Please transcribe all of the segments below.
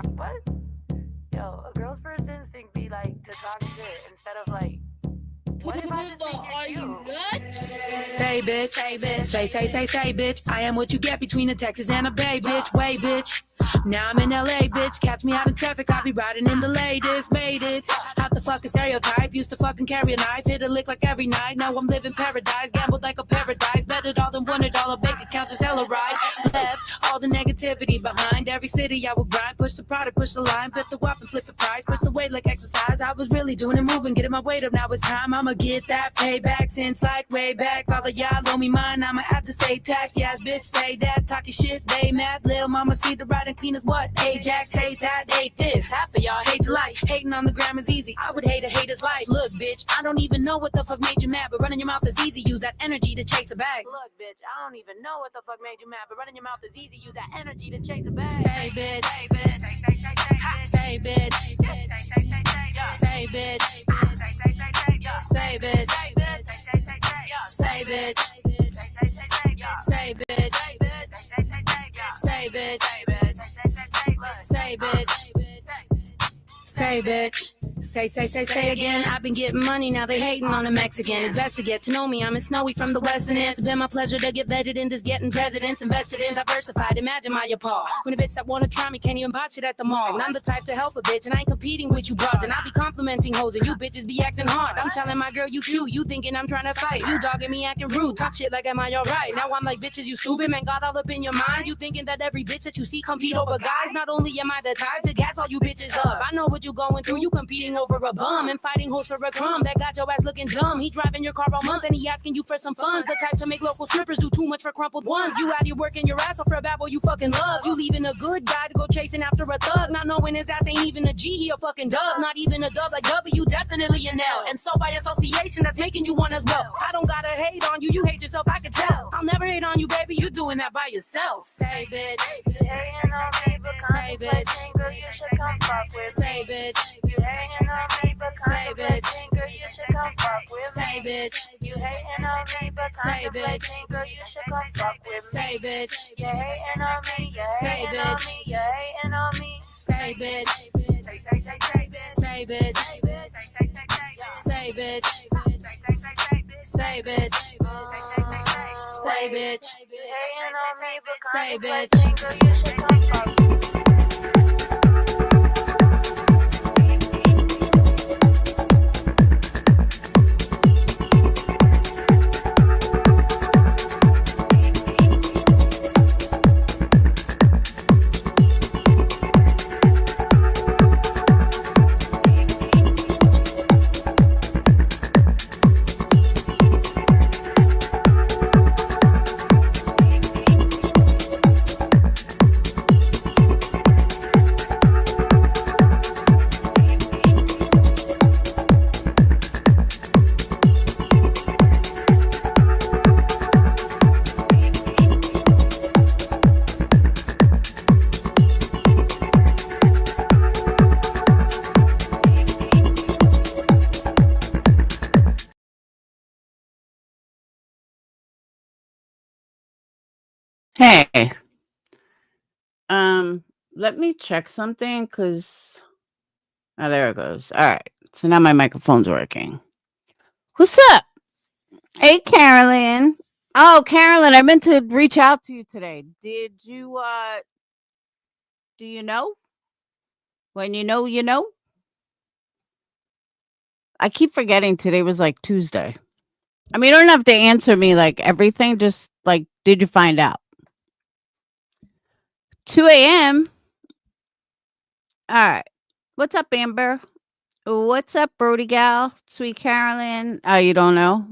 What? Yo, a girl's first instinct be like to talk shit instead of like, what if I just think Are you're you cute? nuts? Say bitch, say bitch. I am what you get between a Texas and a Bay bitch. Way bitch. Now I'm in LA, bitch. Catch me out in traffic, I be riding in the latest. Made it. Out the fucking stereotype. Used to fucking carry a knife, hit a lick like every night. Now I'm living paradise, gambled like a paradise. Bet it all, then won it all. A bank account just hella right. Left all the negativity behind. Every city I would grind. Push the product, push the line. Flip the whop and flip the price. Push the weight like exercise. I was really doing it, moving, getting my weight up. Now it's time. I'ma get that payback since like way back. All of y'all owe me mine. I'ma have to stay taxed. Yeah, bitch, say that. Talking shit, they mad. Lil' mama see the ride and clean as what? Ajax, hate that, hate this. Half of y'all hate your life. Hating on the gram is easy. I would hate a hater's life. Look, bitch, I don't even know what the fuck made you mad, but running your mouth is easy. Use that energy to chase a bag. Look, bitch, I don't even know what the fuck made you mad, but running your mouth is easy. Use that energy to chase a bag. Say bitch, say bitch, say bitch, say bitch, say bitch, say bitch, say bitch, say bitch, say bitch, say bitch. Say again. I've been getting money, now they hating on the Mexican. It's best to get to know me. I'm in Snowy from the Western End. It's been my pleasure to get vetted in this getting presidents. Invested in diversified. Imagine my appall. When a bitch that wanna try me can't even buy shit at the mall. And I'm the type to help a bitch, and I ain't competing with you broads. And I be complimenting hoes, and you bitches be acting hard. I'm telling my girl you cute, you thinking I'm trying to fight. You dogging me acting rude, talk shit like am I alright? Now I'm like, bitches, you stupid, man, got all up in your mind. You thinking that every bitch that you see compete over guys? Not only am I the type to gas all you bitches up, I know what you going through, you competing over a bum and fighting hoes for a crumb. That got your ass looking dumb. He driving your car all month and he asking you for some funds. The type to make local strippers do too much for crumpled ones. You out here working your ass off for a bad boy you fucking love. You leaving a good guy to go chasing after a thug, not knowing his ass ain't even a G, he a fucking dub. Not even a dub like W, definitely an L. And so by association, that's making you one as well. I don't gotta hate on you, you hate yourself, I can tell. I'll never hate on you, baby, you doing that by yourself. Say bitch, You hating on me, but say bitch, girl, you should come fuck with say me. bitch, You hating on me, but say bitch, girl, you should come fuck with say me. bitch, You hating on me, but say bitch, girl, you should come fuck with me. say bitch, You hating on me, you say hating on bitch, me, you hating on me. say bitch, say bitch, say bitch, say bitch, say bitch, You hating on me, but say bitch. girl, you should come fuck with me. Hey, let me check something because there it goes. All right, so now my microphone's working. What's up? Hey, Carolyn. Oh, Carolyn, I meant to reach out to you today. Did you? Do you know? When you know, you know. I keep forgetting today was like Tuesday. I mean, you don't have to answer me like everything. Just like, did you find out? 2 a.m. All right. What's up, Amber? What's up, Brody gal? Sweet Carolyn. Oh, you don't know?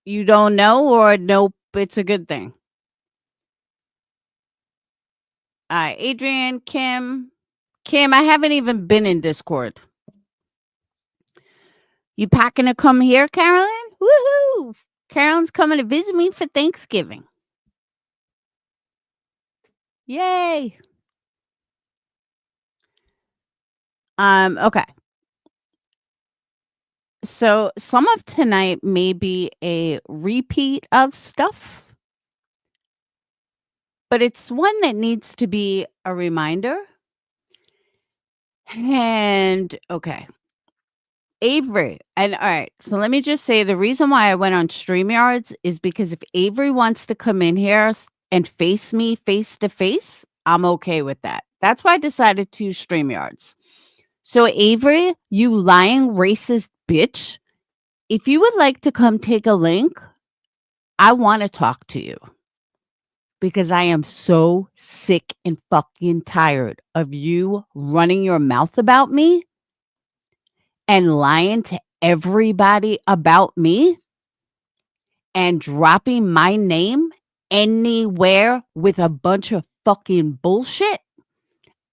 You don't know, or nope, it's a good thing. All right, Adrian, Kim. Kim, I haven't even been in Discord. You packing to come here, Carolyn? Woohoo! Carolyn's coming to visit me for Thanksgiving. Yay. Okay. So some of tonight may be a repeat of stuff, but it's one that needs to be a reminder. And okay. Avery. And all right. So let me just say the reason why I went on StreamYards is because if Avery wants to come in here and face me face to face, I'm okay with that. That's why I decided to use StreamYards. So, Avery, you lying racist bitch, if you would like to come take a link, I want to talk to you because I am so sick and fucking tired of you running your mouth about me and lying to everybody about me and dropping my name anywhere with a bunch of fucking bullshit.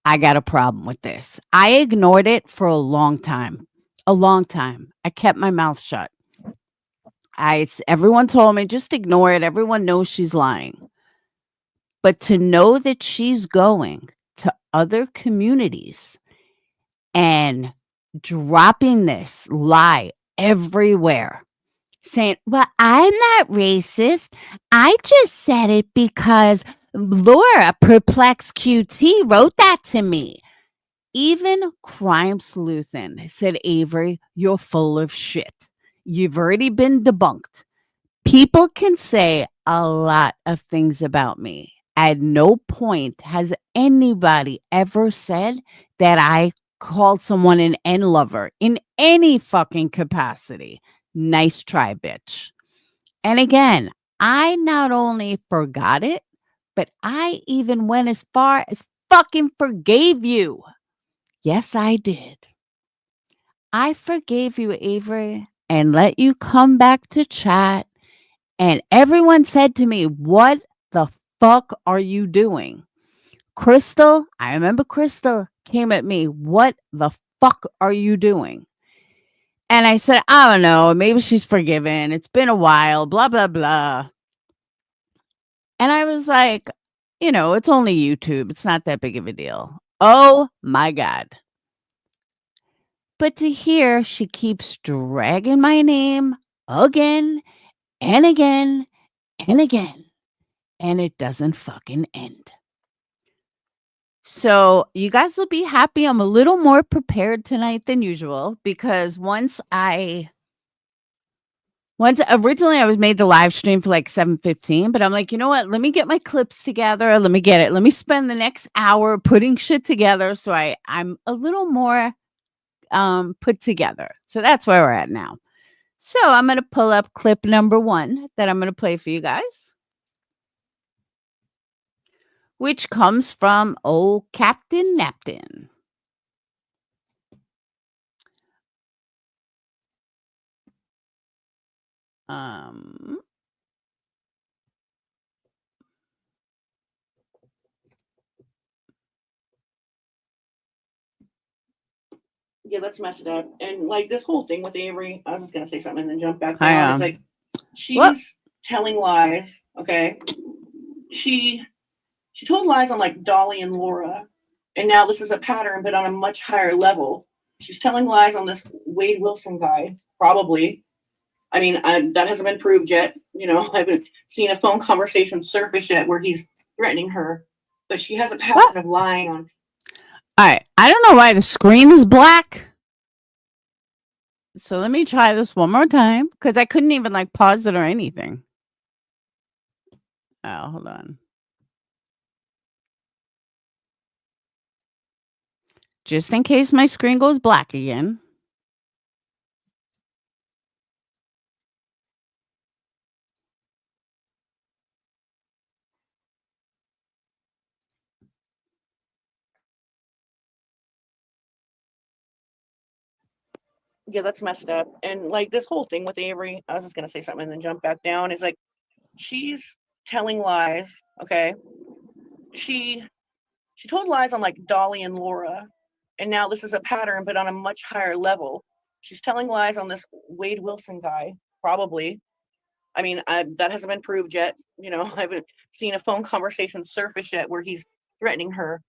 I got a problem with this. I ignored it for a long time. A long time. I kept my mouth shut. Everyone told me just ignore it. Everyone knows she's lying. But to know that she's going to other communities and dropping this lie everywhere, saying, well, I'm not racist. I just said it because Laura PURPLEXEDQT wrote that to me. Even Crime SLUETHIN said, Avery, you're full of shit. You've already been debunked. People can say a lot of things about me. At no point has anybody ever said that I called someone an N lover in any fucking capacity. Nice try, bitch. And again, I not only forgot it, but I even went as far as fucking forgave you. Yes, I did. I forgave you, Avery, and let you come back to chat. And everyone said to me, what the fuck are you doing? Crystal, I remember Crystal came at me, what the fuck are you doing? And I said, I don't know, maybe she's forgiven. It's been a while, blah, blah, blah. And I was like, it's only YouTube. It's not that big of a deal. Oh my God. But to hear she keeps dragging my name again and again and again, and it doesn't fucking end. So you guys will be happy. I'm a little more prepared tonight than usual because once originally I was made the live stream for like 7:15, but I'm like, you know what? Let me get my clips together. Let me spend the next hour putting shit together so I'm a little more put together. So that's where we're at now. So I'm going to pull up clip number 1 that I'm going to play for you guys, which comes from old Captain Napton. Yeah, that's messed up. And like this whole thing with Avery, I was just gonna say something and then jump back down. It's like she's telling lies. Okay, she told lies on like Dolly and Laura, and now this is a pattern, but on a much higher level. She's telling lies on this Wade Wilson guy, probably. I mean, that hasn't been proved yet. I haven't seen a phone conversation surface yet where he's threatening her, but she has a pattern of lying on. All right, I don't know why the screen is black. So let me try this one more time because I couldn't even like pause it or anything. Oh, hold on. Just in case my screen goes black again. Yeah, that's messed up. And like this whole thing with Avery, I was just gonna say something and then jump back down. Is like she's telling lies. Okay, she told lies on like Dolly and Laura, and now this is a pattern, but on a much higher level. She's telling lies on this Wade Wilson guy, probably. I mean, that hasn't been proved yet. I haven't seen a phone conversation surface yet where he's threatening her,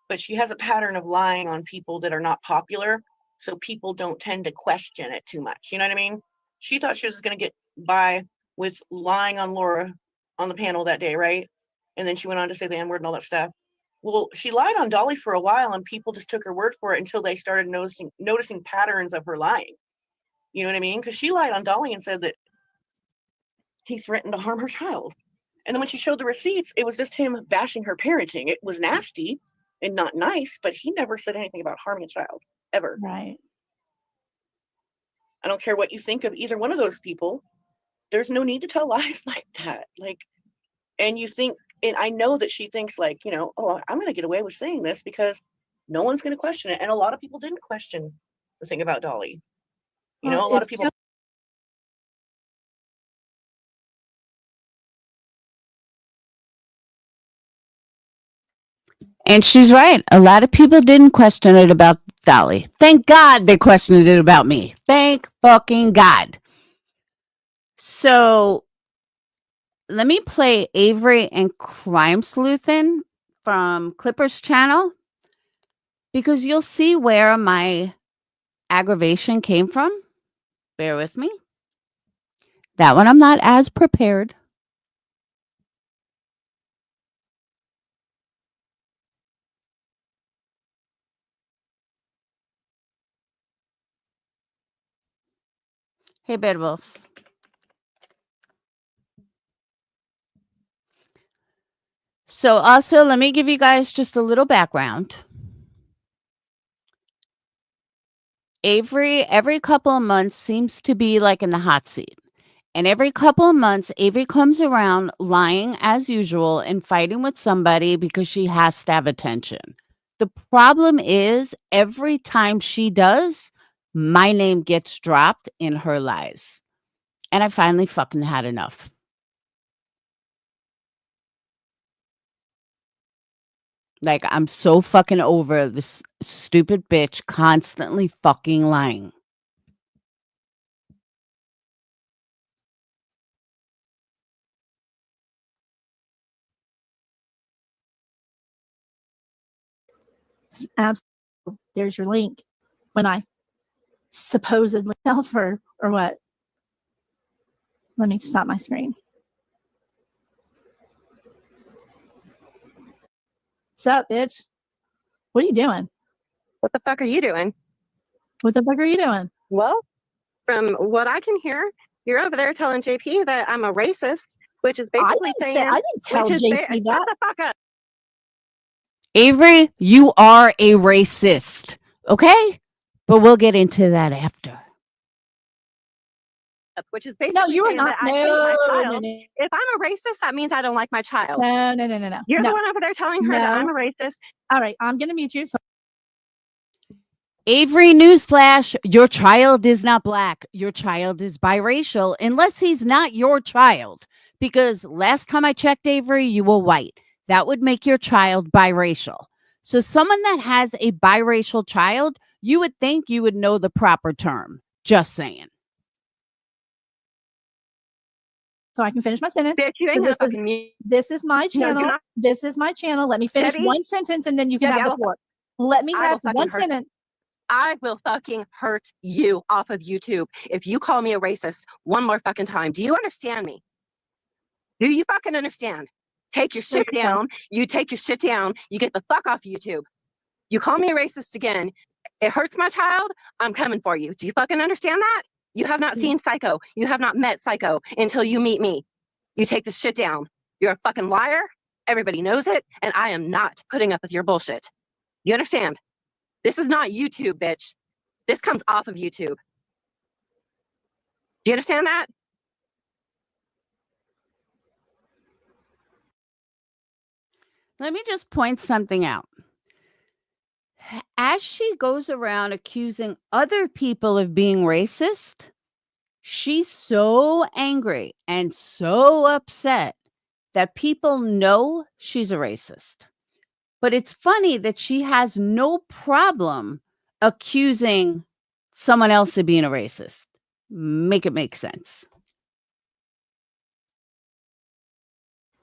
but she has a pattern of lying on people that are not popular, so people don't tend to question it too much. You know what I mean? She thought she was going to get by with lying on Laura on the panel that day, right? And then she went on to say the N-word and all that stuff. Well, she lied on Dolly for a while, and people just took her word for it until they started noticing patterns of her lying. You know what I mean? Because she lied on Dolly and said that he threatened to harm her child. And then when she showed the receipts, it was just him bashing her parenting. It was nasty and not nice, but he never said anything about harming a child, ever. Right. I don't care what you think of either one of those people. There's no need to tell lies like that. Like, and you think, and I know that she thinks like, you know, oh, I'm going to get away with saying this because no one's going to question it. And a lot of people didn't question the thing about Dolly. You know, a lot of people. And she's right. A lot of people didn't question it about Dolly. Thank God they questioned it about me. Thank fucking God. So let me play Avery and Crime Sleuthin from Clipper's channel because you'll see where my aggravation came from. Bear with me. That one I'm not as prepared. Hey, Bedwolf. So also, let me give you guys just a little background. Avery, every couple of months, seems to be like in the hot seat. And every couple of months, Avery comes around lying as usual and fighting with somebody because she has to have attention. The problem is every time she does, my name gets dropped in her lies. And I finally fucking had enough. Like, I'm so fucking over this stupid bitch constantly fucking lying. Absolutely. There's your link. When I supposedly self her or what? Let me stop my screen. What's up, bitch? What are you doing? What the fuck are you doing? What the fuck are you doing? Well, from what I can hear, you're over there telling JP that I'm a racist, which is basically saying I didn't tell which is JP shut that. the fuck up. Avery, you are a racist, okay? But we'll get into that after. Which is basically No, you are saying not. that I hate my No, child. no, If I'm a racist, that means I don't like my child. no. You're No. the one over there telling her that I'm a racist. All right, I'm gonna mute you. So Avery, newsflash, your child is not black. Your child is biracial, unless he's not your child. Because last time I checked, Avery, you were white. That would make your child biracial. So someone that has a biracial child, you would think you would know the proper term. Just saying. so I can finish my sentence. Bitch, you ain't This gonna is- fucking mute. This is my No, you're channel. not. This is my channel. Let me finish Debbie? one sentence and then you can Debbie, have I the will- floor. Let me I will have fucking one hurt- sentence. I will fucking hurt you off of YouTube if you call me a racist one more fucking time. Do you understand me? Do you fucking understand? Take your shit down. You take your shit down. You get the fuck off YouTube. You call me a racist again. It hurts my child. I'm coming for you. Do you fucking understand that? You have not seen Psycho. You have not met Psycho until you meet me. You take the shit down. You're a fucking liar. Everybody knows it. And I am not putting up with your bullshit. You understand? This is not YouTube, bitch. This comes off of YouTube. Do you understand that? Let me just point something out. As she goes around accusing other people of being racist, she's so angry and so upset that people know she's a racist. But it's funny that she has no problem accusing someone else of being a racist. Make it make sense.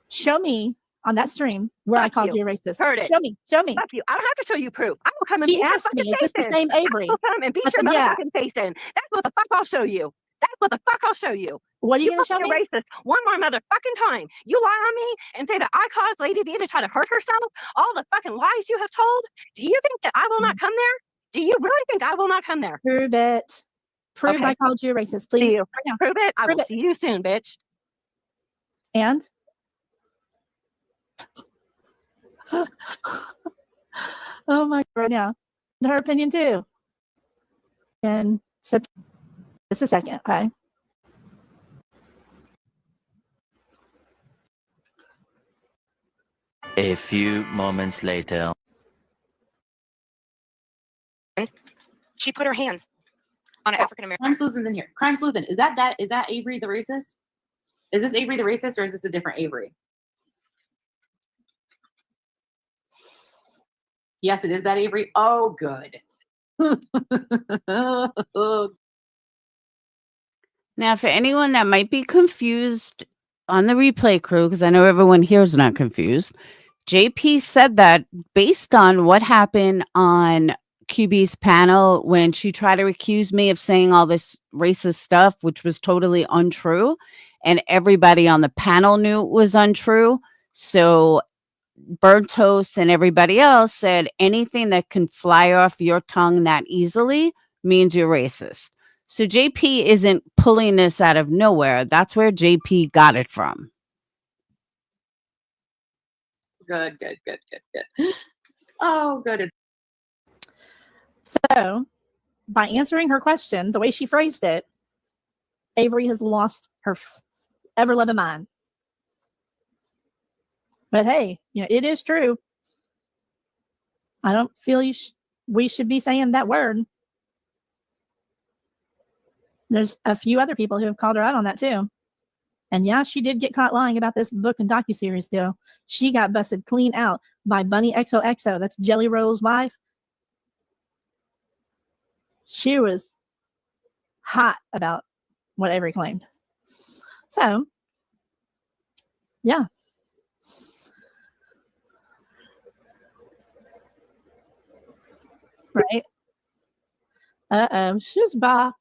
Show me on that stream where I Fuck called you. you a racist. Heard it. Show me. Fuck you. I don't have to show you proof. I will come and She beat your asked fucking me, is this face the in. same Avery? I will come and beat I your said, yeah. motherfucking face in. That's what the fuck I'll show you. That's what the fuck I'll show you. What are you You going to show fucking me? racist one more motherfucking time. You lie on me and say that I caused Lady V to try to hurt herself. All the fucking lies you have told. Do you think that I will not come there? Do you really think I will not come there? Prove it. Prove Okay. I called you a racist, Do please. you? Right now. Prove it. I Prove will it. see you soon, bitch. And? Oh my God, right now. Her opinion too. And so just a second, okay? A few moments later. She put her hands on an African American. Crime Sleuth's in here. Crime Sleuthin. Is that Avery the racist? Is this Avery the racist, or is this a different Avery? Yes, it is that Avery. Oh, good. Now, for anyone that might be confused on the replay crew, because I know everyone here is not confused, JP said that based on what happened on QB's panel when she tried to accuse me of saying all this racist stuff, which was totally untrue, and everybody on the panel knew it was untrue. So Burnt Toast and everybody else said anything that can fly off your tongue that easily means you're racist. So JP isn't pulling this out of nowhere. That's where JP got it from. Good. Oh, good. So, by answering her question the way she phrased it, Avery has lost her ever-loving mind. But hey, it is true. I don't feel we should be saying that word. There's a few other people who have called her out on that too. And yeah, she did get caught lying about this book and docuseries deal. She got busted clean out by Bunny XOXO. That's Jelly Roll's wife. She was hot about what Avery claimed. So, yeah. Right? Uh-oh, she's back.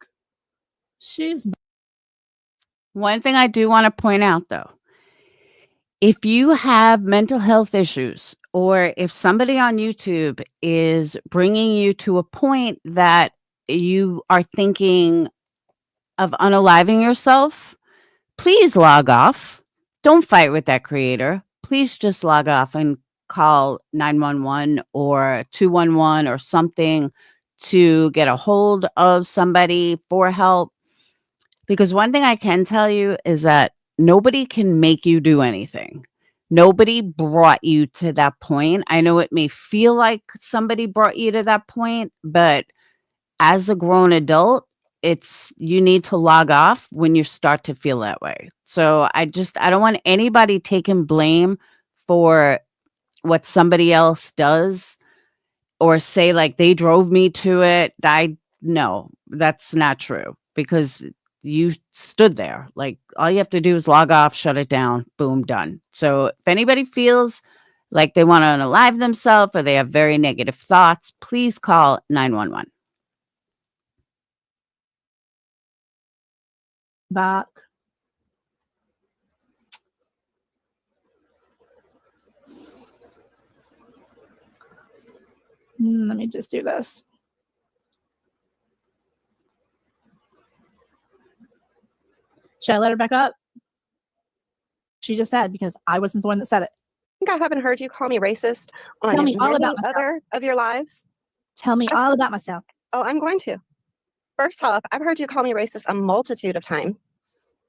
She's back. One thing I do want to point out, though, if you have mental health issues, or if somebody on YouTube is bringing you to a point that you are thinking of unaliving yourself, please log off. Don't fight with that creator. Please just log off and call 911 or 211 or something to get a hold of somebody for help. Because one thing I can tell you is that nobody can make you do anything. Nobody brought you to that point. I know it may feel like somebody brought you to that point, but as a grown adult, you need to log off when you start to feel that way. So I don't want anybody taking blame for what somebody else does or say like they drove me to it. No, that's not true, because you stood there. Like, all you have to do is log off, shut it down, boom, done. So if anybody feels like they want to unalive themselves or they have very negative thoughts, please call 911. Back. Let me just do this. Should I let her back up? She just said, because I wasn't the one that said it. I think I haven't heard you call me racist on Tell me all about any myself. other of your lives. Tell me all about myself. Oh, I'm going to. First off, I've heard you call me racist a multitude of times.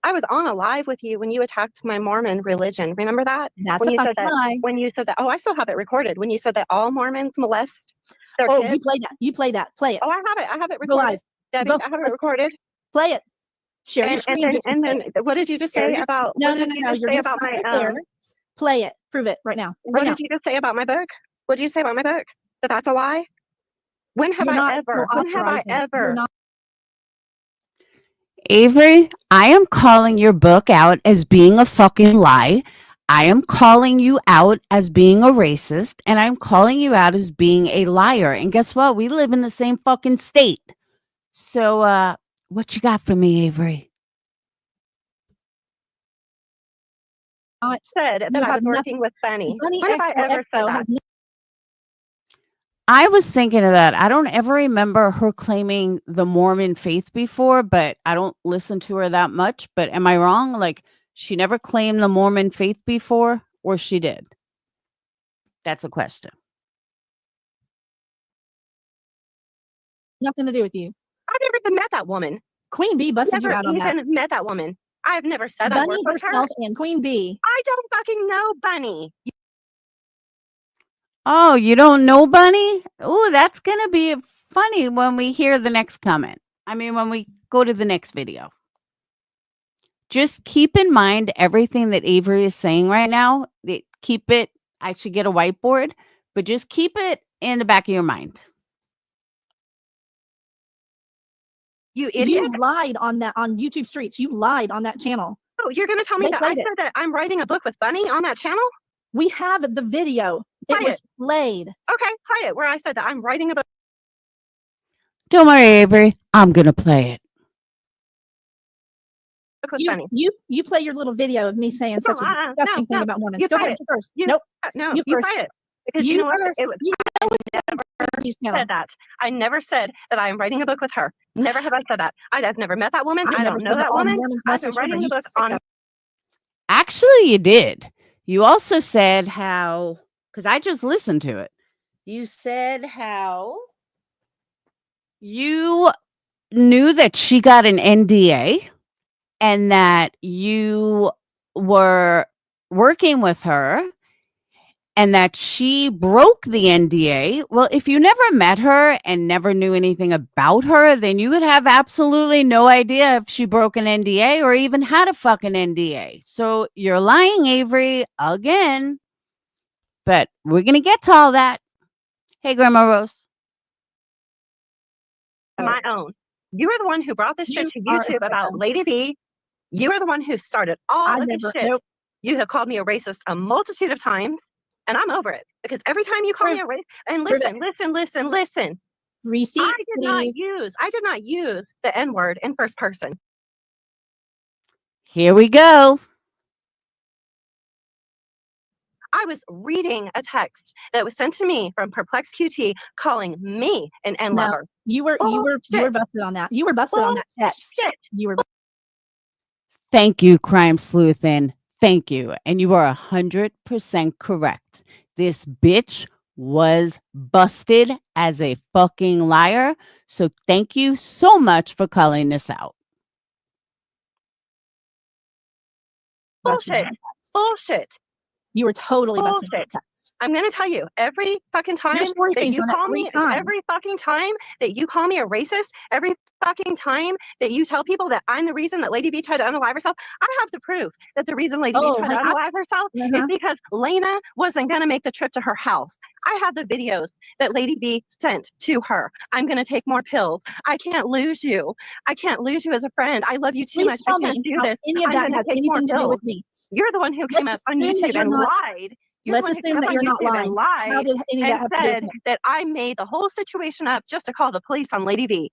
I was on a live with you when you attacked my Mormon religion. Remember that? That's when a you said fucking that, lie. When you said that, oh, I still have it recorded. When you said that all Mormons molest their Oh, kids. you played that. You play that. Play it. Oh, I have it Go recorded. live. Debbie, Go. I have it recorded. Play it. Share your screen. And then what did you just say about? No. What did you just You're say gonna about stop my? right there. Play it. Prove it right now. What did you just say about my book? What did you say about my book? That's a lie. When have I ever? When have I ever? Avery, I am calling your book out as being a fucking lie. I am calling you out as being a racist, and I'm calling you out as being a liar. And guess what? We live in the same fucking state. So, what you got for me, Avery? not. said that You I have was working with Bunny. Bunny When have I ever said XOXO that? has no I was thinking of that. I don't ever remember her claiming the Mormon faith before, but I don't listen to her that much. But am I wrong? Like, she never claimed the Mormon faith before, or she did? That's a question. nothing to do with you. I've never even met that woman. Queen Bee busted Never you out on that. even met that woman. I've never said I Bunny work with her. herself and Queen Bee. I don't fucking know Bunny. Oh, you don't know Bunny? Oh, that's going to be funny when we hear the next comment. I mean, when we go to the next video. Just keep in mind everything that Avery is saying right now. Keep it. I should get a whiteboard, but just keep it in the back of your mind. You idiot. You lied on that on YouTube Streets. You lied on that channel. Oh, you're going to tell me They that I played it. said that I'm writing a book with Bunny on that channel? We have the video. It Play was it. played. Okay, play it where I said that I'm writing a book Don't worry, Avery. I'm going to play it. with Bunny. You play your little video of me saying such a disgusting thing about Mormons. You Go play ahead, it. you first. You- Nope. No, You you first. play it. Because you know what? first. It was, You I know never it's channel. said that. I never said that I am writing a book with her. Never have I said that. I've never met that woman. I never don't know said that all woman. Mormons I've been message her, writing you a book sicko. on. Actually, you did. You also said how, because I just listened to it. You said how you knew that she got an NDA and that you were working with her and that she broke the NDA. Well, if you never met her and never knew anything about her, then you would have absolutely no idea if she broke an NDA or even had a fucking NDA. So you're lying, Avery, again. But we're going to get to all that. Hey, Grandma Rose. My own. You are the one who brought this shit to You are a YouTube about sicko. Lady V. You are the one who started all I of this never. shit. Nope. You have called me a racist a multitude of times, and I'm over it. Because every time you call me a racist, and Prove it. listen. Receipt, I did please. not use the N-word in first person. Here we go. I was reading a text that was sent to me from PURPLEXEDQT calling me an No, N-lover. you were busted on that. You were busted on that text. Shit. You were. Thank you, Crime Sleuthin. Thank you. And you are 100% correct. This bitch was busted as a fucking liar. So thank you so much for calling this out. busted on Bullshit. that text. Bullshit. You were totally busted on Bullshit. that text. I'm going to tell you, every fucking time Your story that changed you on that call 3 me, times. every fucking time that you call me a racist, every fucking time that you tell people that I'm the reason that Lady B tried to unalive herself, I have the proof that the reason Lady B Oh, tried to I- unalive herself is Uh-huh. because Lena wasn't going to make the trip to her house. I have the videos that Lady B sent to her. I'm going to take more pills. I can't lose you. I can't lose you as a friend. I love you too Please much. I tell can't me do how this. any of I'm that gonna has take more anything to do pills. with me. You're the one who came up Let's on assume that YouTube you're and not- lied. You're Let's the one who assume came that up you're on not YouTube lying. and How lied did any of that and have to do with said me? that I made the whole situation up just to call the police on Lady V.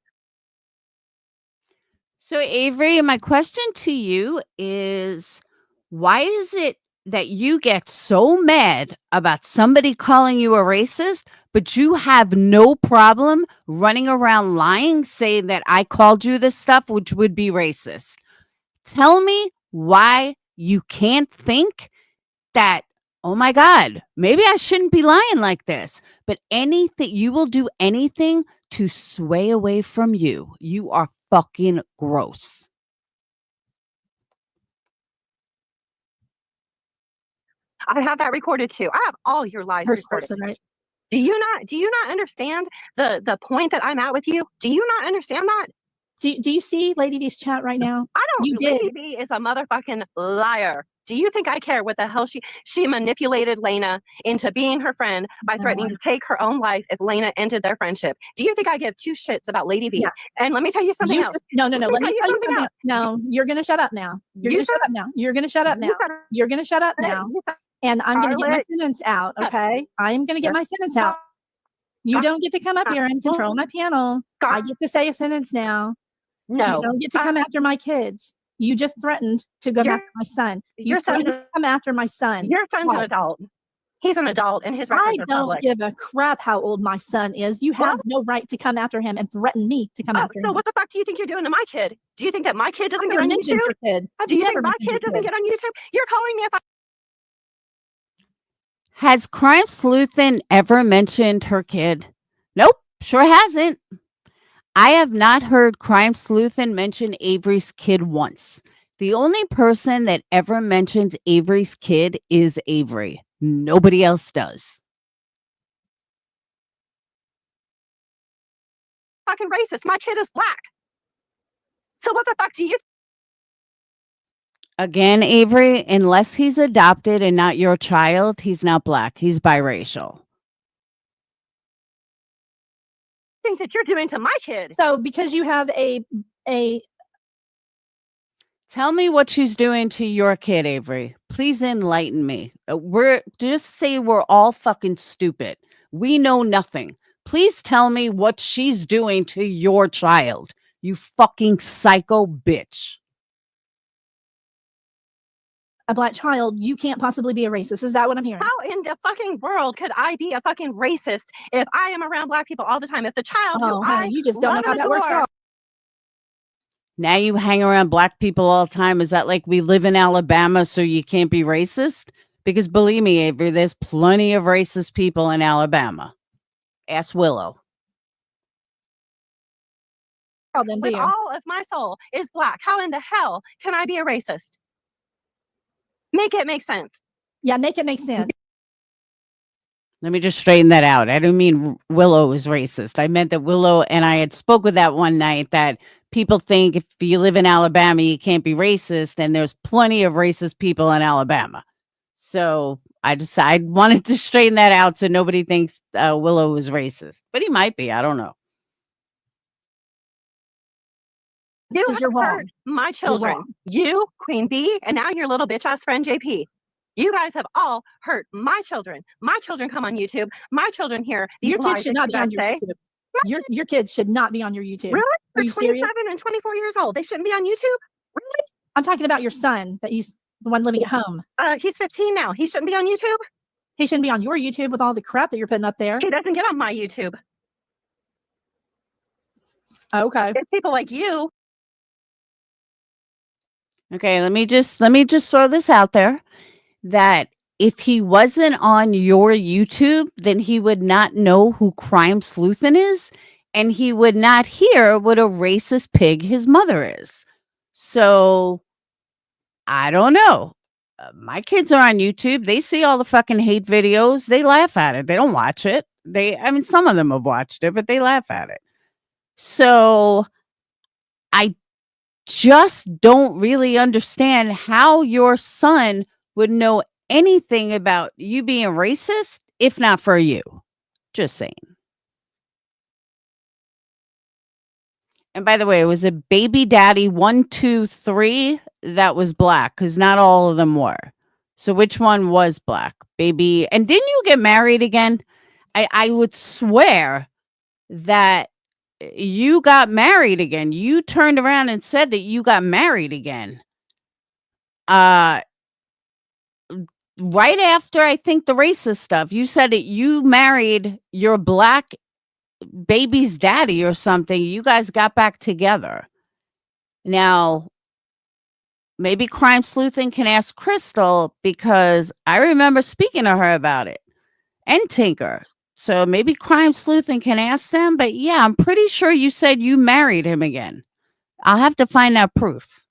So, Avery, my question to you is, why is it that you get so mad about somebody calling you a racist, but you have no problem running around lying, saying that I called you this stuff, which would be racist? Tell me why you can't think that, oh my God, maybe I shouldn't be lying like this. But anything, you will do anything to sway away from you. You are fucking gross. I have that recorded too. I have all your lies First recorded. person, right? Do you not understand the point that I'm at with you? Do you not understand that? Do you see Lady V's chat right now? I don't. You did. Lady V is a motherfucking liar. Do you think I care what the hell she manipulated Lena into being her friend by threatening to take her own life if Lena ended their friendship? Do you think I give 2 shits about Lady V? Yeah. And let me tell you something You else. just, no. Let me tell you something. else. No, you're gonna shut up now. You're You gonna shut up now. You're gonna shut up You now. said- You're gonna shut up now. you said- And I'm gonna get my Charlotte. sentence out. Okay, I'm gonna get my sentence out. You don't get to come up here and control my panel. I get to say a sentence now. You No. don't get to come after my kids. You just threatened to go Your- after my son. You your son's threatened to come after my son. Your son's an Why? adult. He's an adult, and his I records are don't public. give a crap how old my son is. You have no right to come after him and threaten me to come after So him. what the fuck do you think you're doing to my kid? Do you think that my kid doesn't I've get never on mentioned YouTube? your kid. I've Do you never think my mentioned kid your doesn't get on YouTube? You're calling me if I Has Crime Sleuthin ever mentioned her kid? Nope, sure hasn't. I have not heard Crime Sleuthin mention Avery's kid once. The only person that ever mentions Avery's kid is Avery. Nobody else does. fucking racist. My kid is black. So what the fuck do you Again, Avery, unless he's adopted and not your child, he's not black. He's biracial. think that you're doing to my kid? So because you have a Tell me what she's doing to your kid, Avery. Please enlighten me. We're just say we're all fucking stupid. We know nothing. Please tell me what she's doing to your child. You fucking psycho bitch. a black child, you can't possibly be a racist. Is that what I'm hearing? How in the fucking world could I be a fucking racist if I am around black people all the time? If the child Oh, who honey, I you just don't know love how and that works adore- out. Now you hang around black people all the time. Is that like we live in Alabama, so you can't be racist? Because believe me, Avery, there's plenty of racist people in Alabama. Ask Willow. Oh, then do With you? all of my soul is black. How in the hell can I be a racist? Make it make sense. Yeah, make it make sense. Let me just straighten that out. I didn't mean Willow is racist. I meant that Willow and I had spoke with that one night that people think if you live in Alabama, you can't be racist. And there's plenty of racist people in Alabama. So I wanted to straighten that out so nobody thinks Willow is racist. But he might be. I don't know. You Because you're have wrong. hurt my children. wrong. You, Queen Bee, and now your little bitch ass friend JP. You guys have all hurt my children. My children come on YouTube. My children hear these Your lies kids should that not you be on guys your say. YouTube. Your kids should not be on your YouTube. Really? Are They're you serious? 27 and 24 years old. They shouldn't be on YouTube? Really? I'm talking about your son, the one living at home. He's 15 now. He shouldn't be on YouTube? He shouldn't be on your YouTube with all the crap that you're putting up there. He doesn't get on my YouTube. Okay. It's people like you. Okay, let me just throw this out there that if he wasn't on your YouTube, then he would not know who Crime Sleuthin is, and he would not hear what a racist pig his mother is. So I don't know. My kids are on YouTube. They see all the fucking hate videos. They laugh at it. They don't watch it. Some of them have watched it, but they laugh at it. So I just don't really understand how your son would know anything about you being racist if not for you. Just saying. And by the way, it was a baby daddy 1, 2, 3 that was black because not all of them were. So which one was black? Baby. And didn't you get married again? I would swear that you got married again. You turned around and said that you got married again. Right after I think the racist stuff, you said that you married your black baby's daddy or something. You guys got back together. Now, maybe Crime Sleuthin can ask Crystal because I remember speaking to her about it and Tinker. So maybe Crime Sleuthin can ask them. But yeah, I'm pretty sure you said you married him again. I'll have to find that proof.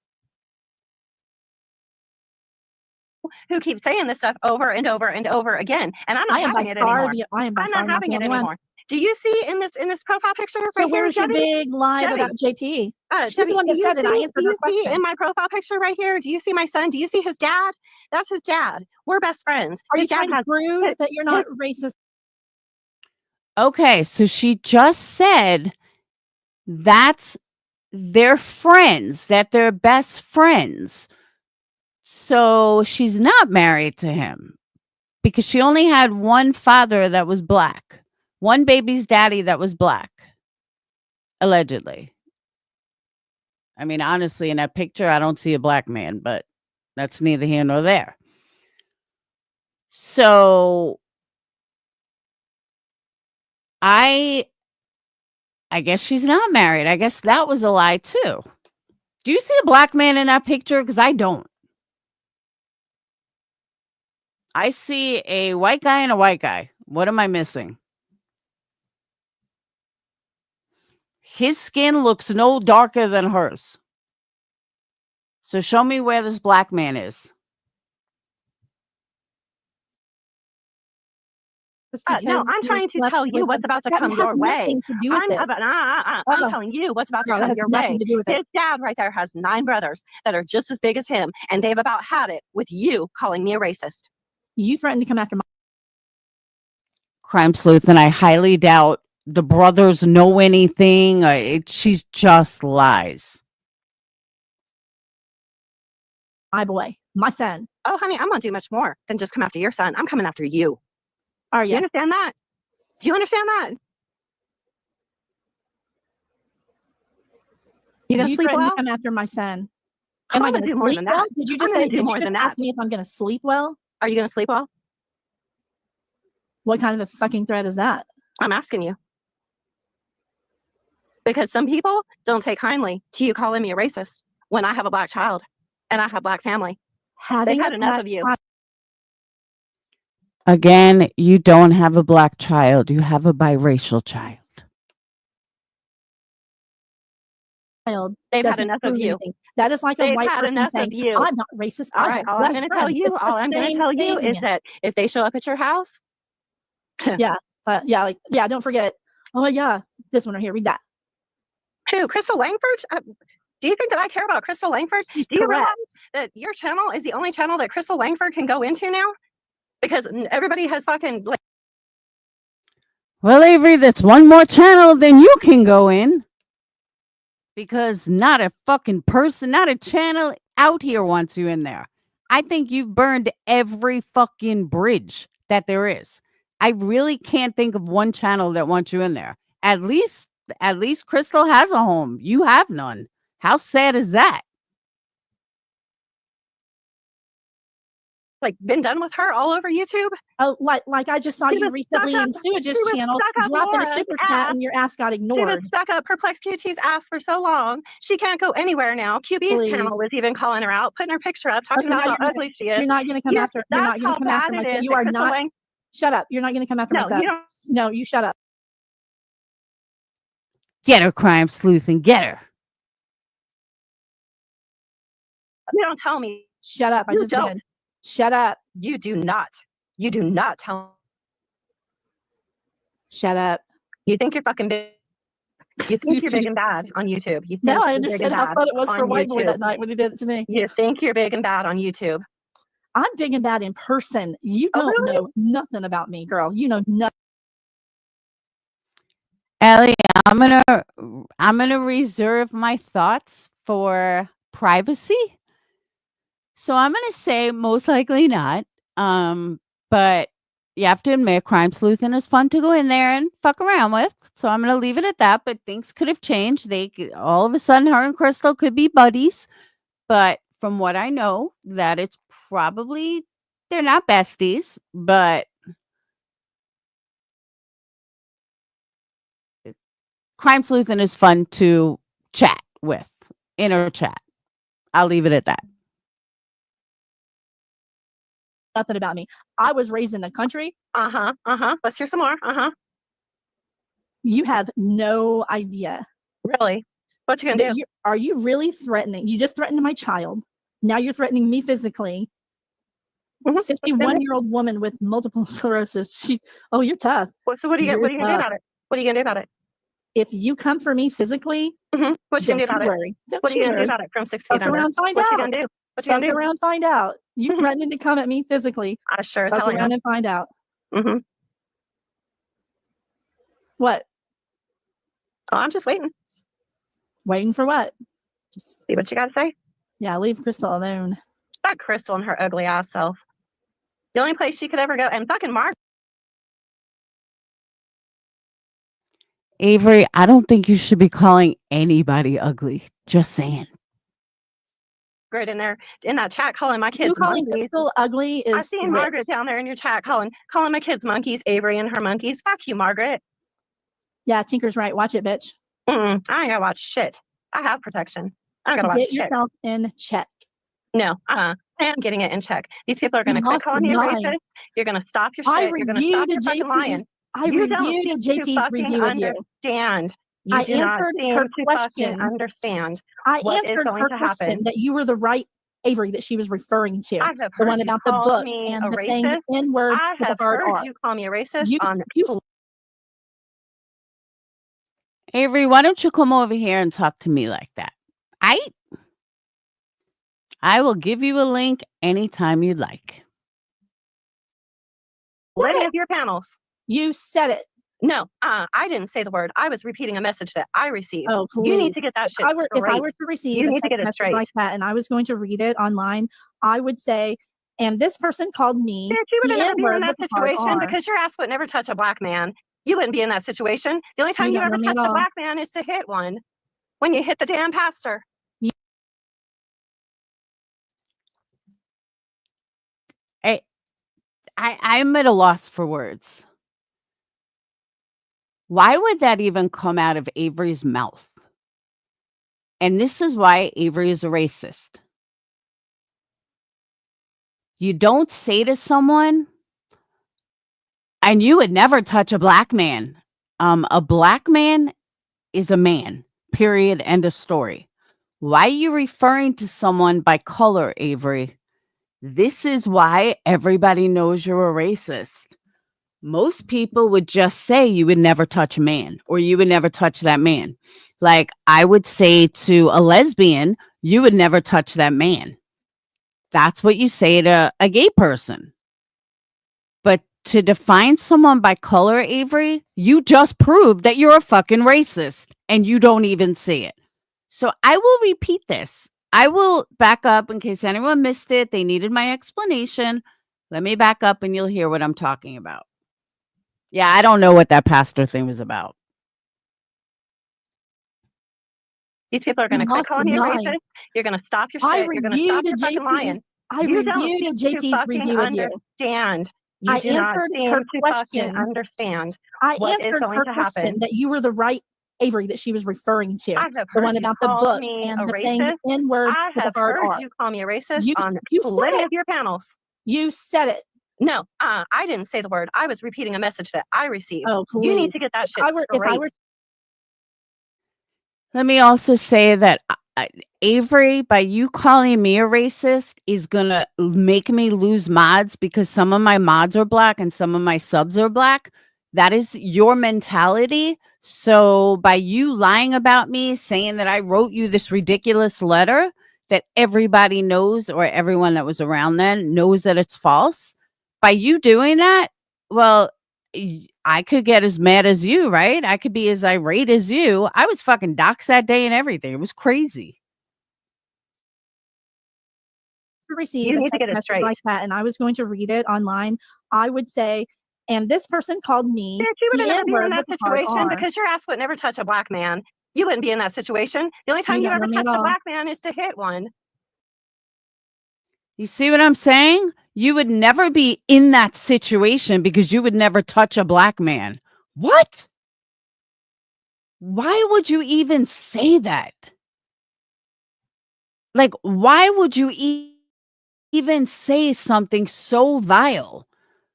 Who keep saying this stuff over and over and over again. And I'm not having it anymore. I'm not having it anymore. Do you see in this profile picture right So here, where's your Debbie? big live Debbie. about JP? She's Debbie, the one that do you said it. I see- answered do her you see question. in my profile picture right here? Do you see my son? Do you see his dad? That's his dad. We're best friends. Are you His dad trying to has prove that you're not racist? Okay, so she just said that's their friends, that they're best friends. So she's not married to him because she only had one father that was black, one baby's daddy that was black, allegedly. I mean, honestly, in that picture, I don't see a black man, but that's neither here nor there. So I guess she's not married. I guess that was a lie too. Do you see a black man in that picture? Because I don't. I see a white guy and a white guy. What am I missing? His skin looks no darker than hers. So show me where this black man is. No, I'm trying to tell you what's about to come your way. I'm telling you what's about to come your way. His dad right there has 9 brothers that are just as big as him, and they've about had it with you calling me a racist. You threatened to come after my Crime sleuth, and I highly doubt the brothers know anything. She's just lies. my boy, my son. Oh, honey, I'm gonna do much more than just come after your son. I'm coming after you. Are You you? understand that? Do you understand that? You gonna You sleep threatened well? to come after my son. I'm Am I gonna going to do more sleep than well? that. Did you I'm just gonna say? do Did more you than just that. ask me if I'm going to sleep well? Are you gonna sleep well? What kind of a fucking threat is that? I'm asking you. Because some people don't take kindly to you calling me a racist when I have a black child and I have black family. They've had enough of you. Again, you don't have a black child. You have a biracial child. They've had doesn't enough of prove you. anything. That is like a They've white had person enough saying, of you. "I'm not racist." All I right, have all I'm black going to tell friends." you, It's the all I'm going to same tell you is thing. that if they show up at your house, yeah, don't forget. Oh yeah, this one right here. Read that. who, Crystal Langford? Do you think that I care about Crystal Langford? She's Do you correct. realize that your channel is the only channel that Crystal Langford can go into now? Because everybody has fucking like. Well, Avery, that's one more channel than you can go in. Because not a fucking person, not a channel out here wants you in there. I think you've burned every fucking bridge that there is. I really can't think of one channel that wants you in there. At least Crystal has a home. You have none. How sad is that? Like been done with her all over YouTube. Oh, like I just saw She you was recently stuck in up- Sewage she was channel stuck up dropping a Laura's super chat ass. and your ass got She was ignored. stuck up PurplexedQT's ass for so long. She can't go anywhere now. QB's channel Please. was even calling her out, putting her picture up, talking so now about how you're ugly she is. You're not going to come Yes, after. You're not that's going how to come after bad my it son. is You that are Crystal not. Lang- Shut up. You're not going to come after my No, son. you don't. No, you shut up. Get her, crime sleuth, and get her. You don't tell me. Shut up. I You just don't. did. Shut up. You do not. You do not tell. Shut up. You think you're fucking big. You think you're big and bad on YouTube. You think Now I you're big understood and how bad fun it was for on White Boy YouTube. that night when he did it to me. You think you're big and bad on YouTube. I'm big and bad in person. You Oh, don't really? know nothing about me, girl. You know nothing. Ellie, I'm gonna reserve my thoughts for privacy. So I'm gonna say most likely not. But you have to admit, crime sleuthing is fun to go in there and fuck around with. So I'm gonna leave it at that. But things could have changed. All of a sudden, her and Crystal could be buddies. But from what I know, that it's probably they're not besties, but crime sleuthing is fun to chat with, inner chat. I'll leave it at that. Nothing about me. I was raised in the country. Let's hear some more. You have no idea. Really? What you gonna do? Are you really threatening? You just threatened my child. Now you're threatening me physically. 51-year-old woman with multiple sclerosis. Oh, you're tough. So what are you gonna do about it? What are you gonna do about it? If you come for me physically, what you gonna do about it? What are you gonna do about it from 16 Fuck around, find What out. you gonna do? What you Fuck gonna do? around, find out. You threatening to come at me physically. I sure as Fuck hell around am. and find out. What? Oh, I'm just waiting. Waiting for what? See what you gotta say. Yeah, leave Crystal alone. Fuck Crystal and her ugly ass self. The only place she could ever go, and fucking Mark. Avery, I don't think you should be calling anybody ugly. Just saying. Margaret in there in that chat calling my You kids calling monkeys. Crystal ugly I is seen rich. Margaret down there in your chat calling my kids monkeys, Avery and her monkeys. Fuck you, Margaret. Yeah, Tinker's right. Watch it, bitch. I ain't gotta watch shit. I have protection. I don't gotta watch Get shit. yourself in check. No, I am getting it in check. These people are You gonna quit lost calling your you a mind. racist. You're gonna stop your I shit. You're gonna stop reviewed your fucking lying. JP's. I You don't reviewed seem to JP's fucking review of you. understand. You I do not answered seem her to fucking question. understand I what is answered going her to question happen. that you were the right Avery that she was referring to. I have The heard one you about the call book me and a the saying the racist. N word I with a have hard heard R. you call me a racist You, on you Avery, why don't you come over here and talk to me like that? I will give you a link anytime you'd like. any of your panels. You said it. No, I didn't say the word. I was repeating a message that I received. Oh, You need please. to get that shit If I were straight. to receive You a need to text get it message straight. like that and I was going to read it online, I would say, and this person called me Bitch, you would the never be in N-word that with a hard situation R. because your ass would never touch a black man. You wouldn't be in that situation. The only time You you don't ever know me touch at a all. black man is to hit one. When you hit the damn pastor. I'm at a loss for words. Why would that even come out of Avery's mouth? And this is why Avery is a racist. You don't say to someone, and you would never touch a black man. A black man is a man, period, end of story. Why are you referring to someone by color, Avery? This is why everybody knows you're a racist. Most people would just say you would never touch a man or you would never touch that man. Like I would say to a lesbian, you would never touch that man. That's what you say to a gay person. But to define someone by color, Avery, you just proved that you're a fucking racist and you don't even see it. So I will repeat this. I will back up in case anyone missed it. They needed my explanation. Let me back up and you'll hear what I'm talking about. Yeah, I don't know what that pastor thing was about. These people are going to You quit lost calling you your a mind. racist. You're going to stop your I shit. You're going to stop reviewed your fucking lying. I You don't reviewed seem to JP's fucking review of you. understand. You I do not answered seem her to fucking question. understand I what is answered going her to question happen. that you were the right Avery that she was referring to. I have The heard one you about the call book me and a the saying the racist. N-word I with a have hard heard R. you call me a racist You on said plenty it. of your panels. You said it. No, I didn't say the word. I was repeating a message that I received. Oh, You need please. to get that If shit I were straight. Let me also say that Avery, by you calling me a racist, is going to make me lose mods because some of my mods are black and some of my subs are black. That is your mentality. So by you lying about me, saying that I wrote you this ridiculous letter that everybody knows or everyone that was around then knows that it's false, by you doing that, well, I could get as mad as you, right? I could be as irate as you. I was fucking doxxed that day and everything. It was crazy. To receive You a need to text get it message straight. like that and I was going to read it online, I would say, and this person called me Bitch, you would the never be in N-word that with a hard situation R. because your ass would never touch a black man. You wouldn't be in that situation. The only time You you don't ever know me touch at a all. black man is to hit one. You see what I'm saying? You would never be in that situation because you would never touch a black man. What? Why would you even say that? Like, why would you even say something so vile?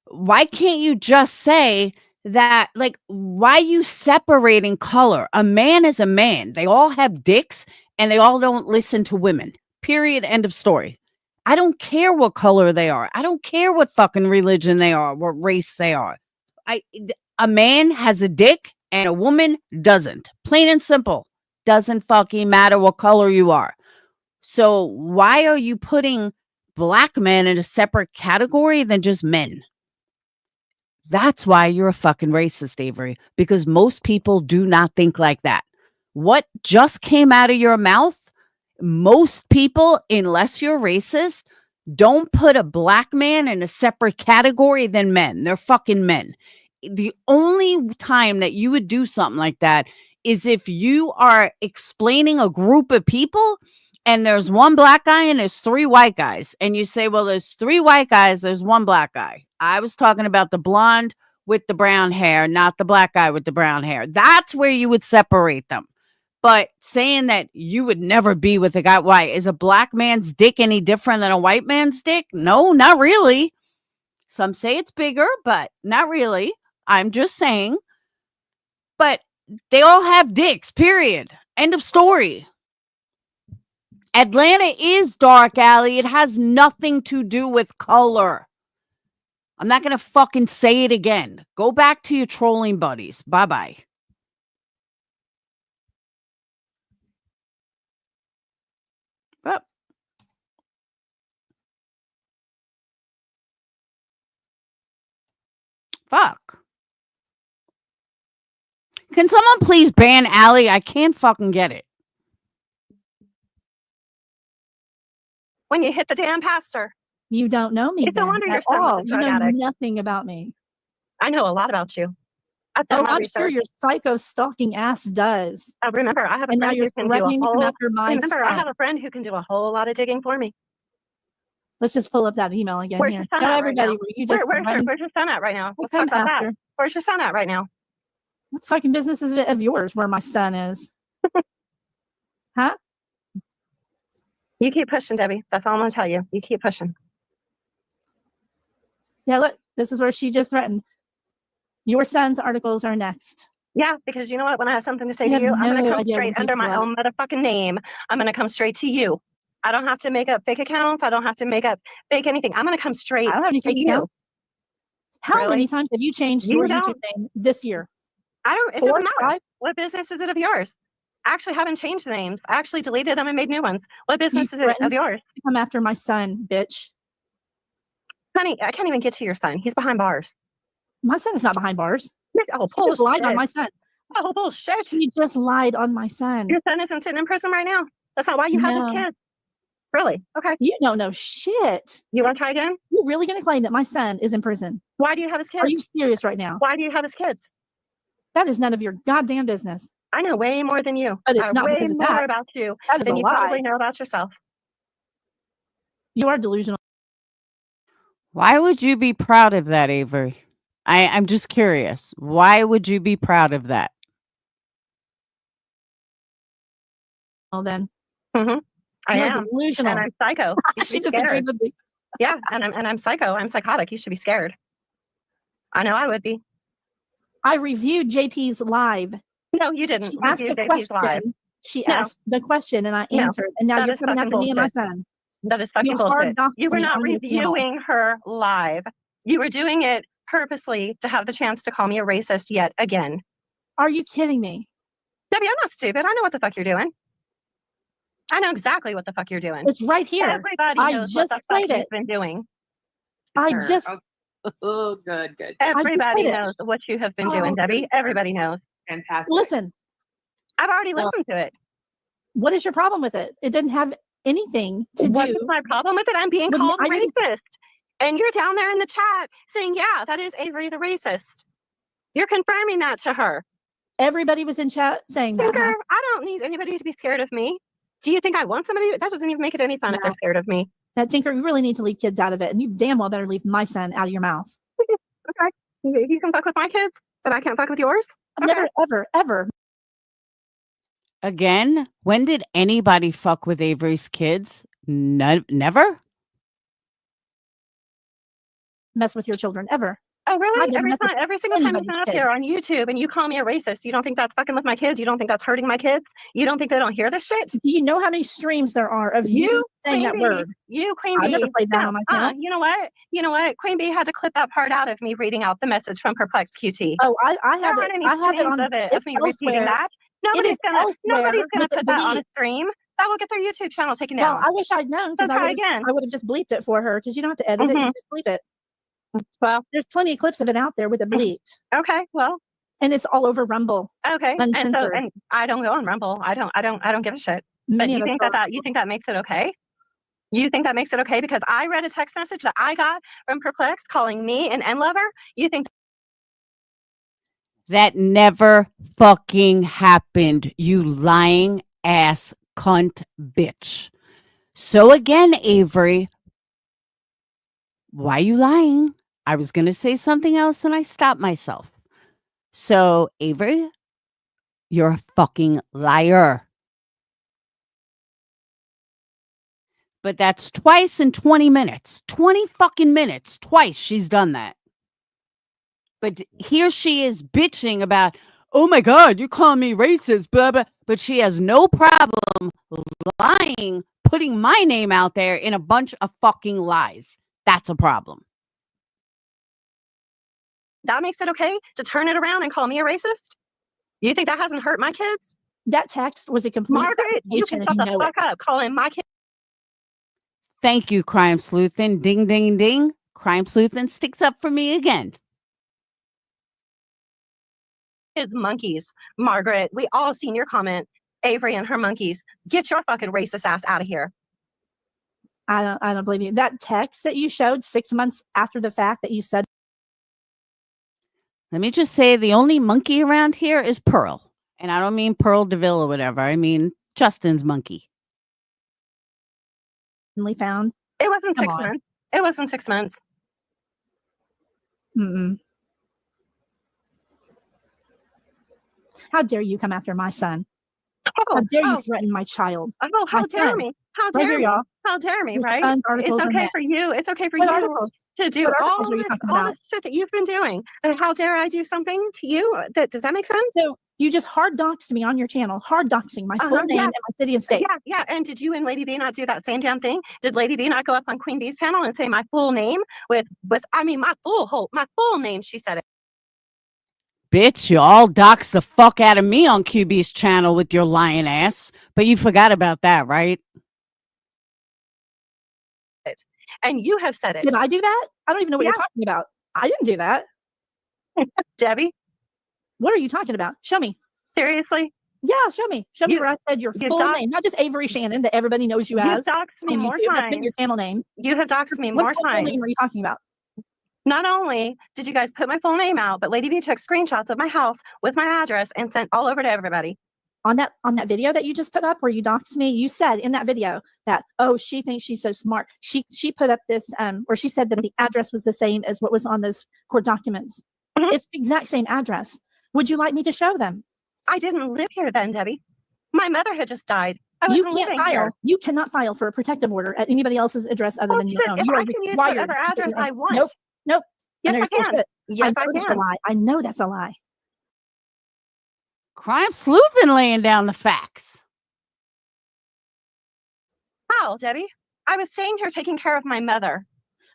Why can't you just say that? Like, why you separating color? A man is a man. They all have dicks and they all don't listen to women. Period. End of story. I don't care what color they are. I don't care what fucking religion they are, what race they are. A man has a dick and a woman doesn't. Plain and simple. Doesn't fucking matter what color you are. So why are you putting black men in a separate category than just men? That's why you're a fucking racist, Avery, because most people do not think like that. What just came out of your mouth, most people, unless you're racist, don't put a black man in a separate category than men. They're fucking men. the only time that you would do something like that is if you are explaining a group of people and there's one black guy and there's 3 white guys. And you say, well, there's 3 white guys, there's 1 black guy. I was talking about the blonde with the brown hair, not the black guy with the brown hair. That's where you would separate them. But saying that you would never be with a guy, why? Is a black man's dick any different than a white man's dick? No, not really. Some say it's bigger, but not really. I'm just saying. But they all have dicks, period. End of story. Atlanta is dark alley. It has nothing to do with color. I'm not going to fucking say it again. Go back to your trolling buddies. Bye-bye. Oh. Fuck. Can someone please ban Allie? I can't fucking get it. When you hit the damn pastor. You don't know me. It's no wonder you're at all. a You drug know addict. nothing about me. I know a lot about you. I've done Oh, my I'm research. sure your psycho stalking ass does. Remember, I have a And now friend you're who can do a threatening to come whole. after my Remember, I son. have a friend who can do a whole lot of digging for me. Let's just pull up that email again Where's here. your son Show at right everybody now? where you just Where's your son at right now? We'll Let's talk come about after. that. Where's your son at right now? What fucking business is it of yours where my son is? Huh? You keep pushing, Debbie. That's all I'm gonna tell you. You keep pushing. Yeah, look, this is where she just threatened. Your son's articles are next. Yeah, because you know what? When I have something to say I to have you, I'm gonna no come idea straight what under my people own motherfucking name. I'm gonna come straight to you. I don't have to make up fake accounts. I don't have to make up fake anything. I'm gonna come straight I don't have any to fake you. accounts. How Really? many times have you changed You your don't. YouTube name this year? I don't. It 4, doesn't matter. 5? What business is it of yours? I actually haven't changed the names. I actually deleted them and made new ones. What You business is it threatened of yours? to come after my son, bitch. Honey, I can't even get to your son. He's behind bars. My son is not behind bars. Oh, She just lied on bullshit. my son. Oh, bullshit. She just lied on my son. Your son isn't sitting in prison right now. That's not why you have this No. kid. Really? Okay. You don't know shit. You want to try again? You're really going to claim that my son is in prison? Why do you have his Are you kids? serious right now? Why do you have his kids? That is none of your goddamn business. I know way more than you. But it's not way because of more that. about you That is than a you lie. probably know about yourself. You are delusional. Why would you be proud of that, Avery? I'm just curious. Why would you be proud of that? Well, then. Mm-hmm. I You're am. delusional. And I'm psycho. You should She be just scared. agreed with me. Yeah, and I'm psycho. I'm psychotic. You should be scared. I know I would be. I reviewed JP's live. No, you didn't. She asked review the JP's live. question. She No. asked the question and I No. answered. And now That you're is coming fucking after me and my bullshit. son. That is fucking You bullshit. hard-doxed You were me not on your channel. reviewing her live. You were doing it purposely to have the chance to call me a racist yet again. Are you kidding me? Debbie, I'm not stupid. I know what the fuck you're doing. I know exactly what the fuck you're doing. It's right here. Everybody I knows what just the fuck played you've it. been doing. I Sure. just Oh, good, good. Everybody played it. knows what you have been doing, Debbie. Everybody knows. Fantastic. listen. I've already Well- listened to it. What is your problem with it? It didn't have anything to What do. is my problem with it? I'm being Well, called I didn't- racist. And you're down there in the chat saying, yeah, that is Avery the racist. You're confirming that to her. Everybody was in chat saying that. Tinker, Huh? I don't need anybody to be scared of me. Do you think I want somebody? That doesn't even make it any fun if No. they're scared of me. That Tinker, you really need to leave kids out of it. And you damn well better leave my son out of your mouth. Okay. You can fuck with my kids, but I can't fuck with yours? I've never, ever, ever Again, when did anybody fuck with Avery's kids? Never? mess with your children, ever. Oh, I really? didn't mess with Every single time you anybody's sign up kid. here on YouTube and you call me a racist, you don't think that's fucking with my kids? You don't think that's hurting my kids? You don't think they don't hear this shit? Do you know how many streams there are of you saying Queen that Bee, word? You, Queen I Bee. never played that No, on my channel. you know what? You know what? Queen Bee had to clip that part out of me reading out the message from PURPLEXEDQT. Oh, I There have it. aren't any I have it streams on of it, it's of me repeating elsewhere. that. is elsewhere Nobody's gonna with it put that on a deleted. stream. That will get their YouTube channel taken Well, down. I wish I'd known because So try again. I would have just bleeped it for her because you don't have to edit it. You just bleep it. Well, There's plenty of clips of it out there with it bleeped, okay, well, and it's all over Rumble. okay. And so, Uncensored. and I don't go on Rumble. I don't give a shit. But Many you of us think are. you think that makes it okay? You think that makes it okay because I read a text message that I got from Perplexed calling me an N lover? You think That never fucking happened, you lying ass cunt bitch. So again, Avery, why you lying? I was going to say something else and I stopped myself. So, Avery, you're a fucking liar. But that's twice in 20 minutes. 20 fucking minutes. Twice she's done that. But here she is bitching about, oh my God, you're calling me racist, blah, blah. But she has no problem lying, putting my name out there in a bunch of fucking lies. That's a problem. That makes it okay to turn it around and call me a racist? You think that hasn't hurt my kids? That text was a complete Margaret, you can shut the fuck up calling my kids Thank you, Crime Sleuthin. Ding, ding, ding. Crime Sleuthin sticks up for me again. monkeys. Margaret, we all seen your comment. Avery and her monkeys. Get your fucking racist ass out of here. I don't believe you. That text that you showed 6 months after the fact that you said. Let me just say the only monkey around here is Pearl. And I don't mean Pearl DeVille or whatever. I mean Justin's monkey. Found. It wasn't 6 months. It wasn't 6 months. Mm-mm. How dare you come after my son? How dare you threaten my child? Oh, how dare me? How dare me? How dare me, right? It's okay for you. It's okay for you to do all this shit that you've been doing. And how dare I do something to you? Does that make sense? So you just hard doxed me on your channel. Hard doxing my full name and my city and state. Yeah. And did you and Lady B not do that same damn thing? Did Lady B not go up on Queen B's panel and say my full name with my full name? She said it. Bitch, you all doxed the fuck out of me on QB's channel with your lying ass. But you forgot about that, right? And you have said it. Did I do that? I don't even know what you're talking about. I didn't do that. Debbie? What are you talking about? Show me. Seriously? Yeah, show me. Show me where I said your full name, not just Avery Shannon that everybody knows you as. You doxed me more times. Your channel name. You have doxed me more times. What full name are you talking about? Not only did you guys put my full name out, but Lady B took screenshots of my house with my address and sent all over to everybody. On that video that you just put up where you doxed me, you said in that video that, oh, she thinks she's so smart. She put up this, or she said that the address was the same as what was on those court documents. Mm-hmm. It's the exact same address. Would you like me to show them? I didn't live here then, Debbie. My mother had just died. You can't file. Here. You cannot file for a protective order at anybody else's address other than your own. If I can use whatever address I want. Nope. Yes, I can. Yes, I can. I know that's a lie. Crime Sleuthin laying down the facts. How, Debbie? I was staying here taking care of my mother.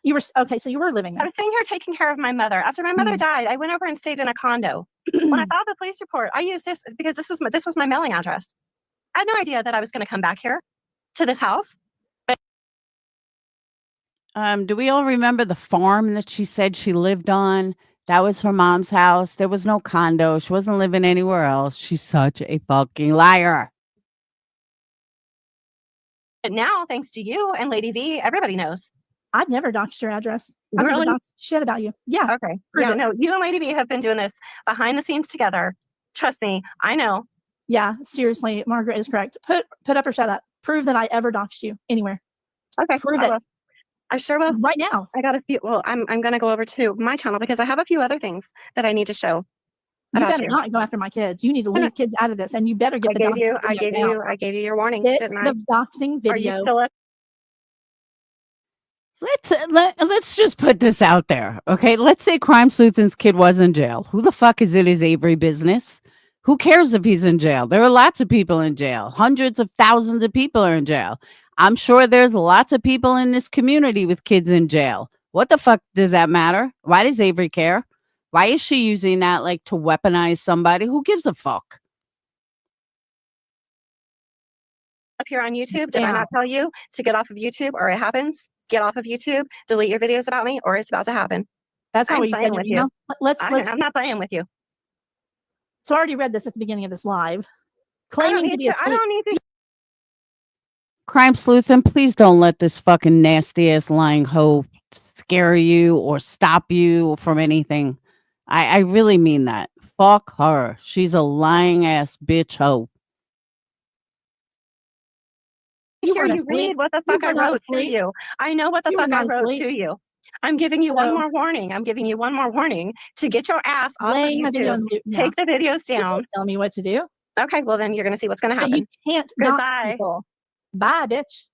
You were okay, so you were living there. I was staying here taking care of my mother. After my mother died, I went over and stayed in a condo. When I filed the police report, I used this because this was my mailing address. I had no idea that I was going to come back here to this house. Do we all remember the farm that she said she lived on? That was her mom's house. There was no condo. She wasn't living anywhere else. She's such a fucking liar. But now, thanks to you and Lady V, everybody knows. I've never doxed your address. I've never doxed shit about you. Yeah. Okay. Yeah, no, you and Lady V have been doing this behind the scenes together. Trust me, I know. Yeah, seriously, Margaret is correct. Put up or shut up. Prove that I ever doxed you anywhere. Okay. Prove it. I sure will. Right now. I got a few. Well, I'm going to go over to my channel because I have a few other things that I need to show. You better not go after my kids. You need to leave kids out of this, and you better get the doxing video. I gave you your warning. Get didn't I? The doxing video. Are you still up? Let's just put this out there, okay? Let's say Crime Sleuthin's kid was in jail. Who the fuck is it his Avery business? Who cares if he's in jail? There are lots of people in jail. Hundreds of thousands of people are in jail. I'm sure there's lots of people in this community with kids in jail. What the fuck does that matter? Why does Avery care? Why is she using that like to weaponize somebody? Who gives a fuck? Up here on YouTube, did I not tell you to get off of YouTube or it happens? Get off of YouTube, delete your videos about me, or it's about to happen. That's not what you said with you. I'm not playing with you. So I already read this at the beginning of this live. Claiming to be I don't need to. Crime Sleuthin, please don't let this fucking nasty ass lying hoe scare you or stop you from anything. I really mean that. Fuck her. She's a lying ass bitch hoe. You Here weren't you asleep. read what the You fuck were I not wrote to asleep. you. I know what the You were fuck I not wrote asleep. to you. I'm giving you one So- more warning. I'm giving you one more warning to get your ass off of Laying my video YouTube. on mute now. Take the videos You down. can't tell me what to do. Okay, well then you're gonna see what's gonna But you happen. can't dox Goodbye. people. Bye, bitch.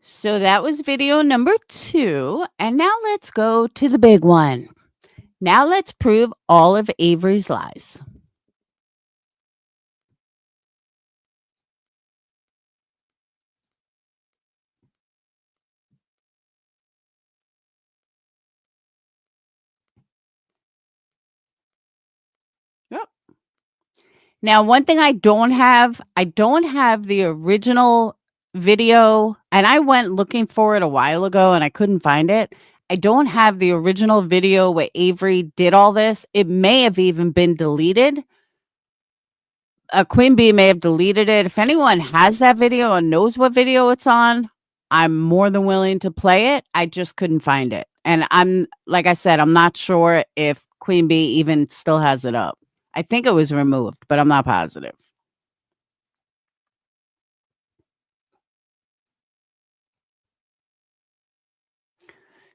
So that was video number 2. And now let's go to the big one. Now let's prove all of Avery's lies. Yep. Now, one thing I don't have the original video, and I went looking for it a while ago and I couldn't find it. I don't have the original video where Avery did all this. It may have even been deleted. Queen Bee may have deleted it. If anyone has that video and knows what video it's on, I'm more than willing to play it. I just couldn't find it. And I'm, like I said, I'm not sure if Queen Bee even still has it up. I think it was removed, but I'm not positive.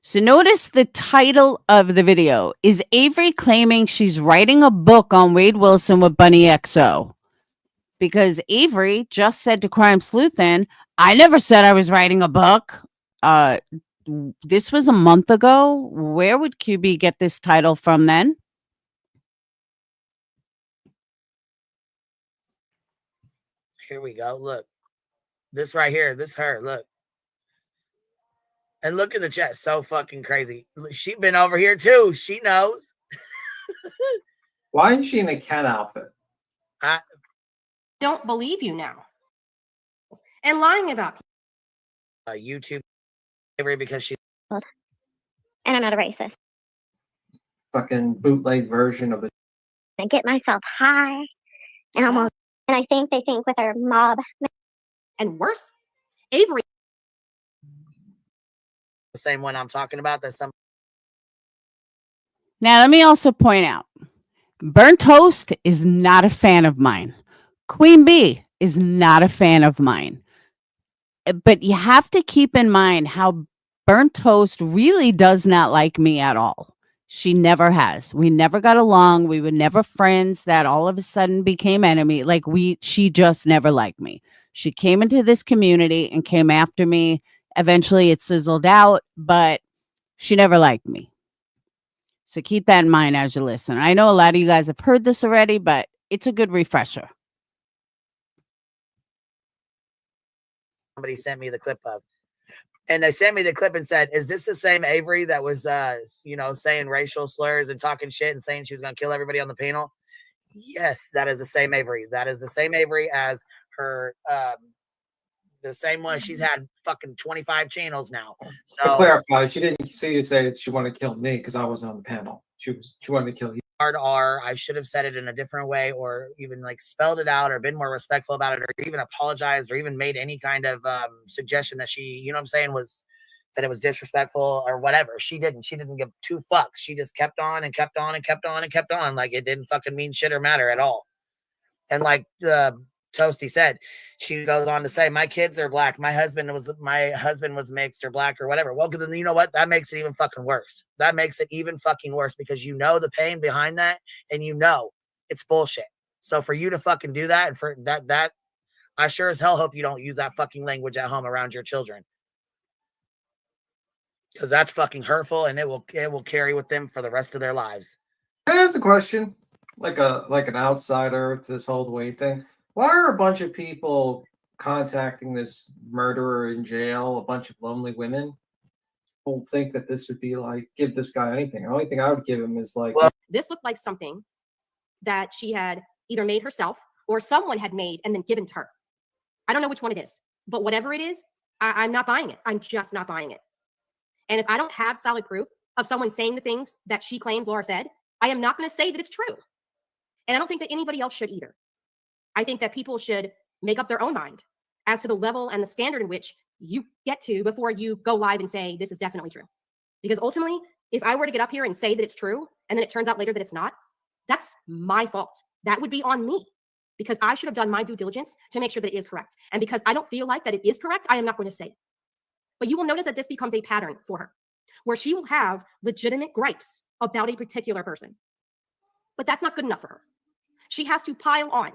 So notice the title of the video. Is Avery claiming she's writing a book on Wade Wilson with Bunny XO? Because Avery just said to Crime Sleuthin, I never said I was writing a book. This was a month ago. Where would QB get this title from then? Here we go. Look. This right here. This her. Look. And look at the chat. So fucking crazy. She been over here too. She knows. Why is she in a cat outfit? I don't believe you now. And lying about YouTube Avery because she and I'm not a racist. Fucking bootleg version of it. I get myself high and almost, and I think they think with our mob. And worse, Avery. the same one I'm talking about. That's some. Now, let me also point out, Burnt Toast is not a fan of mine. Queen Bee is not a fan of mine. But you have to keep in mind how Burnt Toast really does not like me at all. She never has. We never got along. We were never friends that all of a sudden became enemy. She just never liked me. She came into this community and came after me. Eventually it sizzled out, but she never liked me. So keep that in mind as you listen. I know a lot of you guys have heard this already, but it's a good refresher. Somebody sent me the clip of. And they sent me the clip and said, is this the same Avery that was, saying racial slurs and talking shit and saying she was going to kill everybody on the panel? Yes, that is the same Avery. That is the same Avery as her, the same one. She's had fucking 25 channels now. So to clarify, she didn't see you say she wanted to kill me because I wasn't on the panel. She wanted to kill you. hard R. I should have said it in a different way, or even spelled it out, or been more respectful about it, or even apologized, or even made any kind of suggestion that she, was that it was disrespectful or whatever. She didn't give 2 fucks. She just kept on and kept on and kept on and kept on. Like it didn't fucking mean shit or matter at all. And like Toasty said, she goes on to say, my kids are black. My husband was mixed or black or whatever. Well, then you know what? That makes it even fucking worse. That makes it even fucking worse because the pain behind that and it's bullshit. So for you to fucking do that and for that, I sure as hell hope you don't use that fucking language at home around your children. Because that's fucking hurtful and it will carry with them for the rest of their lives. That's a question. Like an outsider to this whole Wade thing. Why are a bunch of people contacting this murderer in jail, a bunch of lonely women? People think that this would be like, give this guy anything. The only thing I would give him is like... Well, this looked like something that she had either made herself or someone had made and then given to her. I don't know which one it is, but whatever it is, I'm not buying it. I'm just not buying it. And if I don't have solid proof of someone saying the things that she claims Laura said, I am not going to say that it's true. And I don't think that anybody else should either. I think that people should make up their own mind as to the level and the standard in which you get to before you go live and say, this is definitely true. Because ultimately, if I were to get up here and say that it's true, and then it turns out later that it's not, that's my fault. That would be on me, because I should have done my due diligence to make sure that it is correct. And because I don't feel like that it is correct, I am not going to say it. But you will notice that this becomes a pattern for her, where she will have legitimate gripes about a particular person. But that's not good enough for her. She has to pile on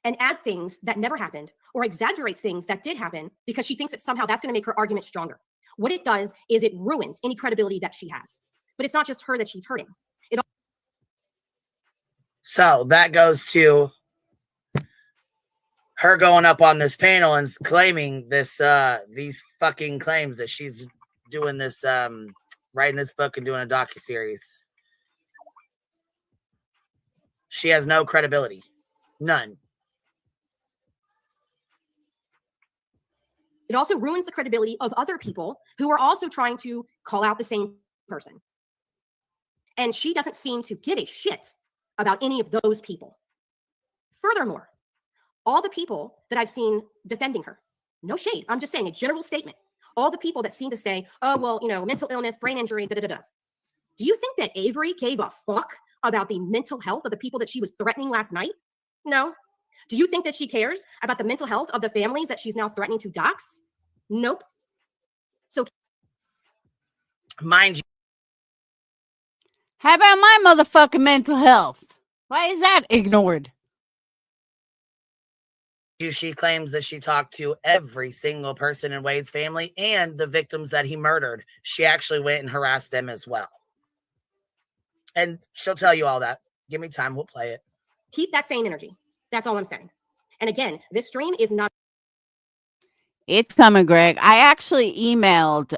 and add things that never happened or exaggerate things that did happen because she thinks that somehow that's going to make her argument stronger. What it does is it ruins any credibility that she has. But it's not just her that she's hurting. So that goes to her going up on this panel and claiming this, these fucking claims that she's doing this, writing this book and doing a docuseries. She has no credibility. None. It also ruins the credibility of other people who are also trying to call out the same person. And she doesn't seem to give a shit about any of those people. Furthermore, all the people that I've seen defending her, no shade, I'm just saying a general statement. All the people that seem to say, oh, well, you know, mental illness, brain injury, da-da-da-da. Do you think that Avery gave a fuck about the mental health of the people that she was threatening last night? No. Do you think that she cares about the mental health of the families that she's now threatening to dox? Nope. So, mind you, How about my motherfucking mental health? Why is that ignored? she claims that she talked to every single person in Wade's family and the victims that he murdered. She actually went and harassed them as well. And she'll tell you all that. Give me time. We'll play it. keep that same energy. That's all I'm saying. And again, this stream is not. It's coming, Greg. I actually emailed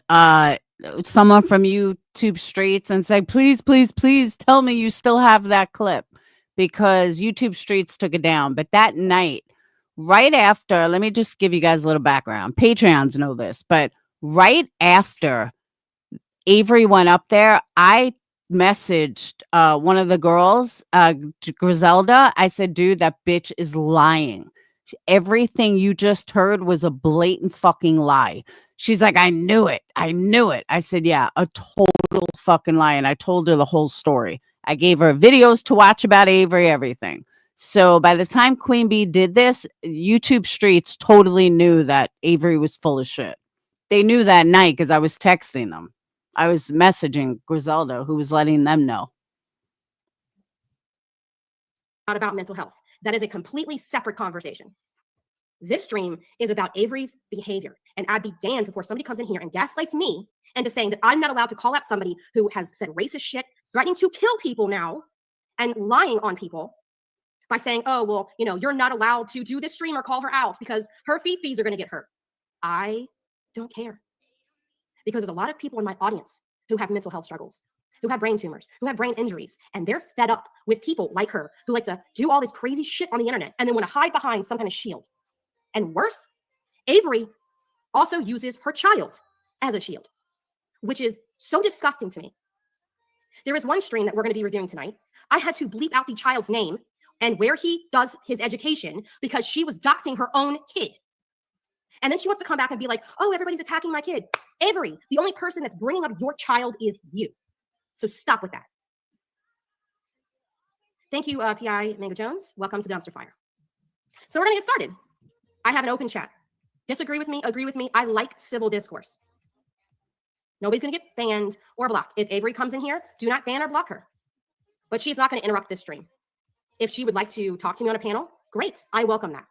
someone from YouTube Streets and said, please, please, please tell me you still have that clip, because YouTube Streets took it down. But that night, right after, let me just give you guys a little background. Patreons know this, but right after Avery went up there, I messaged one of the girls, Griselda. I said, dude, that bitch is lying. Everything you just heard was a blatant fucking lie. She's like, I knew it. I knew it. I said, yeah, a total fucking lie. And I told her the whole story. I gave her videos to watch about Avery, everything. So by the time Queen Bee did this, YouTube Streets totally knew that Avery was full of shit. They knew that night because I was texting them. I was messaging Griselda, who was letting them know. Not about mental health. That is a completely separate conversation. This stream is about Avery's behavior. And I'd be damned before somebody comes in here and gaslights me into saying that I'm not allowed to call out somebody who has said racist shit, threatening to kill people now, and lying on people by saying, oh, well, you know, you're not allowed to do this stream or call her out because her fees are going to get hurt. I don't care. Because there's a lot of people in my audience who have mental health struggles, who have brain tumors, who have brain injuries, and they're fed up with people like her who like to do all this crazy shit on the internet and then want to hide behind some kind of shield. And worse, Avery also uses her child as a shield, which is so disgusting to me. There is one stream that we're going to be reviewing tonight. I had to bleep out the child's name and where he does his education because she was doxing her own kid. And then she wants to come back and be like, oh, everybody's attacking my kid. Avery, the only person that's bringing up your child is you. So stop with that. Thank you, PI Mango Jones. Welcome to Dumpster Fire. So we're going to get started. I have an open chat. Disagree with me, agree with me. I like civil discourse. Nobody's going to get banned or blocked. If Avery comes in here, do not ban or block her. But she's not going to interrupt this stream. If she would like to talk to me on a panel, great. I welcome that.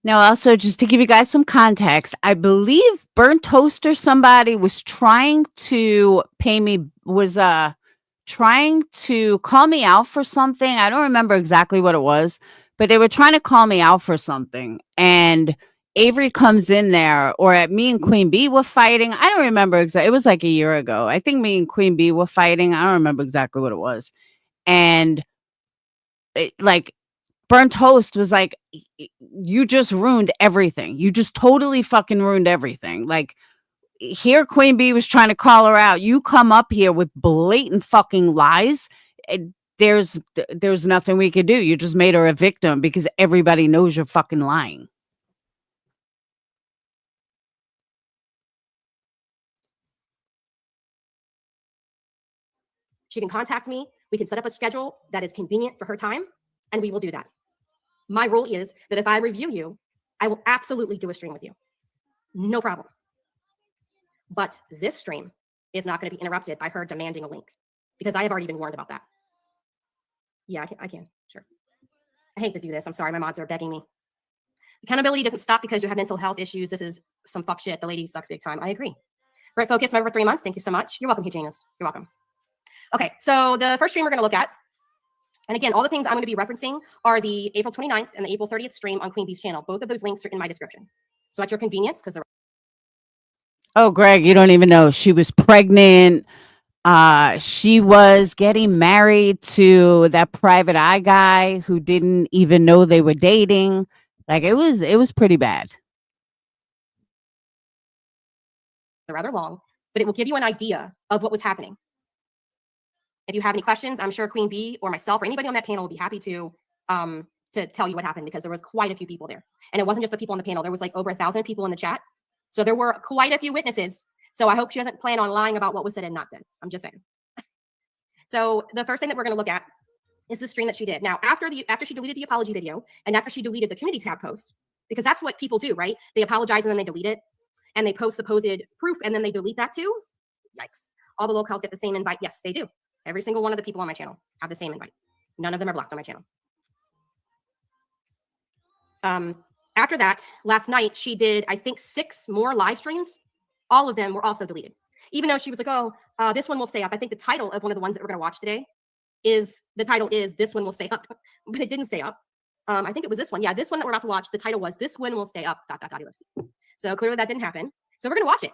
Now, also, just to give you guys some context, I believe Burnt Toast or somebody was trying to pay me, was trying to call me out for something. I don't remember exactly what it was, but they were trying to call me out for something. And Avery comes in there, or me and Queen Bee were fighting. I don't remember exactly. It was like a year ago. I think me and Queen Bee were fighting. I don't remember exactly what it was. And Burnt Toast was like, you just ruined everything. You just totally fucking ruined everything. Like, here Queen Bee was trying to call her out. You come up here with blatant fucking lies. there's nothing we could do. You just made her a victim because everybody knows you're fucking lying. She can contact me. We can set up a schedule that is convenient for her time, and we will do that. My rule is that if I review you, I will absolutely do a stream with you. No problem. But this stream is not going to be interrupted by her demanding a link because I have already been warned about that. Yeah, I can. Sure. I hate to do this. I'm sorry. My mods are begging me. Accountability doesn't stop because you have mental health issues. This is some fuck shit. The lady sucks big time. I agree. Right, Focus, member for 3 months. Thank you so much. You're welcome, Janus. You're welcome. Okay, so the first stream we're going to look at, and again, all the things I'm going to be referencing are the April 29th and the April 30th stream on Queen Bee's channel. Both of those links are in my description. So at your convenience, because they're... Oh, Greg, you don't even know. She was pregnant. She was getting married to that private eye guy who didn't even know they were dating. Like it was pretty bad. They're rather long, but it will give you an idea of what was happening. If you have any questions, I'm sure Queen Bee or myself or anybody on that panel will be happy to tell you what happened because there was quite a few people there. And it wasn't just the people on the panel. There was like over 1,000 people in the chat. So there were quite a few witnesses. So I hope she doesn't plan on lying about what was said and not said. I'm just saying. So the first thing that we're going to look at is the stream that she did. Now, after she deleted the apology video and after she deleted the community tab post, because that's what people do, right? They apologize and then they delete it and they post supposed proof and then they delete that too. Yikes. All the locals get the same invite. Yes, they do. Every single one of the people on my channel have the same invite. None of them are blocked on my channel. After that, last night, she did, I think, 6 more live streams. All of them were also deleted. Even though she was like, oh, this one will stay up. I think the title of one of the ones that we're going to watch today is, the title is, this one will stay up. But it didn't stay up. I think it was this one. Yeah, this one that we're about to watch, the title was, this one will stay up, ... So clearly that didn't happen. So we're going to watch it.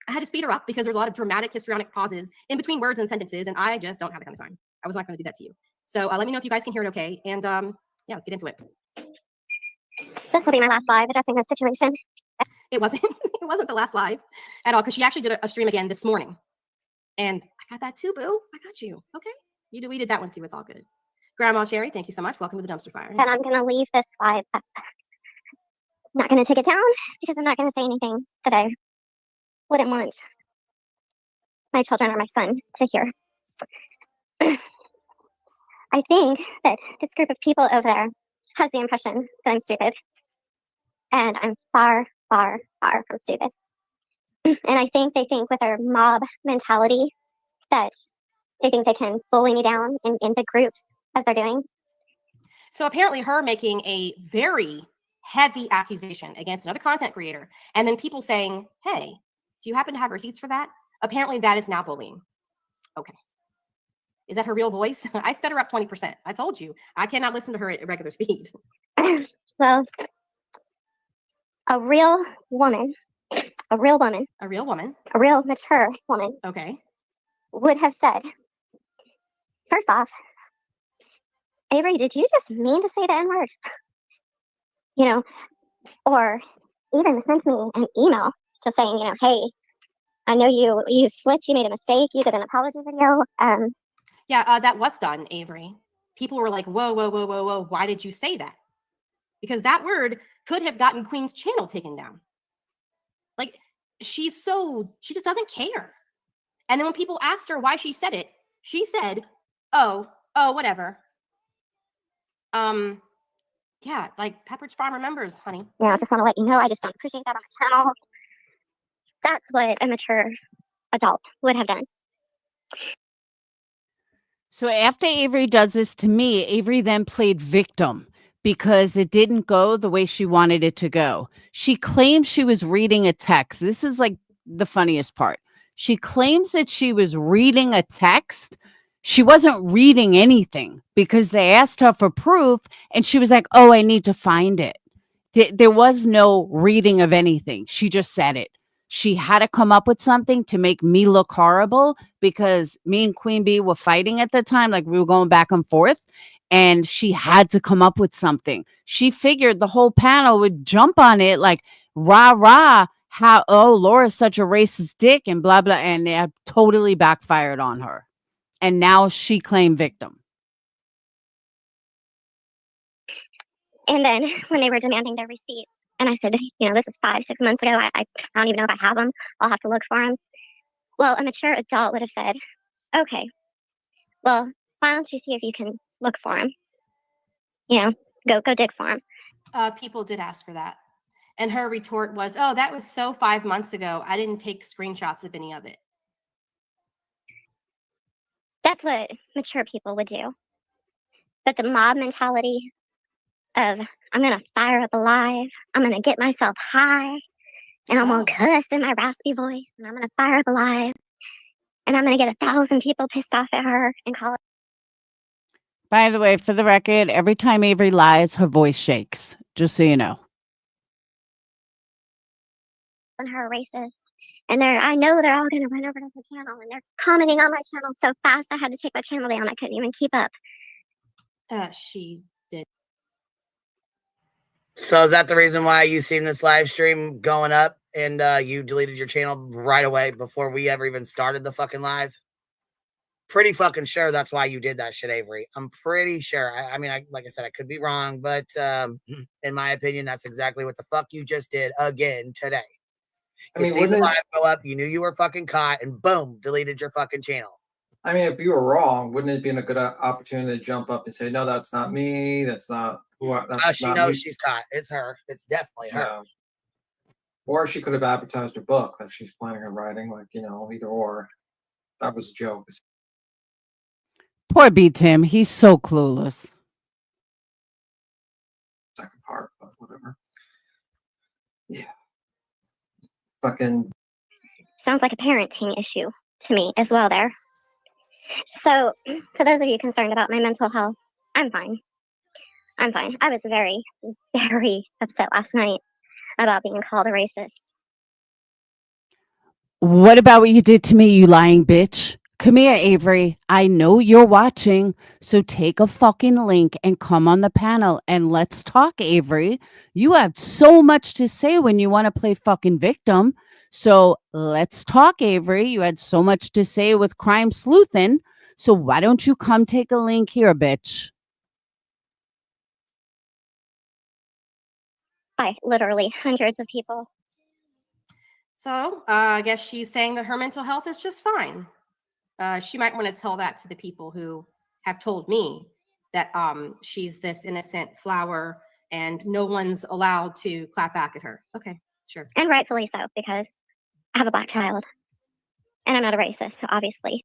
I had to speed her up because there's a lot of dramatic histrionic pauses in between words and sentences, and I just don't have that kind of time. I was not going to do that to you. So let me know if you guys can hear it okay. And yeah, let's get into it. This will be my last live addressing this situation. It wasn't the last live at all because she actually did a stream again this morning. And I got that too, boo. I got you. Okay. You deleted that one too. It's all good. Grandma Sherry, thank you so much. Welcome to the dumpster fire. And I'm going to leave this live up. Not going to take it down because I'm not going to say anything that I wouldn't want my children or my son to hear. I think that this group of people over there has the impression that I'm stupid. And I'm far, far, far from stupid. And I think they think with their mob mentality that they think they can bully me down in the groups as they're doing. So apparently her making a very heavy accusation against another content creator and then people saying, hey, do you happen to have receipts for that? Apparently that is now bullying. Okay. Is that her real voice? I sped her up 20%. I told you. I cannot listen to her at regular speed. Well, a real woman, a real mature woman, okay, would have said, first off, Avery, did you just mean to say the N-word? You know, or even sent me an email just saying, you know, hey, I know you slipped, you made a mistake, you did an apology video. Yeah, that was done, Avery. People were like, whoa, whoa, whoa, whoa, whoa, why did you say that? Because that word could have gotten Queen's channel taken down. Like, she just doesn't care. And then when people asked her why she said it, she said, oh, whatever. Yeah, like Pepperidge Farm remembers, honey. Yeah, I just want to let you know, I just don't appreciate that on the channel. That's what a mature adult would have done. So after Avery does this to me, Avery then played victim because it didn't go the way she wanted it to go. She claims she was reading a text. This is like the funniest part. She claims that she was reading a text. She wasn't reading anything because they asked her for proof and she was like, oh, I need to find it. There was no reading of anything. She just said it. She had to come up with something to make me look horrible because me and Queen Bee were fighting at the time. Like we were going back and forth and she had to come up with something. She figured the whole panel would jump on it like, rah, rah, how, oh, Laura's such a racist dick and blah, blah. And it totally backfired on her. And now she claimed victim. And then when they were demanding their receipts, and I said, this is 5-6 months ago. I don't even know if I have them. I'll have to look for them. Well, a mature adult would have said, okay, well, why don't you see if you can look for them? Go dig for them. People did ask her that. And her retort was, oh, that was so 5 months ago. I didn't take screenshots of any of it. That's what mature people would do. But the mob mentality of, I'm going to fire up a live, I'm going to get myself high, and I'm going to cuss in my raspy voice, and I'm going to fire up a live, and I'm going to get 1,000 people pissed off at her and call it. By the way, for the record, every time Avery lies, her voice shakes, just so you know. And her racist. And I know they're all going to run over to the channel, and they're commenting on my channel so fast I had to take my channel down. I couldn't even keep up. She did. So is that the reason why you seen this live stream going up and you deleted your channel right away before we ever even started the fucking live? Pretty fucking sure that's why you did that shit, Avery. I'm pretty sure. I mean, like I said, I could be wrong, but in my opinion, that's exactly what the fuck you just did again today. You seen the live go up, you knew you were fucking caught, and boom, deleted your fucking channel. I mean, if you were wrong, wouldn't it be a good opportunity to jump up and say, no, that's not me. That's not who I. She knows she's caught. It's her. It's definitely her. Yeah. Or she could have advertised her book that she's planning on writing, either or. That was a joke. Poor B. Tim. He's so clueless. Second part, but whatever. Yeah. Fucking. Sounds like a parenting issue to me as well there. So, for those of you concerned about my mental health, I'm fine. I'm fine. I was very, very upset last night about being called a racist. What about what you did to me, you lying bitch? Come here, Avery. I know you're watching, so take a fucking link and come on the panel and let's talk, Avery. You have so much to say when you want to play fucking victim. So let's talk, Avery. You had so much to say with Crime Sleuthing. So why don't you come take a link here, bitch? By literally hundreds of people. So I guess she's saying that her mental health is just fine. She might want to tell that to the people who have told me that she's this innocent flower and no one's allowed to clap back at her. Okay, sure. And rightfully so, because I have a black child. And I'm not a racist, so obviously.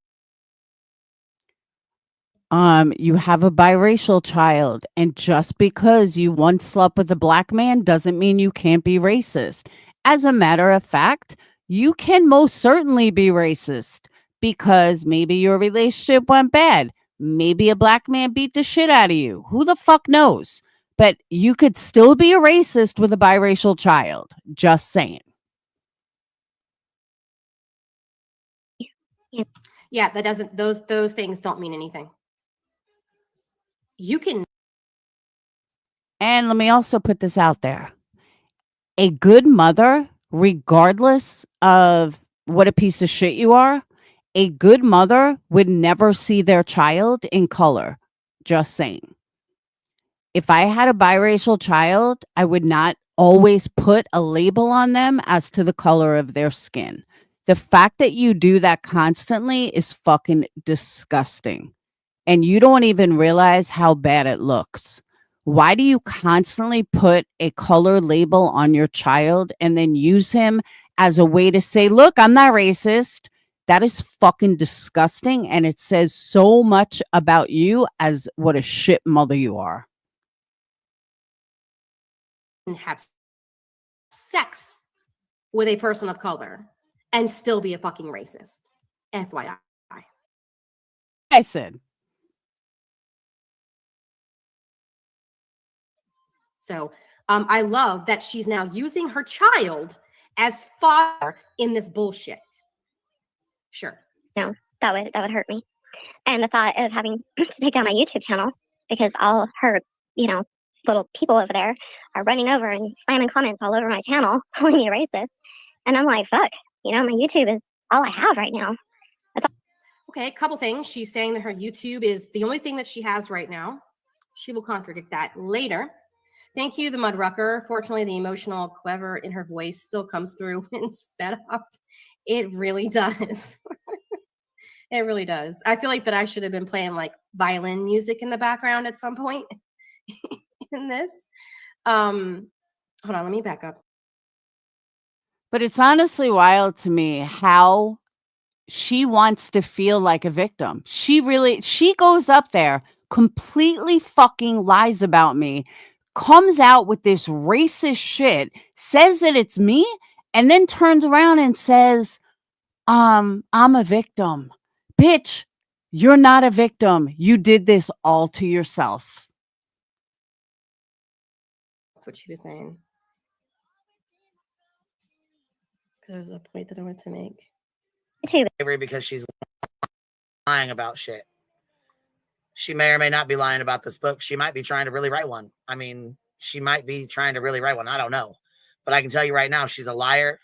You have a biracial child, and just because you once slept with a black man doesn't mean you can't be racist. As a matter of fact, you can most certainly be racist because maybe your relationship went bad. Maybe a black man beat the shit out of you. Who the fuck knows? But you could still be a racist with a biracial child. Just saying. Yeah, that doesn't, those things don't mean anything. You can. And let me also put this out there. A good mother, regardless of what a piece of shit you are, a good mother would never see their child in color. Just saying. If I had a biracial child, I would not always put a label on them as to the color of their skin. The fact that you do that constantly is fucking disgusting. And you don't even realize how bad it looks. Why do you constantly put a color label on your child and then use him as a way to say, look, I'm not racist? That is fucking disgusting. And it says so much about you as what a shit mother you are. Have sex with a person of color and still be a fucking racist. FYI. I said. So I love that she's now using her child as father in this bullshit. Sure. No, that would hurt me. And the thought of having to take down my YouTube channel because all her, little people over there are running over and slamming comments all over my channel, calling me a racist. And I'm like, fuck, my YouTube is all I have right now. Okay, a couple things. She's saying that her YouTube is the only thing that she has right now. She will contradict that later. Thank you, the Mudrucker. Fortunately, the emotional quiver in her voice still comes through when sped up. It really does. It really does. I feel like that I should have been playing like violin music in the background at some point in this. Hold on, let me back up. But it's honestly wild to me how she wants to feel like a victim. She goes up there, completely fucking lies about me, comes out with this racist shit, says that it's me, and then turns around and says, I'm a victim. Bitch, you're not a victim. You did this all to yourself. That's what she was saying. There's a point that I want to make. Avery, because she's lying about shit. She may or may not be lying about this book. She might be trying to really write one. I mean, she might be trying to really write one. I don't know. But I can tell you right now, she's a liar.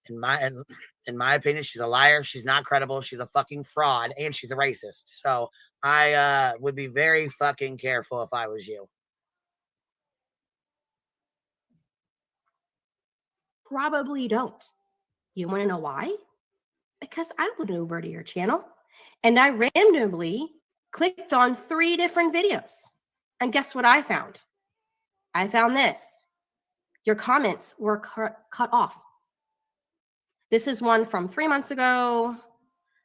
In my opinion, she's a liar. She's not credible. She's a fucking fraud. And she's a racist. So I would be very fucking careful if I was you. Probably don't. You want to know why? Because I went over to your channel and I randomly clicked on 3 different videos. And guess what I found? I found this. Your comments were cut off. This is one from 3 months ago.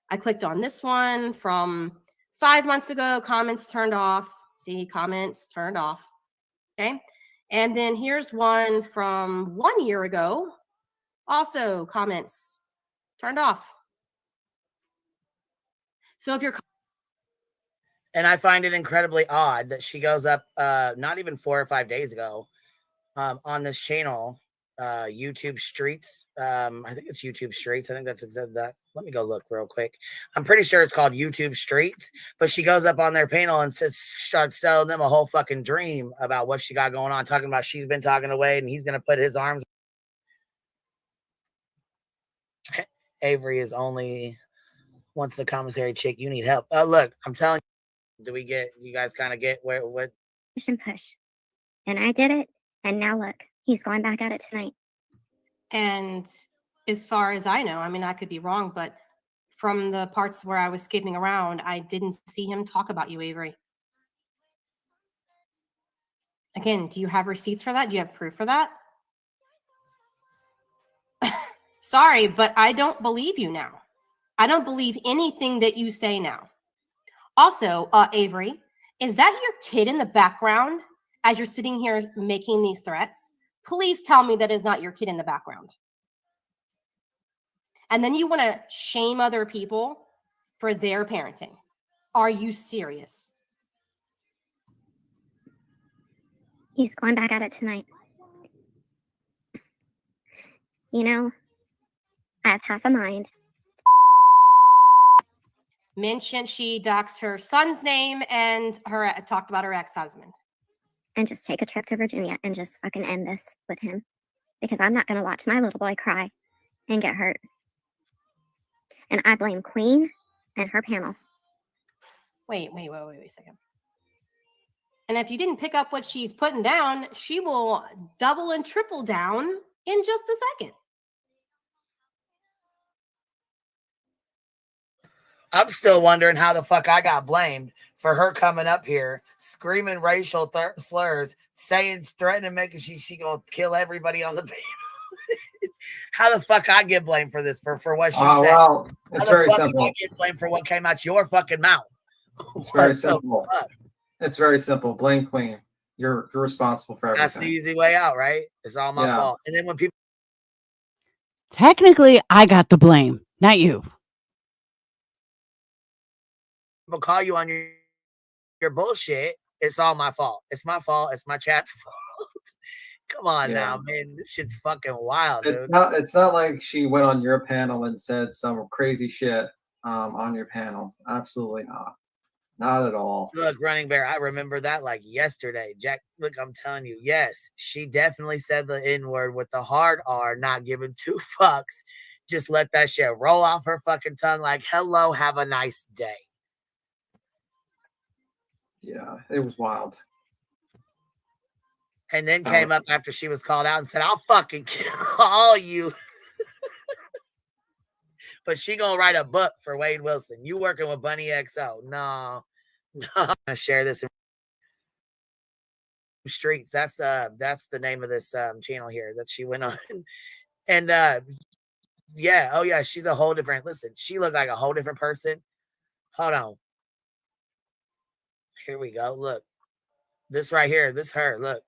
I clicked on this one from 5 months ago. Comments turned off. See, comments turned off. Okay. And then here's one from 1 year ago. Also, comments turned off. So if you're... And I find it incredibly odd that she goes up not even 4 or 5 days ago on this channel, YouTube Streets. I think it's YouTube Streets. I think that's exactly that. Let me go look real quick. I'm pretty sure it's called YouTube Streets, but she goes up on their panel and starts selling them a whole fucking dream about what she got going on, talking about she's been talking to Wade and he's going to put his arms. Avery is only wants the commissary chick. You need help. Look, I'm telling you, do we get, you guys kind of get where, what? Push and push. And I did it. And now look, he's going back at it tonight. And as far as I know, I mean, I could be wrong, but from the parts where I was skipping around, I didn't see him talk about you, Avery. Again, do you have receipts for that? Do you have proof for that? Sorry, but I don't believe you now. I don't believe anything that you say now. Also, Avery, is that your kid in the background as you're sitting here making these threats? Please tell me that is not your kid in the background. And then you want to shame other people for their parenting. Are you serious? He's going back at it tonight. You know, I have half a mind. Mentioned she doxed her son's name and her talked about her ex-husband. And just take a trip to Virginia and just fucking end this with him. Because I'm not going to watch my little boy cry and get hurt. And I blame Queen and her panel. Wait a second. And if you didn't pick up what she's putting down, she will double and triple down in just a second. I'm still wondering how the fuck I got blamed for her coming up here, screaming racial slurs, saying, threatening, making she gonna kill everybody on the panel. How the fuck I get blamed for this, for what she said? Well, it's very simple. I get blamed for what came out your fucking mouth. It's very simple. It's very simple. Blame Queen. You're responsible for everything. That's the easy way out, right? It's all my fault. And then when people... Technically, I got the blame, not you. People call you on your bullshit, it's all my fault. It's my fault. It's my chat's fault. Come on now, man. This shit's fucking wild, dude. It's not like she went on your panel and said some crazy shit on your panel. Absolutely not. Not at all. Look, Running Bear, I remember that like yesterday. Jack, look, I'm telling you, yes, she definitely said the N-word with the hard R, not giving 2 fucks. Just let that shit roll off her fucking tongue like, hello, have a nice day. Yeah, it was wild. and then came up after she was called out and said, "I'll fucking kill all you." But she gonna write a book for Wade Wilson. You working with Bunny XO? No. I'm gonna share this in Streets. That's the name of this channel here that she went on. And yeah, oh yeah, she's a whole different. Listen, she looked like a whole different person. Hold on. Here we go. Look. This right here. This her. Look.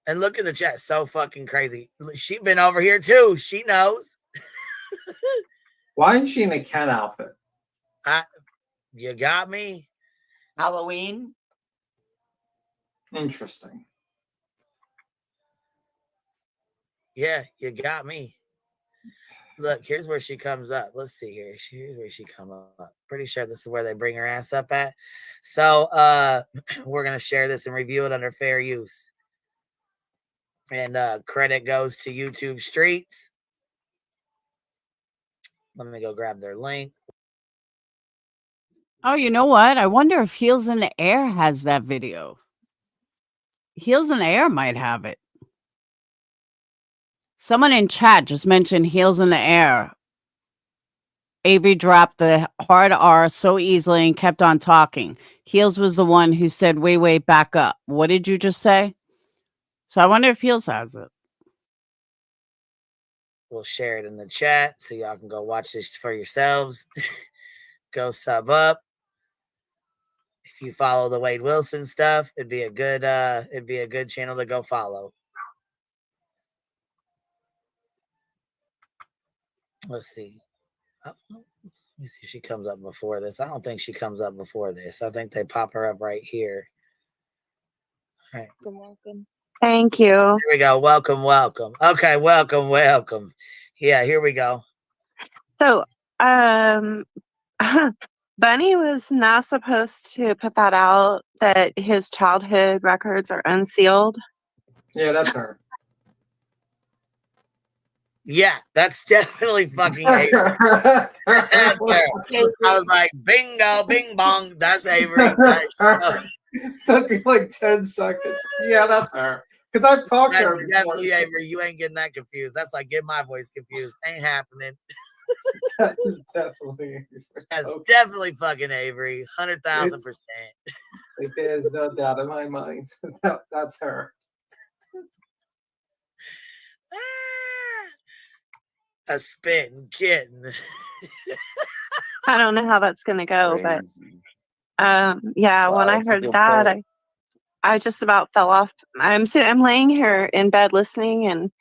And look at the chat. So fucking crazy. She been over here too. She knows. Why is she in a cat outfit? You got me. Halloween. Interesting. Yeah, you got me. Look, here's where she comes up. Let's see here. Here's where she come up. Pretty sure this is where they bring her ass up at. So we're gonna share this and review it under fair use. And credit goes to YouTube Streets. Let me go grab their link. Oh, you know what? I wonder if Heels in the Air has that video. Heels in the Air might have it. Someone in chat just mentioned Heels in the Air. Avery dropped the hard R so easily and kept on talking. Heels was the one who said, wait, back up. What did you just say? So I wonder if Heels has it. We'll share it in the chat so y'all can go watch this for yourselves. Go sub up. If you follow the Wade Wilson stuff, it'd be a good channel to go follow. Let's see. Let me see if she comes up before this. I don't think she comes up before this. I think they pop her up right here. All right. Welcome. Thank you. Here we go. Welcome. Okay, welcome. Yeah, here we go. So, Bunny was not supposed to put that out, that his childhood records are unsealed. Yeah, that's her. Yeah, that's definitely fucking Avery. That's her. I was like, bingo, bing bong. That's Avery. It took me like 10 seconds. Yeah, that's her. Because I've talked to her That's before. definitely Avery. You ain't getting that confused. That's like getting my voice confused. Ain't happening. That is definitely That's definitely fucking Avery. 100,000%. Like, there's no doubt in my mind. That's her. A spitting kitten. I don't know how that's gonna go, but yeah, Wow, when I that's a heard good that, point. I just about fell off. I'm laying here in bed listening, and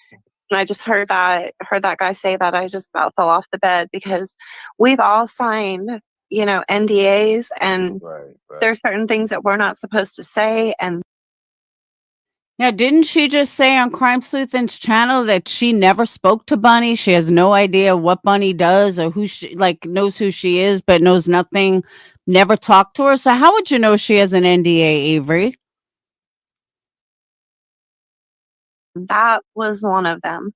I just heard that guy say that. I just about fell off the bed because we've all signed, NDAs, and there's certain things that we're not supposed to say. And Now, didn't she just say on Crime Sleuthin's channel that she never spoke to Bunny? She has no idea what Bunny does or who she knows who she is, but knows nothing, never talked to her. So how would you know she has an NDA, Avery? that was one of them.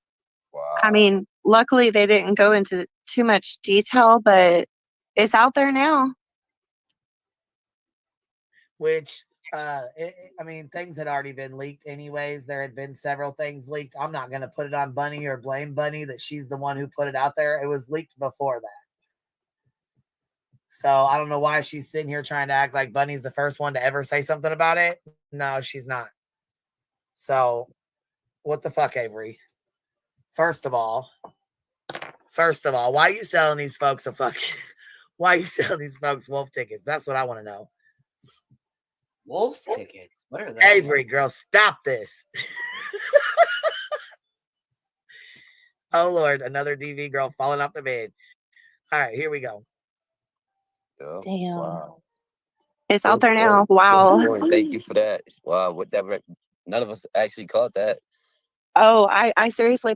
I mean, luckily they didn't go into too much detail, but it's out there now. Which, I mean, things had already been leaked anyways. There had been several things leaked. I'm not going to put it on Bunny or blame Bunny that she's the one who put it out there. It was leaked before that. So I don't know why she's sitting here trying to act like Bunny's the first one to ever say something about it. No, she's not. So what the fuck, Avery? First of all, why are you selling these folks why are you selling these folks wolf tickets? That's what I want to know. Wolf tickets. What are those? Avery, girl, stop this. Oh Lord, another DV girl falling off the bed. All right, here we go. Damn. Wow. It's out there now. Wow. Thank you for that. Wow, none of us actually caught that. Oh, I seriously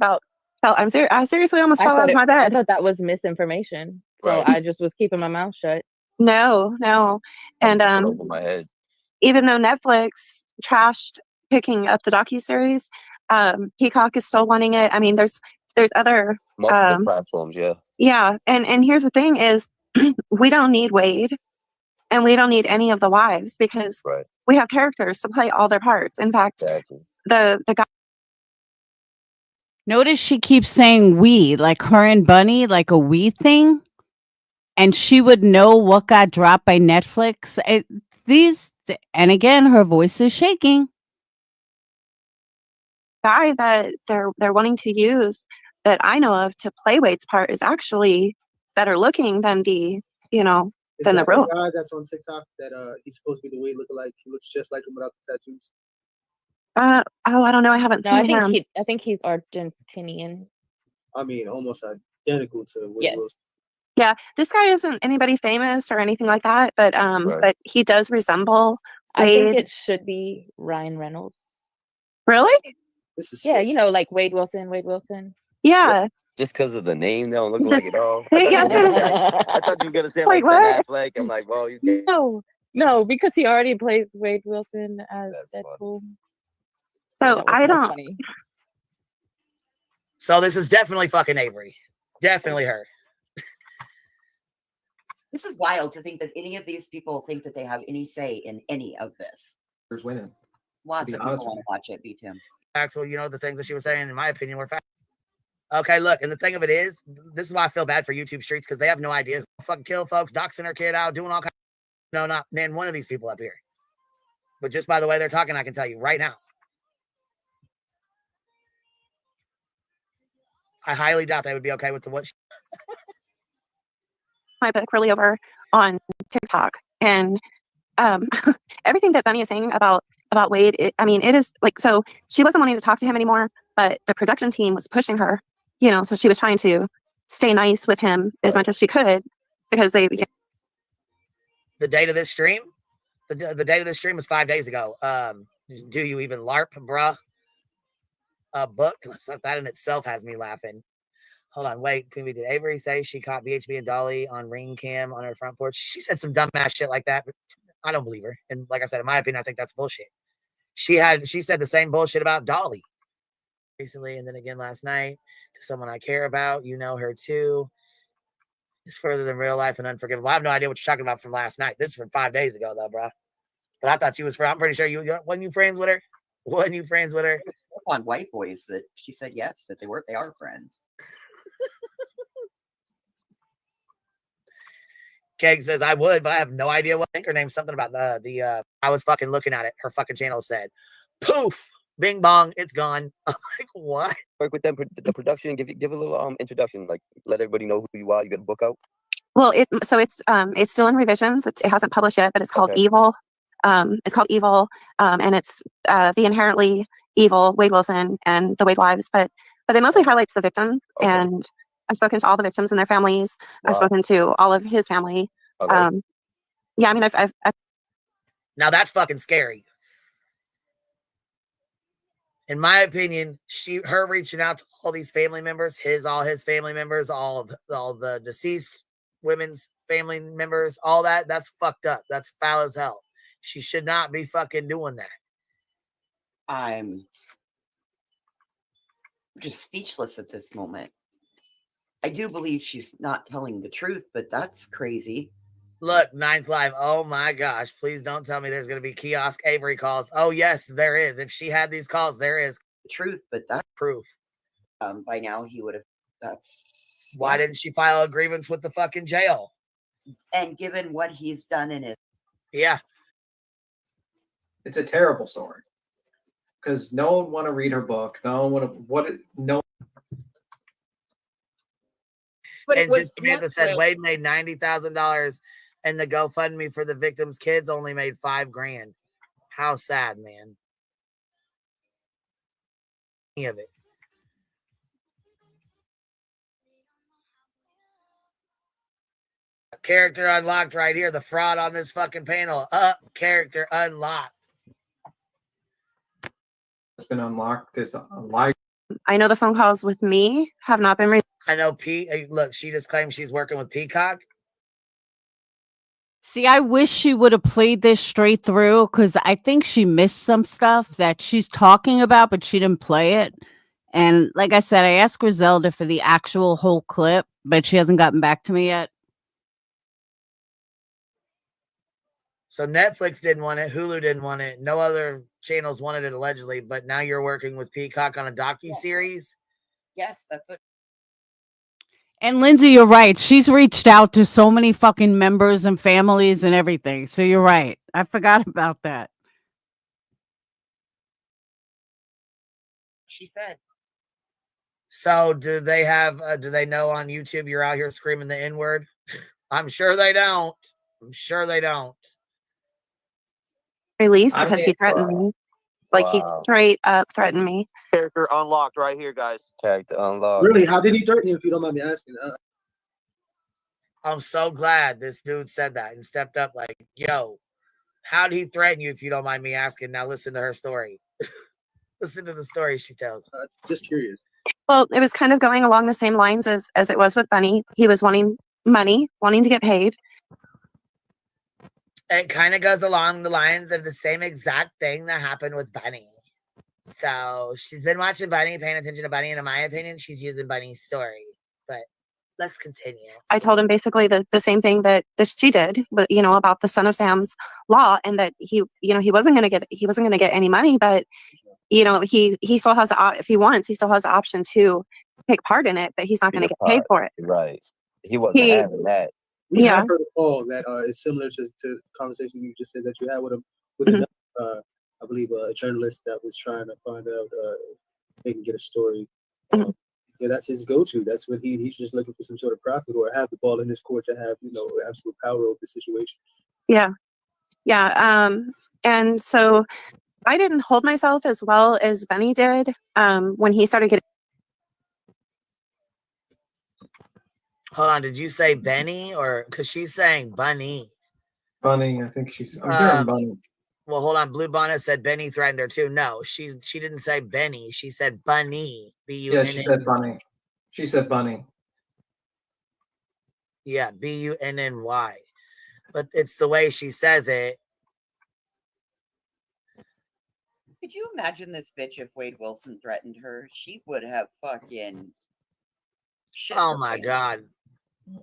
I seriously almost fell out of my I bed. thought that was misinformation. So Right. I just was keeping my mouth shut. No. And Over my head. even though Netflix trashed picking up the docuseries, Peacock is still wanting it. I mean, there's other Multiple platforms, yeah. yeah, and here's the thing is we don't need Wade. and we don't need any of the wives because we have characters to play all their parts. In fact, the guy. Notice she keeps saying we, like her and Bunny, like a we thing. And she would know what got dropped by Netflix. And again, her voice is shaking. Guy that they're wanting to use that I know of to play Wade's part is actually better looking than the, than the real guy that's on TikTok that he's supposed to be the Wade lookalike. He looks just like him without the tattoos. Oh, I don't know. I haven't No, seen him. I think he's Argentinian. I mean, almost identical to Wade Wilson. Yeah, this guy isn't anybody famous or anything like that, but but he does resemble Wade. I think it should be Ryan Reynolds. Really? This is sick. Like Wade Wilson. Yeah. Just because of the name, they don't look like it all. Yeah. I thought you were gonna say like Ben Affleck. I'm like, well, you can't. No, because he already plays Wade Wilson as Deadpool. So I don't. Funny. So this is definitely fucking Avery. Definitely her. This is wild to think that any of these people think that they have any say in any of this. There's winning. Lots of people want to watch it beat him. Actually, the things that she was saying, in my opinion, were fact. Okay, look, and the thing of it is, this is why I feel bad for YouTube streets, because they have no idea who fucking kill folks, doxing her kid out, doing all kinds of, no, not man, one of these people up here. But just by the way they're talking, I can tell you right now. I highly doubt they would be okay with the what. My book really over on TikTok, and everything that Bunny is saying about Wade, it is like, so she wasn't wanting to talk to him anymore, but the production team was pushing her, so she was trying to stay nice with him as much as she could because they. The date of this stream, the date of this stream was 5 days ago. Do you even LARP, bruh? A book, that in itself has me laughing. Hold on, wait. Did Avery say she caught BHB and Dolly on ring cam on her front porch? She said some dumbass shit like that, but I don't believe her. And like I said, in my opinion, I think that's bullshit. She said the same bullshit about Dolly recently, and then again last night to someone I care about. You know her too. It's further than real life and unforgivable. I have no idea what you're talking about from last night. This is from 5 days ago, though, bro. But I thought she was friends. I'm pretty sure wasn't you friends with her? Wasn't you friends with her? It's on White Boys that she said yes, that they are friends. Keg says I would, but I have no idea what. I think her name's something about the I was fucking looking at it. Her fucking channel said, poof, bing bong, it's gone. I'm like, what? Work with them, the production. Give a little introduction, like let everybody know who you are. You got a book out. Well, it's still in revisions. It hasn't published yet, but it's called Evil. It's called Evil, and it's the inherently evil Wade Wilson and the Wade wives, but it mostly highlights the victim. And I've spoken to all the victims and their families. Wow. I've spoken to all of his family. Okay. Yeah, I mean, I've now that's fucking scary. In my opinion, her reaching out to all these family members, all his family members, all the deceased women's family members, all that's fucked up. That's foul as hell. She should not be fucking doing that. I'm just speechless at this moment. I do believe she's not telling the truth, but that's crazy. Look, 9th Live. Oh my gosh. Please don't tell me there's going to be kiosk Avery calls. Oh, yes, there is. If she had these calls, there is the truth, but that's proof. By now he would have. That's why didn't she file a grievance with the fucking jail? And given what he's done in it. Yeah. It's a terrible story because no one want to read her book. No one no. But and just Samantha said Wade made $90,000 and the GoFundMe for the victims' kids only made $5,000. How sad, man. Any of it. Character unlocked right here. The fraud on this fucking panel. Character unlocked. It's been unlocked. It's live. I know the phone calls with me have not been. I know look, she just claims she's working with Peacock. See, I wish she would have played this straight through because I think she missed some stuff that she's talking about, but she didn't play it. And like I said, I asked Griselda for the actual whole clip, but she hasn't gotten back to me yet. So Netflix didn't want it, Hulu didn't want it, no other channels wanted it allegedly, but now you're working with Peacock on a docu-series? Yes, that's what. And Lindsay, you're right. She's reached out to so many fucking members and families and everything. So you're right. I forgot about that. She said. So do they know on YouTube you're out here screaming the N-word? I'm sure they don't. I'm sure they don't. Released I because he mean, threatened me. Like he wow. straight up threatened me. Character unlocked right here, guys. Character unlocked. Really? How did he threaten you, if you don't mind me asking? I'm so glad this dude said that and stepped up like, yo, how did he threaten you, if you don't mind me asking? Now listen to her story. Listen to the story she tells. Just curious. Well, it was kind of going along the same lines as it was with Bunny. He was wanting money, wanting to get paid. It kind of goes along the lines of the same exact thing that happened with Bunny. So she's been watching Bunny, paying attention to Bunny, and in my opinion, she's using Bunny's story. But let's continue. I told him basically the same thing that she did, but about the Son of Sam's law, and that he wasn't going to get any money, but he still has if he wants, he still has the option to take part in it, but he's not going to get paid for it. Right. He wasn't having that. We have heard a call that is similar to the conversation you just said that you had with him, with another, I believe a journalist that was trying to find out if they can get a story. Yeah, that's his go-to. That's what he's just looking for, some sort of profit or have the ball in his court to have absolute power over the situation. Yeah. And so I didn't hold myself as well as Benny did when he started getting. Hold on, did you say Benny or because she's saying Bunny? Bunny, I think I'm hearing Bunny. Well, hold on. Blue Bonnet said Benny threatened her too. No, she didn't say Benny. She said Bunny. Yeah, she said Bunny. She said Bunny. Yeah, Bunny. But it's the way she says it. Could you imagine this bitch if Wade Wilson threatened her? She would have fucking shit. Oh my God.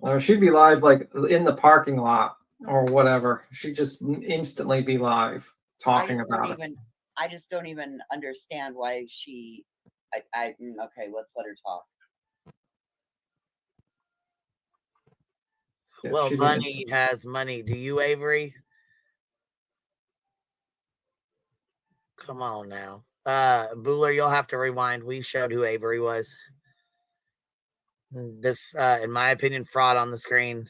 Or she'd be live like in the parking lot or whatever. She'd just instantly be live talking about it. I just don't even understand why she. Okay, let's let her talk. Yeah, Well, Bunny has money. Do you, Avery? Come on now. Bueller, you'll have to rewind. We showed who Avery was. This, in my opinion, fraud on the screen.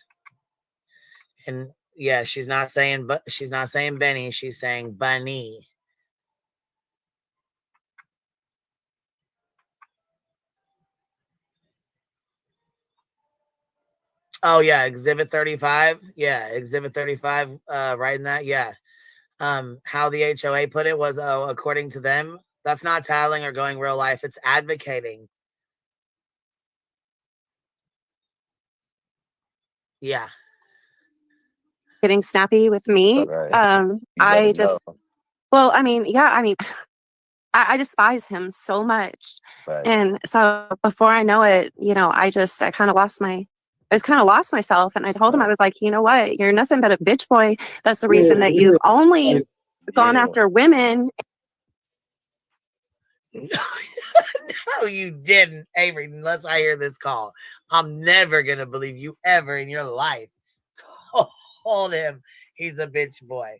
And yeah, she's not saying Benny. She's saying Bunny. Oh yeah, Exhibit 35. Yeah, Exhibit 35. Writing that. Yeah. How the HOA put it was, according to them, that's not tattling or going real life. It's advocating. Yeah. Getting snappy with me. I despise him so much. Right. And so before I know it, I kind of lost myself. And I told him, I was like, you know what? You're nothing but a bitch boy. That's the reason that you've only gone after women. No, you didn't, Avery, unless I hear this call. I'm never going to believe you ever in your life told him he's a bitch boy.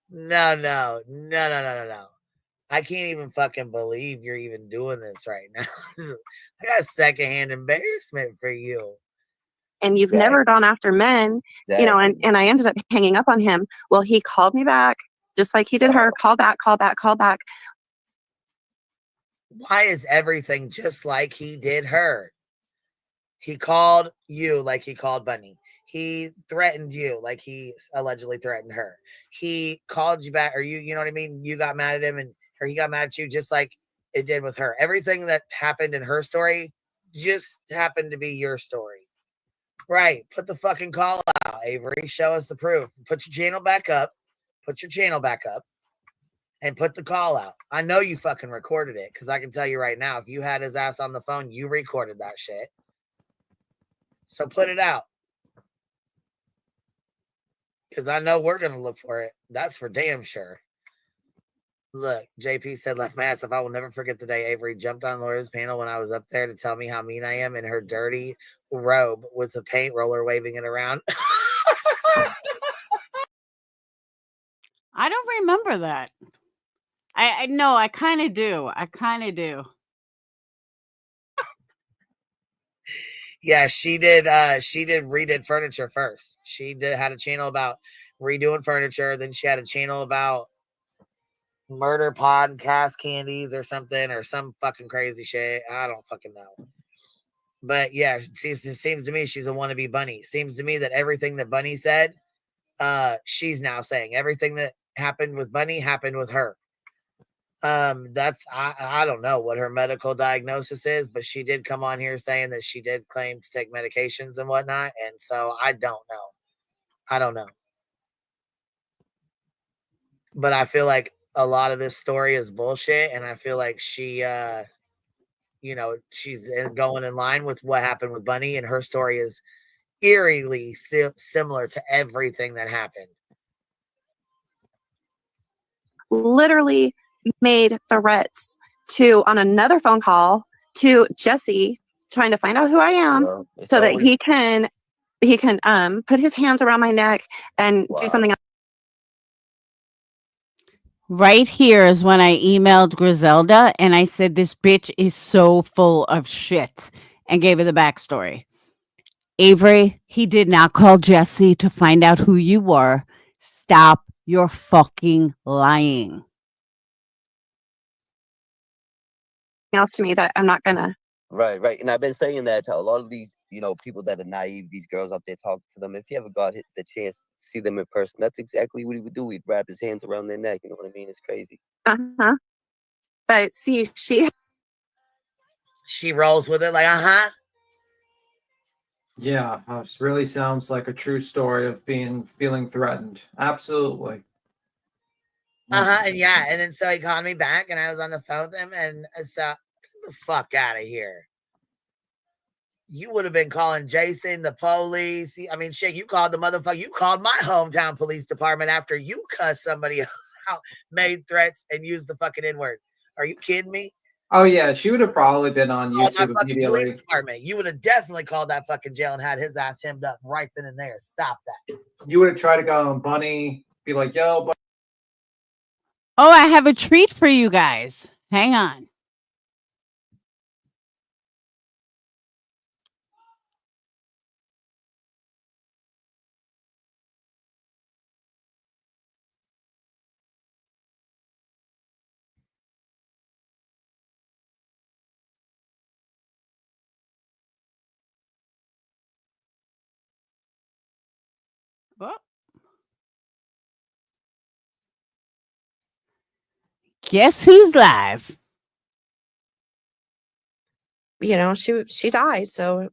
No. I can't even fucking believe you're even doing this right now. I got secondhand embarrassment for you. And you've never gone after men, and I ended up hanging up on him. Well, he called me back, just like he did her. Call back. Why is everything just like he did her? He called you like he called Bunny. He threatened you like he allegedly threatened her. He called you back, or you know what I mean? You got mad at him, or he got mad at you just like it did with her. Everything that happened in her story just happened to be your story. Right. Put the fucking call out, Avery. Show us the proof. Put your channel back up. And put the call out. I know you fucking recorded it, because I can tell you right now, if you had his ass on the phone, you recorded that shit. So put it out. Because I know we're going to look for it. That's for damn sure. Look, JP said, left my ass if I will never forget the day Avery jumped on Laura's panel when I was up there to tell me how mean I am in her dirty robe with a paint roller waving it around. I don't remember that. I no, I kind of do. I kind of do. Yeah, she did redid furniture first. She had a channel about redoing furniture. Then she had a channel about murder podcast candies or something, or some fucking crazy shit. I don't fucking know. But yeah, it seems to me she's a wannabe bunny. Seems to me that everything that Bunny said, she's now saying. Everything that happened with Bunny happened with her. That's I don't know what her medical diagnosis is, but she did come on here saying that she did claim to take medications and whatnot, and so I don't know. But I feel like a lot of this story is bullshit, and I feel like she she's going in line with what happened with Bunny, and her story is eerily similar to everything that happened. Literally made threats on another phone call to Jesse, trying to find out who I am, so that he can put his hands around my neck and do something else. Right here is when I emailed Griselda and I said, this bitch is so full of shit, and gave her the backstory. Avery, he did not call Jesse to find out who you were. Stop your fucking lying. Else to me that I'm not gonna. Right. And I've been saying that to a lot of these, people that are naive, these girls out there talking to them. If you ever got the chance to see them in person, that's exactly what he would do. He'd wrap his hands around their neck. You know what I mean? It's crazy. But see, she rolls with it like, Yeah, it really sounds like a true story of feeling threatened. Absolutely. And yeah, and then so he called me back, and I was on the phone with him, and so get the fuck out of here. You would have been calling Jason, the police. I mean, shit, you called the motherfucker. You called my hometown police department after you cussed somebody else out, made threats, and used the fucking N-word. Are you kidding me? Oh yeah, she would have probably been on YouTube My fucking immediately. police department. You would have definitely called that fucking jail and had his ass hemmed up right then and there. Stop that. You would have tried to go on Bunny, be like, yo, but Oh, I have a treat for you guys. Hang on. Oh. Guess who's live? She died. So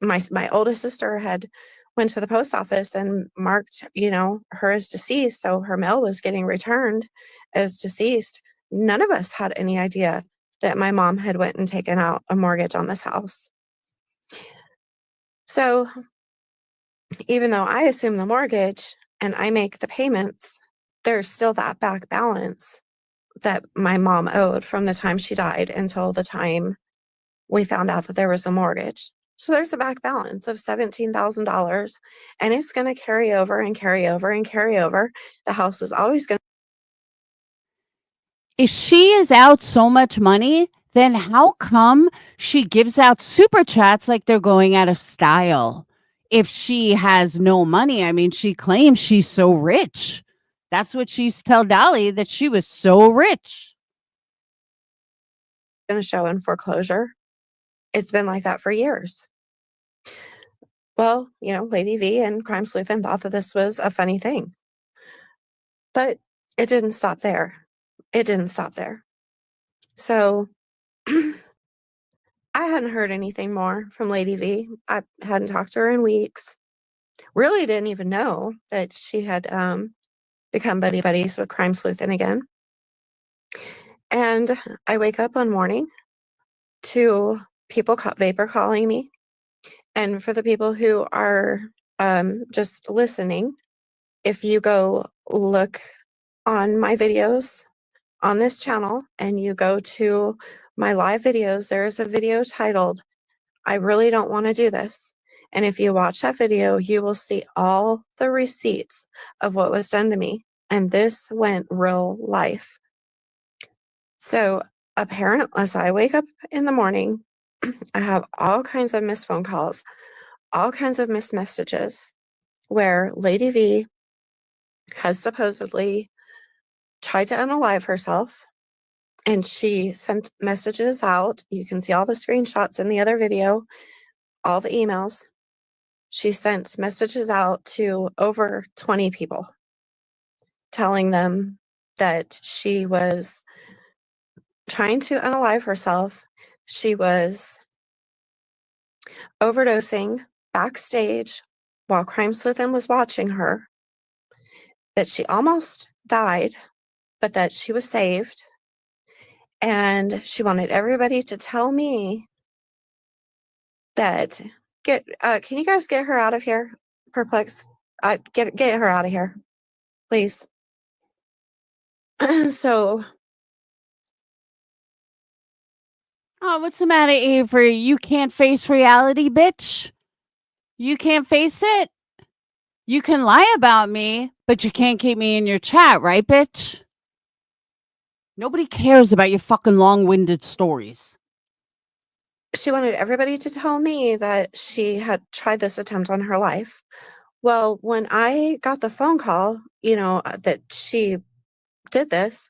my oldest sister had went to the post office and marked, her as deceased. So her mail was getting returned as deceased. None of us had any idea that my mom had went and taken out a mortgage on this house. So even though I assume the mortgage and I make the payments, there's still that back balance that my mom owed from the time she died until the time we found out that there was a mortgage. So there's a back balance of $17,000, and it's going to carry over and carry over and carry over. The house is always going to. If she is out so much money, then how come she gives out super chats like they're going out of style? If she has no money, I mean, she claims she's so rich. That's what she used to tell Dolly, that she was so rich. Going to show in foreclosure. It's been like that for years. Well, Lady V and Crime Sleuthing thought that this was a funny thing. But it didn't stop there. So I hadn't heard anything more from Lady V. I hadn't talked to her in weeks. Really didn't even know that she had become buddies with Crime Sleuthing again. And I wake up one morning to people vapor calling me. And for the people who are just listening, if you go look on my videos on this channel and you go to my live videos, there is a video titled, I really don't want to do this. And if you watch that video, you will see all the receipts of what was done to me. And this went real life. So apparently, as I wake up in the morning, I have all kinds of missed phone calls, all kinds of missed messages where Lady V has supposedly tried to unalive herself. And she sent messages out. You can see all the screenshots in the other video, all the emails. She sent messages out to over 20 people, telling them that she was trying to unalive herself. She was overdosing backstage while Crime SLUETHIN was watching her, that she almost died, but that she was saved. And she wanted everybody to tell me that can you guys get her out of here? Perplex, get her out of here, please. So, oh, what's the matter, Avery? You can't face reality, bitch. You can't face it. You can lie about me, but you can't keep me in your chat, right, bitch? Nobody cares about your fucking long-winded stories. she wanted everybody to tell me that she had tried this attempt on her life. Well, when I got the phone call, that she did this.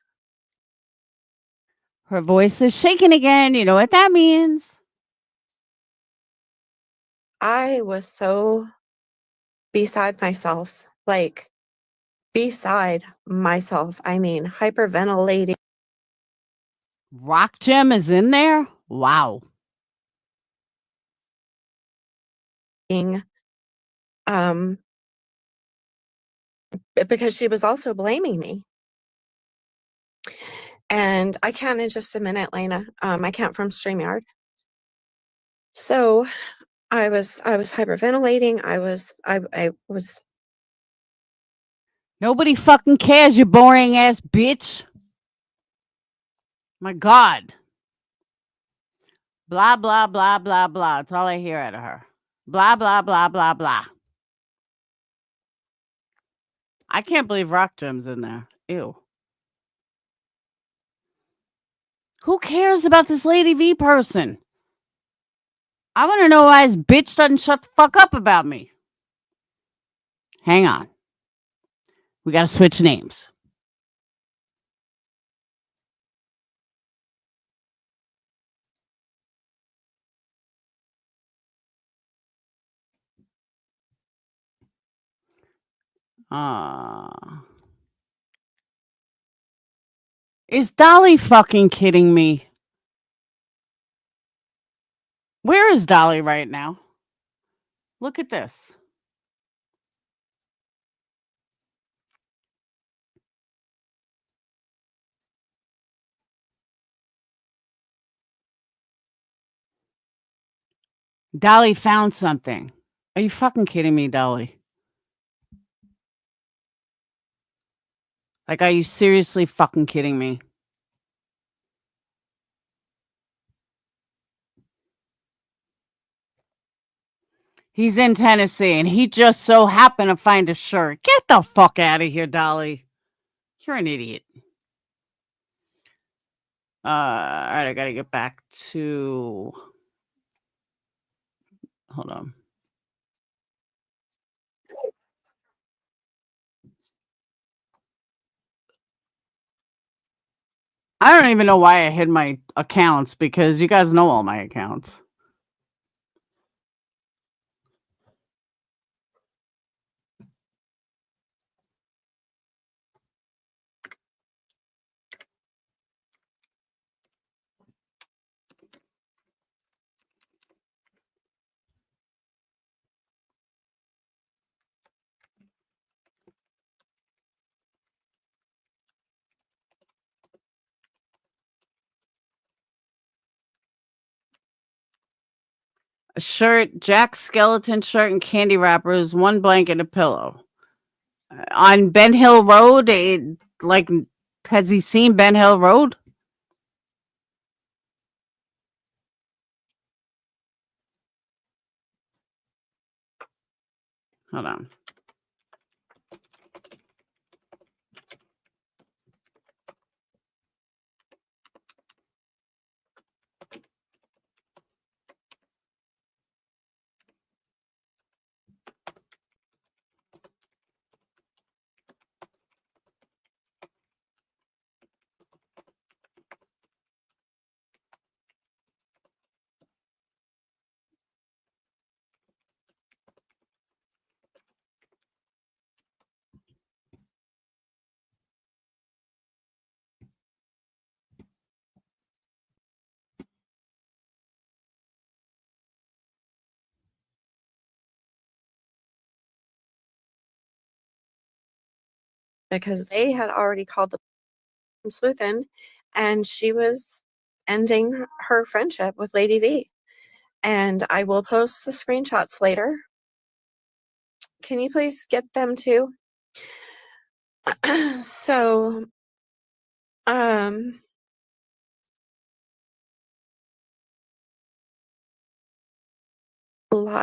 Her voice is shaking again. You know what that means. I was so beside myself, like beside myself. I mean, hyperventilating. Rock Gem is in there? Wow. Because she was also blaming me. And I can in just a minute, Lena. I can't from StreamYard. So I was hyperventilating. I was. Nobody fucking cares, you boring ass bitch. My God. Blah, blah, blah, blah, blah. That's all I hear out of her. Blah, blah, blah, blah, blah. I can't believe Rock Gem's in there. Ew. Who cares about this Lady V person? I want to know why his bitch doesn't shut the fuck up about me. Hang on. We got to switch names. Is Dolly fucking kidding me? Where is Dolly right now? Look at this. Dolly found something. Are you fucking kidding me, Dolly? Like, are you seriously fucking kidding me? He's in Tennessee, and he just so happened to find a shirt. Get the fuck out of here, Dolly. You're an idiot. All right, I gotta get back to... Hold on. I don't even know why I hid my accounts, because you guys know all my accounts. A shirt, Jack's skeleton shirt, and candy wrappers, one blanket, a pillow. on Ben Hill Road. Like, has he seen Ben Hill Road? Hold on. Because they had already called the SLUETHIN, and she was ending her friendship with Lady V. And I will post the screenshots later. Can you please get them too? So, lie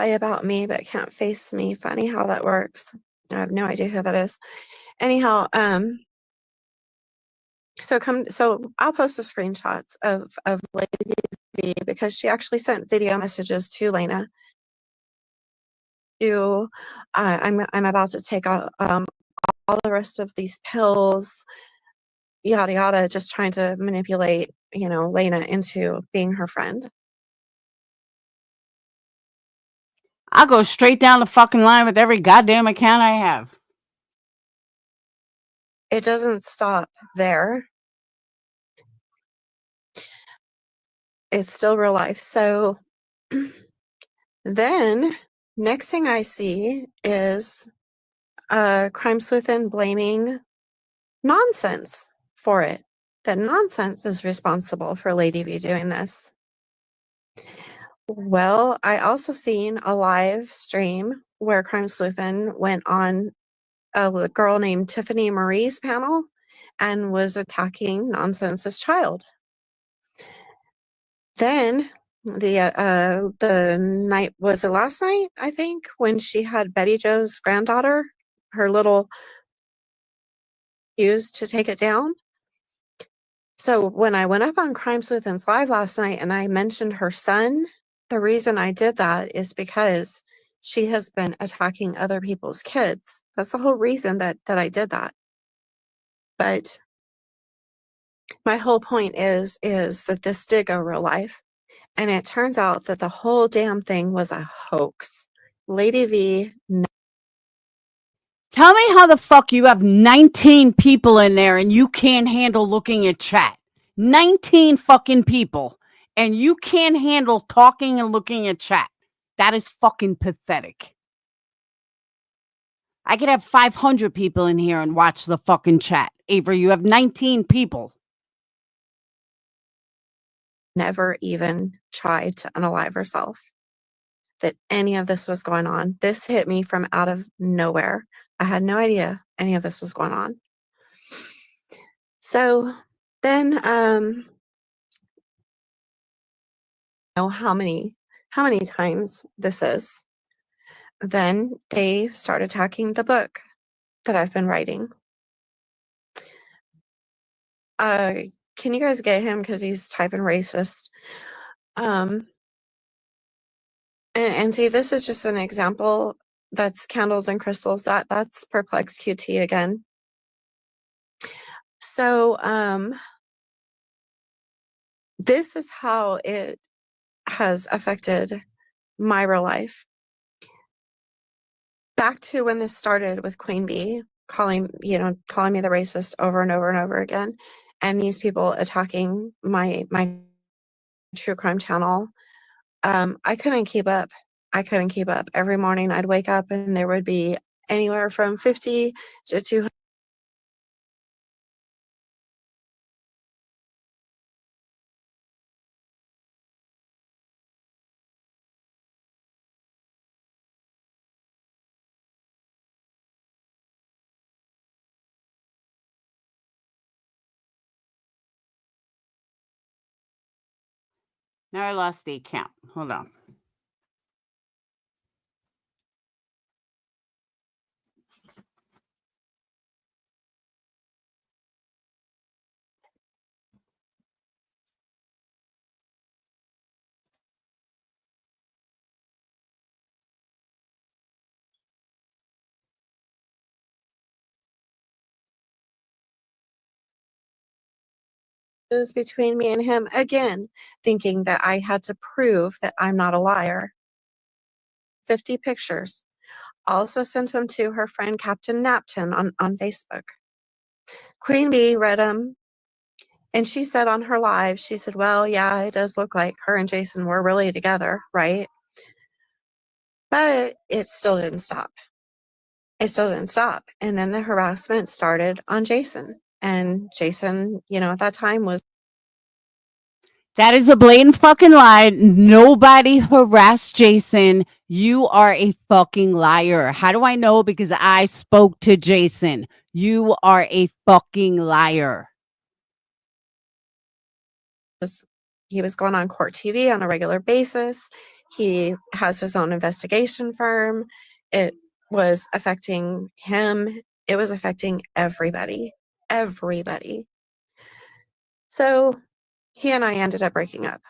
about me but can't face me. Funny how that works. I have no idea who that is. Anyhow, so I'll post the screenshots of Lady V because she actually sent video messages to Lena. I'm about to take all the rest of these pills, yada yada, just trying to manipulate, Lena into being her friend. I'll go straight down the fucking line with every goddamn account I have. It doesn't stop there. It's still real life. So then next thing I see is Crime SLUETHIN blaming Nonsense for it. That Nonsense is responsible for Lady V doing this. Well, I also seen a live stream where Crime SLUETHIN went on a girl named Tiffany Marie's panel and was attacking Nonsense's child. Then the night, was it last night, I think, when she had Betty Jo's granddaughter, her little, used to take it down. So when I went up on Crime SLUETHIN's live last night and I mentioned her son, the reason I did that is because she has been attacking other people's kids. That's the whole reason that I did that. But my whole point is that this did go real life. And it turns out that the whole damn thing was a hoax. Lady V. Tell me how the fuck you have 19 people in there and you can't handle looking at chat. 19 fucking people. And you can't handle talking and looking at chat. That is fucking pathetic. I could have 500 people in here and watch the fucking chat. Avery, you have 19 people. Never even tried to unalive herself. That any of this was going on. This hit me from out of nowhere. I had no idea any of this was going on. So then, know how many times this is. Then they start attacking the book that I've been writing. Can you guys get him? Because he's typing racist. And see, this is just an example. That's Candles and Crystals. That's PURPLEXEDQT again. So this is how it has affected my real life. Back to when this started with Queen Bee calling me the racist over and over and over again, and these people attacking my true crime channel. I couldn't keep up. Every morning I'd wake up and there would be anywhere from 50 to 200 Now I lost the account. Hold on. Between me and him again, thinking that I had to prove that I'm not a liar. 50 pictures. Also sent them to her friend Captain Napton on Facebook. Queen Bee read them, and she said on her live, she said, well, yeah, it does look like her and Jason were really together, right? But it still didn't stop. It still didn't stop. And then the harassment started on Jason. And Jason, at that time was That is a blatant fucking lie. Nobody harassed Jason. You are a fucking liar. How do I know? Because I spoke to Jason. You are a fucking liar. he was going on court TV on a regular basis. He has his own investigation firm. It was affecting him. It was affecting everybody. Everybody. So he and I ended up breaking up.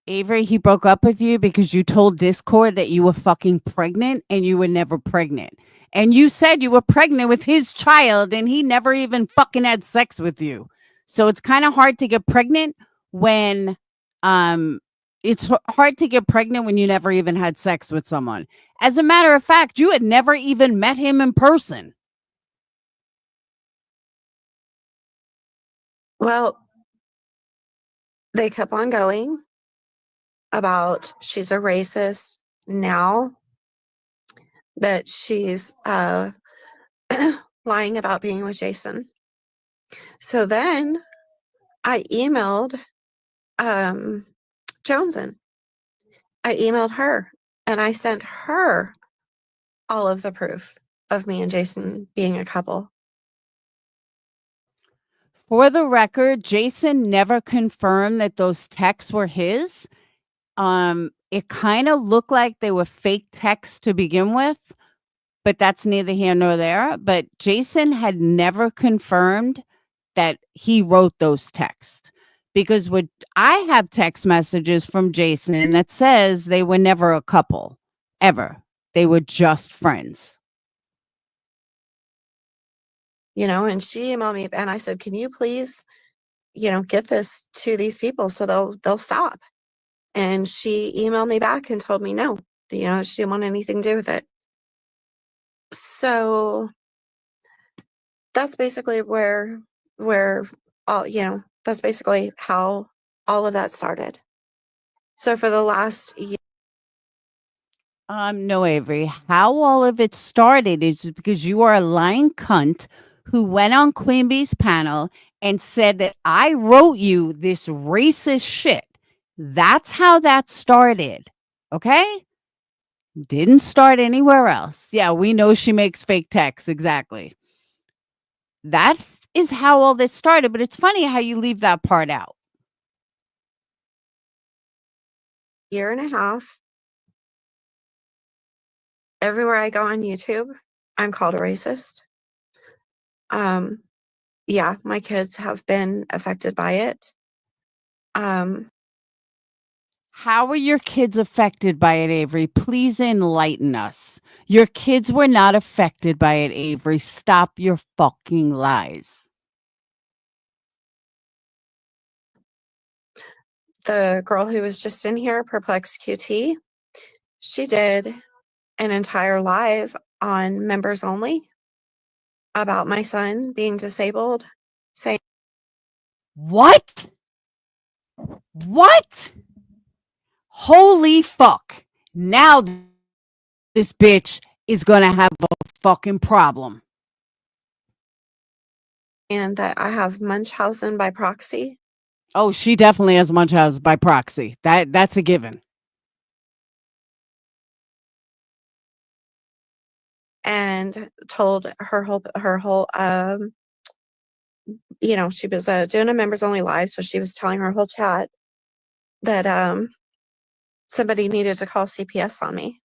Avery, he broke up with you because you told Discord that you were fucking pregnant and you were never pregnant. And you said you were pregnant with his child and he never even fucking had sex with you. So it's kind of hard to get pregnant when hard to get pregnant when you never even had sex with someone. As a matter of fact, you had never even met him in person. Well, they kept on going about she's a racist now that she's lying about being with Jason. So then I emailed Joneson. I emailed her and I sent her all of the proof of me and Jason being a couple. For the record, Jason never confirmed that those texts were his. It kind of looked like they were fake texts to begin with, but that's neither here nor there. But Jason had never confirmed that he wrote those texts, because what I have text messages from Jason that says they were never a couple, ever. They were just friends. And she emailed me and I said, can you please, get this to these people so they'll stop. And she emailed me back and told me no, she didn't want anything to do with it. So that's basically where all, that's basically how all of that started. So for the last year. No, Avery. How all of it started is because you are a lying cunt who went on Queen Bee's panel and said that I wrote you this racist shit. That's how that started. Okay? Didn't start anywhere else. Yeah, we know she makes fake texts. Exactly. That is how all this started, but it's funny how you leave that part out. Year and a half. Everywhere I go on YouTube, I'm called a racist. Yeah, my kids have been affected by it. How were your kids affected by it, Avery? Please enlighten us. Your kids were not affected by it, Avery. Stop your fucking lies. The girl who was just in here, PurplexedQT, she did an entire live on members only about my son being disabled, saying, What? What? Holy fuck. Now this bitch is gonna have a fucking problem. and that I have Munchausen by proxy. Oh, she definitely has Munchausen by proxy. That's a given. And told her whole she was doing a members only live, so she was telling her whole chat that somebody needed to call CPS on me.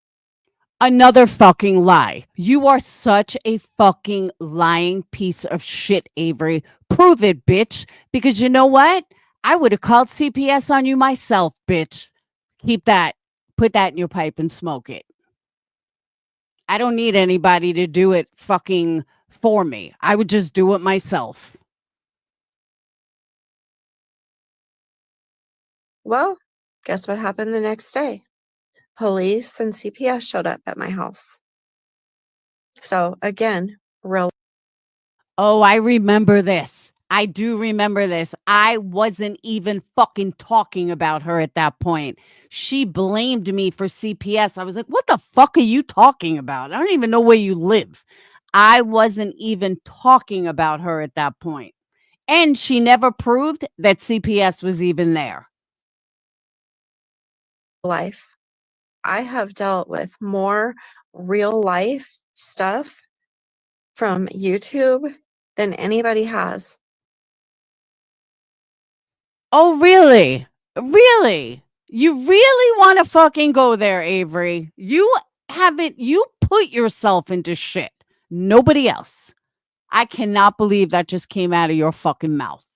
Another fucking lie. You are such a fucking lying piece of shit, Avery. Prove it, bitch. Because you know what? I would have called CPS on you myself, bitch. Keep that. Put that in your pipe and smoke it. I don't need anybody to do it fucking for me. I would just do it myself. Well, guess what happened the next day? Police and CPS showed up at my house. So again, real. Oh, I remember this. I do remember this. I wasn't even fucking talking about her at that point. She blamed me for CPS. I was like, what the fuck are you talking about? I don't even know where you live. I wasn't even talking about her at that point. And she never proved that CPS was even there. Life. I have dealt with more real life stuff from YouTube than anybody has. Oh, really? Really? You really want to fucking go there, Avery? You put yourself into shit. Nobody else. I cannot believe that just came out of your fucking mouth.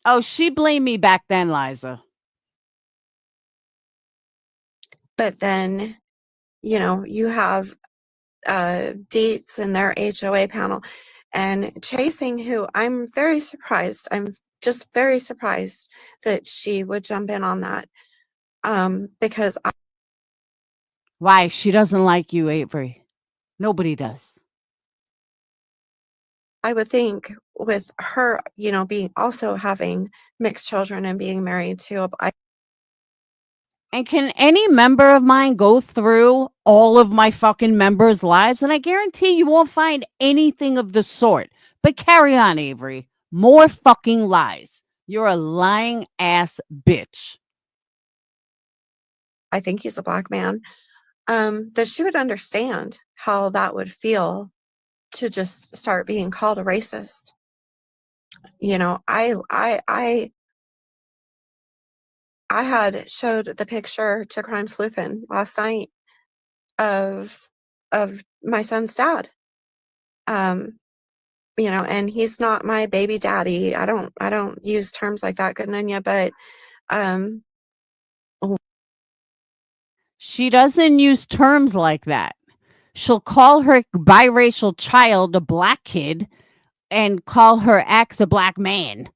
Oh, she blamed me back then, Liza. But then, you have Deets and their HOA panel and Chasing, who I'm very surprised. I'm just very surprised that she would jump in on that. Because Why? She doesn't like you, Avery. Nobody does. I would think with her, being also having mixed children and being married to a black. And can any member of mine go through all of my fucking members' lives? And I guarantee you won't find anything of the sort. But carry on, Avery. More fucking lies. You're a lying ass bitch. I think he's a black man. That she would understand how that would feel to just start being called a racist. I had showed the picture to Crime SLUETHIN last night of my son's dad. And he's not my baby daddy. I don't use terms like that, good on ya, but She doesn't use terms like that. She'll call her biracial child a black kid and call her ex a black man.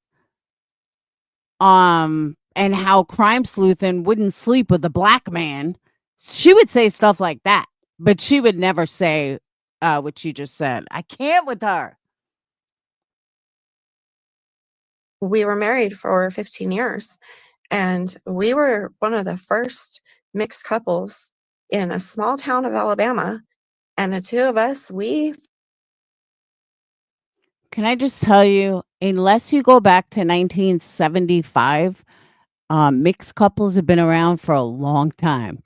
And how Crime SLUETHIN wouldn't sleep with a black man. She would say stuff like that, but she would never say what she just said. I can't with her. We were married for 15 years, and we were one of the first mixed couples in a small town of Alabama. And the two of us, Can I just tell you, unless you go back to 1975, mixed couples have been around for a long time.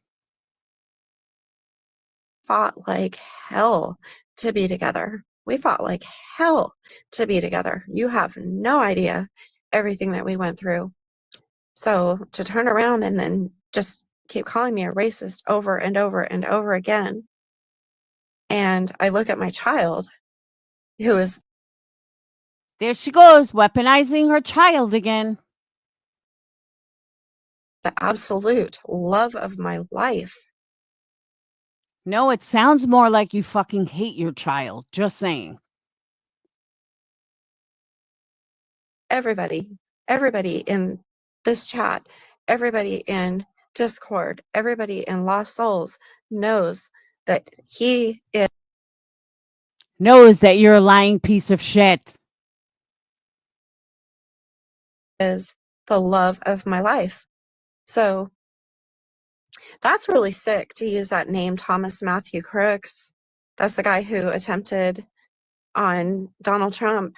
fought like hell to be together. We fought like hell to be together. You have no idea everything that we went through. So to turn around and then just keep calling me a racist over and over and over again. And I look at my child, who is. There she goes, weaponizing her child again. The absolute love of my life. No, it sounds more like you fucking hate your child. Just saying. Everybody in this chat, everybody in Discord, everybody in Lost Souls knows that he Knows that you're a lying piece of shit. is the love of my life. So that's really sick to use that name, Thomas Matthew Crooks. That's the guy who attempted on Donald Trump.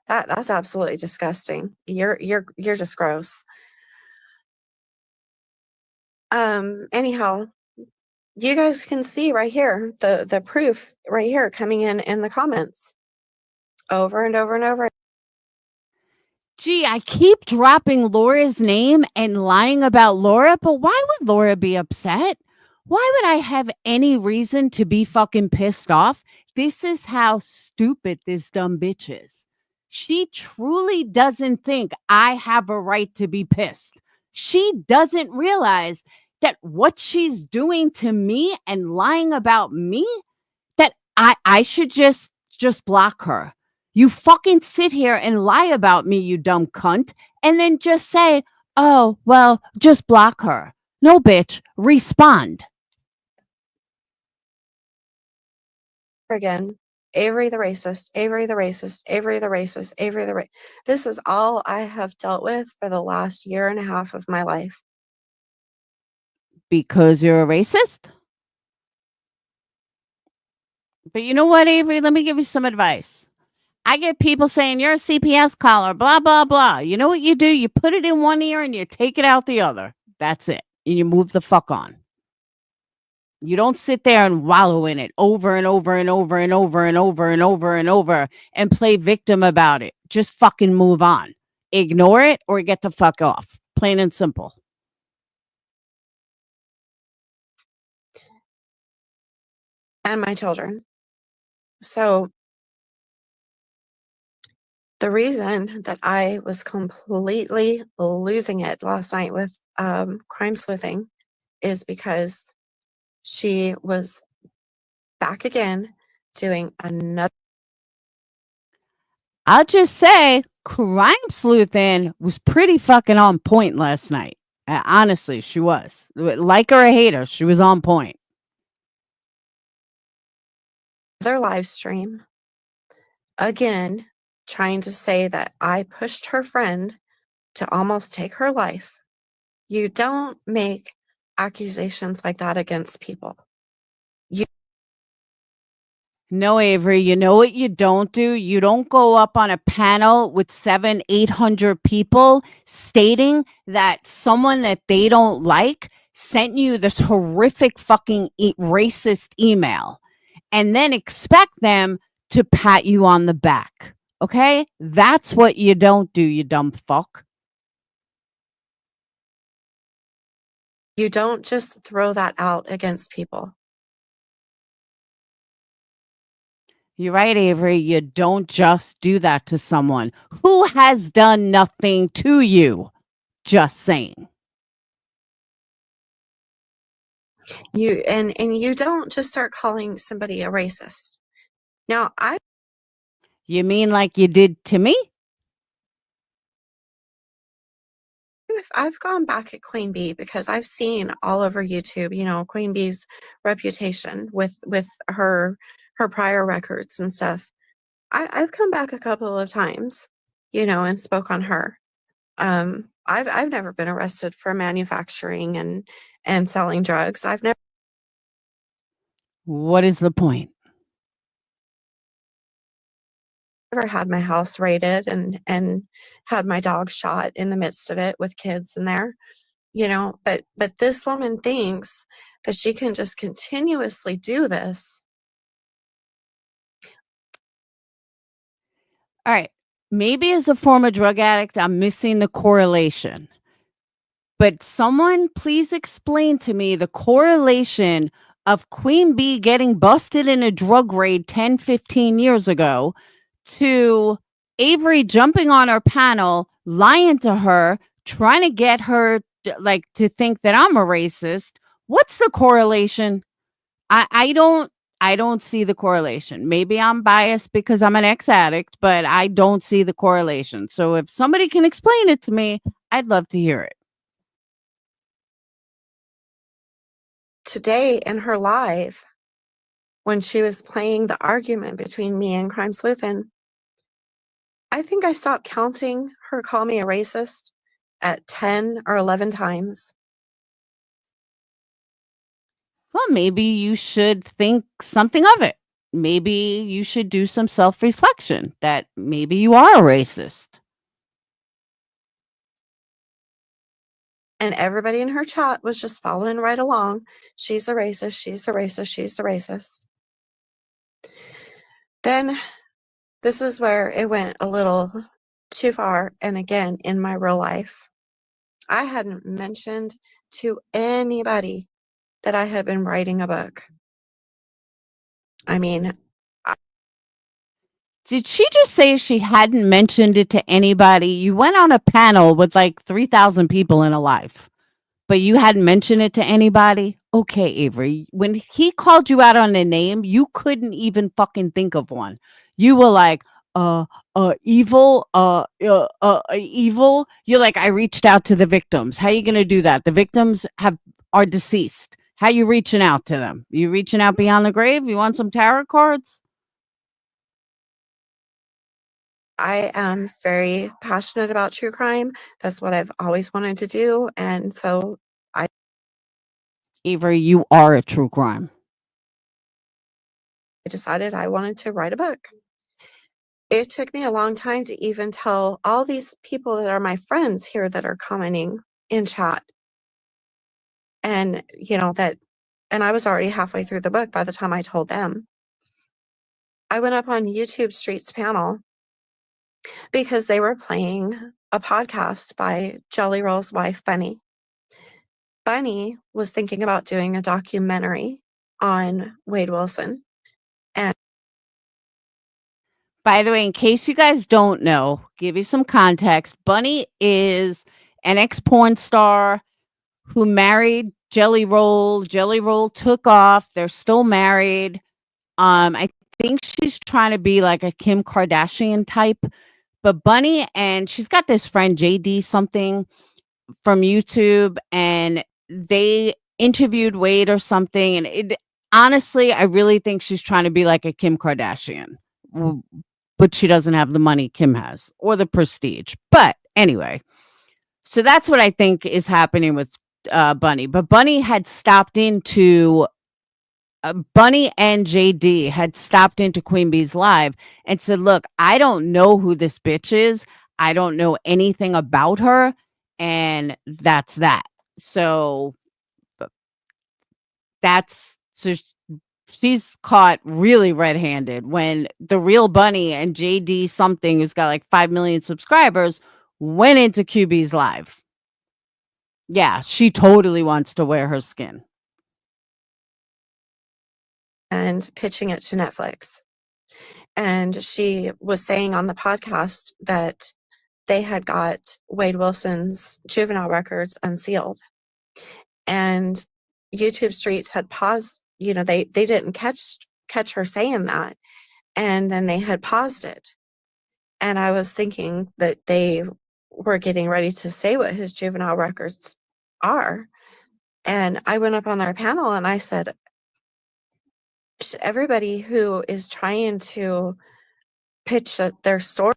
That's absolutely disgusting. You're just gross. Anyhow, you guys can see right here the proof right here coming in the comments. over and over and over. Gee, I keep dropping Laura's name and lying about Laura, but why would Laura be upset? Why would I have any reason to be fucking pissed off? This is how stupid this dumb bitch is. She truly doesn't think I have a right to be pissed. She doesn't realize that what she's doing to me and lying about me, that I should just block her. You fucking sit here and lie about me, you dumb cunt, and then just say, oh, well, just block her. No, bitch, respond. Again, Avery the racist, Avery the racist, Avery the racist, Avery the This is all I have dealt with for the last year and a half of my life. Because you're a racist? But you know what, Avery? Let me give you some advice. I get people saying you're a CPS caller, blah, blah, blah. You know what you do? You put it in one ear and you take it out the other. That's it. And you move the fuck on. You don't sit there and wallow in it over and over and over and over and over and over and over and play victim about it. Just fucking move on. Ignore it or get the fuck off. Plain and simple. And my children. So the reason that I was completely losing it last night with crime sleuthing is because she was back again doing another. I'll just say crime sleuthing was pretty fucking on point last night. Honestly, she was. Like her or hate her, she was on point. Their live stream again, trying to say that I pushed her friend to almost take her life. You don't make accusations like that against people. No, Avery, you know what you don't do? You don't go up on a panel with 700-800 people stating that someone that they don't like sent you this horrific fucking racist email and then expect them to pat you on the back. Okay? That's what you don't do, you dumb fuck. You don't just throw that out against people. You're right, Avery. You don't just do that to someone who has done nothing to you. Just saying. You and you don't just start calling somebody a racist. Now, You mean like you did to me? I've gone back at Queen Bee because I've seen all over YouTube, you know, Queen Bee's reputation with her prior records and stuff. I've come back a couple of times, you know, and spoke on her. I've never been arrested for manufacturing and selling drugs. I've never. What is the point? Never had my house raided and had my dog shot in the midst of it with kids in there, you know, but this woman thinks that she can just continuously do this. All right. Maybe as a former drug addict, I'm missing the correlation. But someone please explain to me the correlation of Queen Bee getting busted in a drug raid 10, 15 years ago to Avery jumping on her panel, lying to her, trying to get her to think that I'm a racist. What's the correlation? I don't see the correlation. Maybe I'm biased because I'm an ex-addict, but I don't see the correlation. So if somebody can explain it to me, I'd love to hear it. Today in her live, when she was playing the argument between me and Crime Sleuthing, I think I stopped counting her call me a racist at 10 or 11 times. Well, maybe you should think something of it. Maybe you should do some self-reflection that maybe you are a racist. And everybody in her chat was just following right along. She's a racist. She's a racist. She's a racist. Then this is where it went a little too far. And again, in my real life, I hadn't mentioned to anybody that I had been writing a book. I mean, Did she just say she hadn't mentioned it to anybody? You went on a panel with like 3,000 people in a live, but you hadn't mentioned it to anybody? Okay, Avery. When he called you out on a name, you couldn't even fucking think of one. You were like, evil, evil. You're like, I reached out to the victims. How you going to do that? The victims are deceased. How you reaching out to them? You reaching out beyond the grave? You want some tarot cards? I am very passionate about true crime. That's what I've always wanted to do. And so I Avery, you are a true crime. decided I wanted to write a book. It took me a long time to even tell all these people that are my friends here that are commenting in chat. And, and I was already halfway through the book by the time I told them. I went up on YouTube Street's panel because they were playing a podcast by Jelly Roll's wife, Bunny. Bunny was thinking about doing a documentary on Wade Wilson. And by the way, in case you guys don't know, give you some context. Bunny is an ex-porn star who married Jelly Roll. Jelly Roll took off. They're still married. I think she's trying to be like a Kim Kardashian type. But Bunny, and she's got this friend, JD something from YouTube, and they interviewed Wade or something. And honestly, I really think she's trying to be like a Kim Kardashian. But she doesn't have the money Kim has or the prestige. But anyway, so that's what I think is happening with Bunny. But Bunny had stopped into Bunny and JD had stopped into Queen Bee's live and said, look, I don't know who this bitch is. I don't know anything about her. And that's that. So she's caught really red-handed when the real Bunny and JD something, who's got like 5 million subscribers, went into QB's live. Yeah, she totally wants to wear her skin. And pitching it to Netflix. And she was saying on the podcast that they had got Wade Wilson's juvenile records unsealed. And YouTube Streets had paused, they didn't catch her saying that. And then they had paused it. And I was thinking that they were getting ready to say what his juvenile records are. And I went up on their panel and I said, everybody who is trying to pitch their story.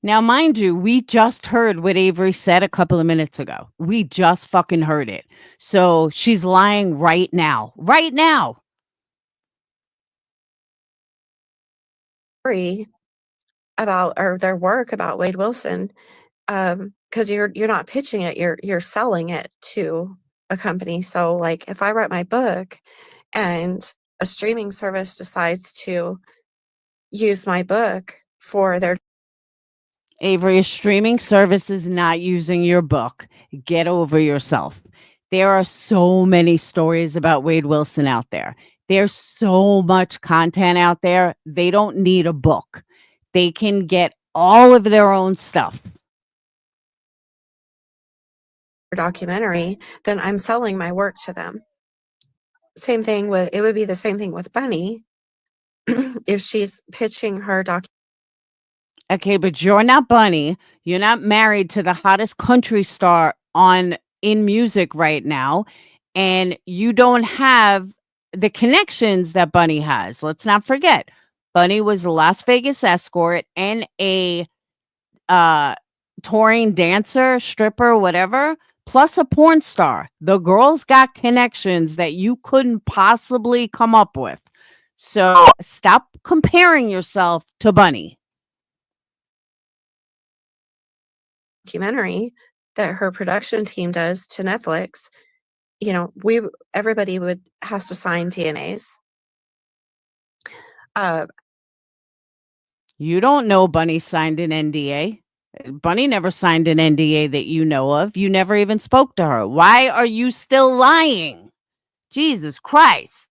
Now, mind you, we just heard what Avery said a couple of minutes ago. We just fucking heard it. So she's lying right now. Right now. About or their work about Wade Wilson, because you're not pitching it, you're selling it to a company. So like if I write my book and a streaming service decides to use my book for their Avery, a streaming service is not using your book. Get over yourself. There are so many stories about Wade Wilson out there. There's so much content out there. They don't need a book. They can get all of their own stuff. documentary, then I'm selling my work to them. It would be the same thing with Bunny if she's pitching her Okay, but you're not Bunny. You're not married to the hottest country star in music right now, and you don't have the connections that Bunny has. Let's not forget, Bunny was a Las Vegas escort and a touring dancer, stripper, whatever, plus a porn star. The girl's got connections that you couldn't possibly come up with. So stop comparing yourself to Bunny. documentary that her production team does to Netflix, everybody has to sign DNAs. You don't know Bunny signed an NDA. Bunny never signed an NDA that you know of. You never even spoke to her. Why are you still lying? Jesus Christ.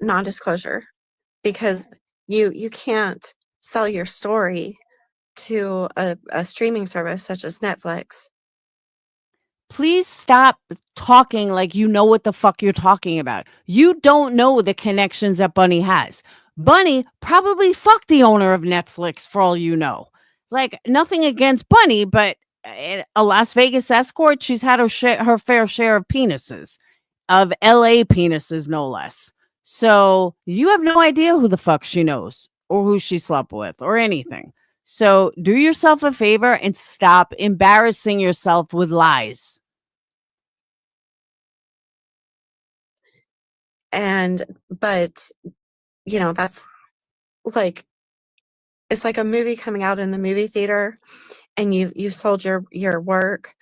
Non-disclosure, because you can't sell your story to a streaming service such as Netflix. Please stop talking like you know what the fuck you're talking about. You don't know the connections that Bunny has. Bunny probably fucked the owner of Netflix for all you know. Like, nothing against Bunny, but a Las Vegas escort, she's had her fair share of penises, of LA penises, no less. So you have no idea who the fuck she knows or who she slept with or anything. So do yourself a favor and stop embarrassing yourself with lies. But that's like, it's like a movie coming out in the movie theater, and you've sold your work,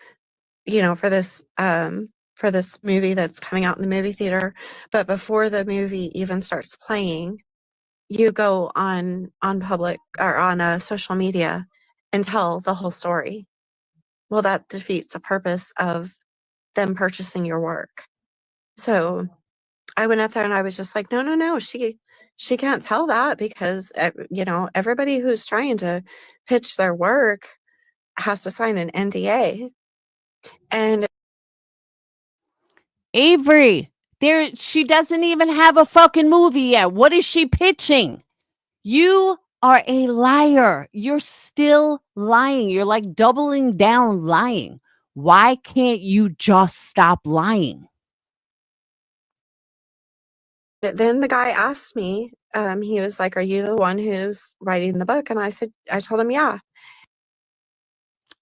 for this movie that's coming out in the movie theater, but before the movie even starts playing, you go on public or on social media and tell the whole story. Well, that defeats the purpose of them purchasing your work. So I went up there and I was just like, no, she can't tell that, because everybody who's trying to pitch their work has to sign an NDA. And Avery, she doesn't even have a fucking movie yet. What is she pitching? You are a liar. You're still lying. You're like doubling down lying. Why can't you just stop lying? then the guy asked me, he was like, "Are you the one who's writing the book?" And I told him, yeah.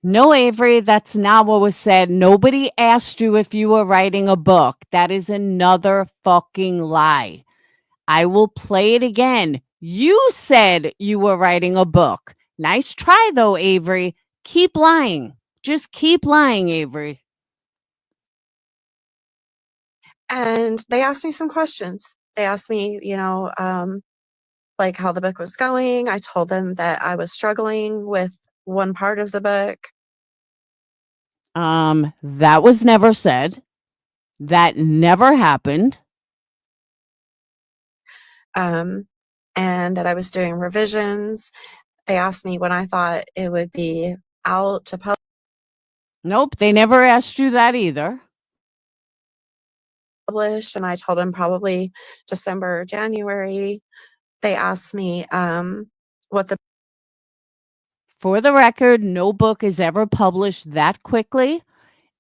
No, Avery, that's not what was said. Nobody asked you if you were writing a book. That is another fucking lie. I will play it again. You said you were writing a book. Nice try, though, Avery. Keep lying. Just keep lying, Avery. And they asked me some questions. They asked me, like how the book was going. I told them that I was struggling with one part of the book. That was never said. That never happened. And that I was doing revisions. They asked me when I thought it would be out to Nope, they never asked you that either. publish, and I told them probably December or January. They asked me what the For the record, no book is ever published that quickly,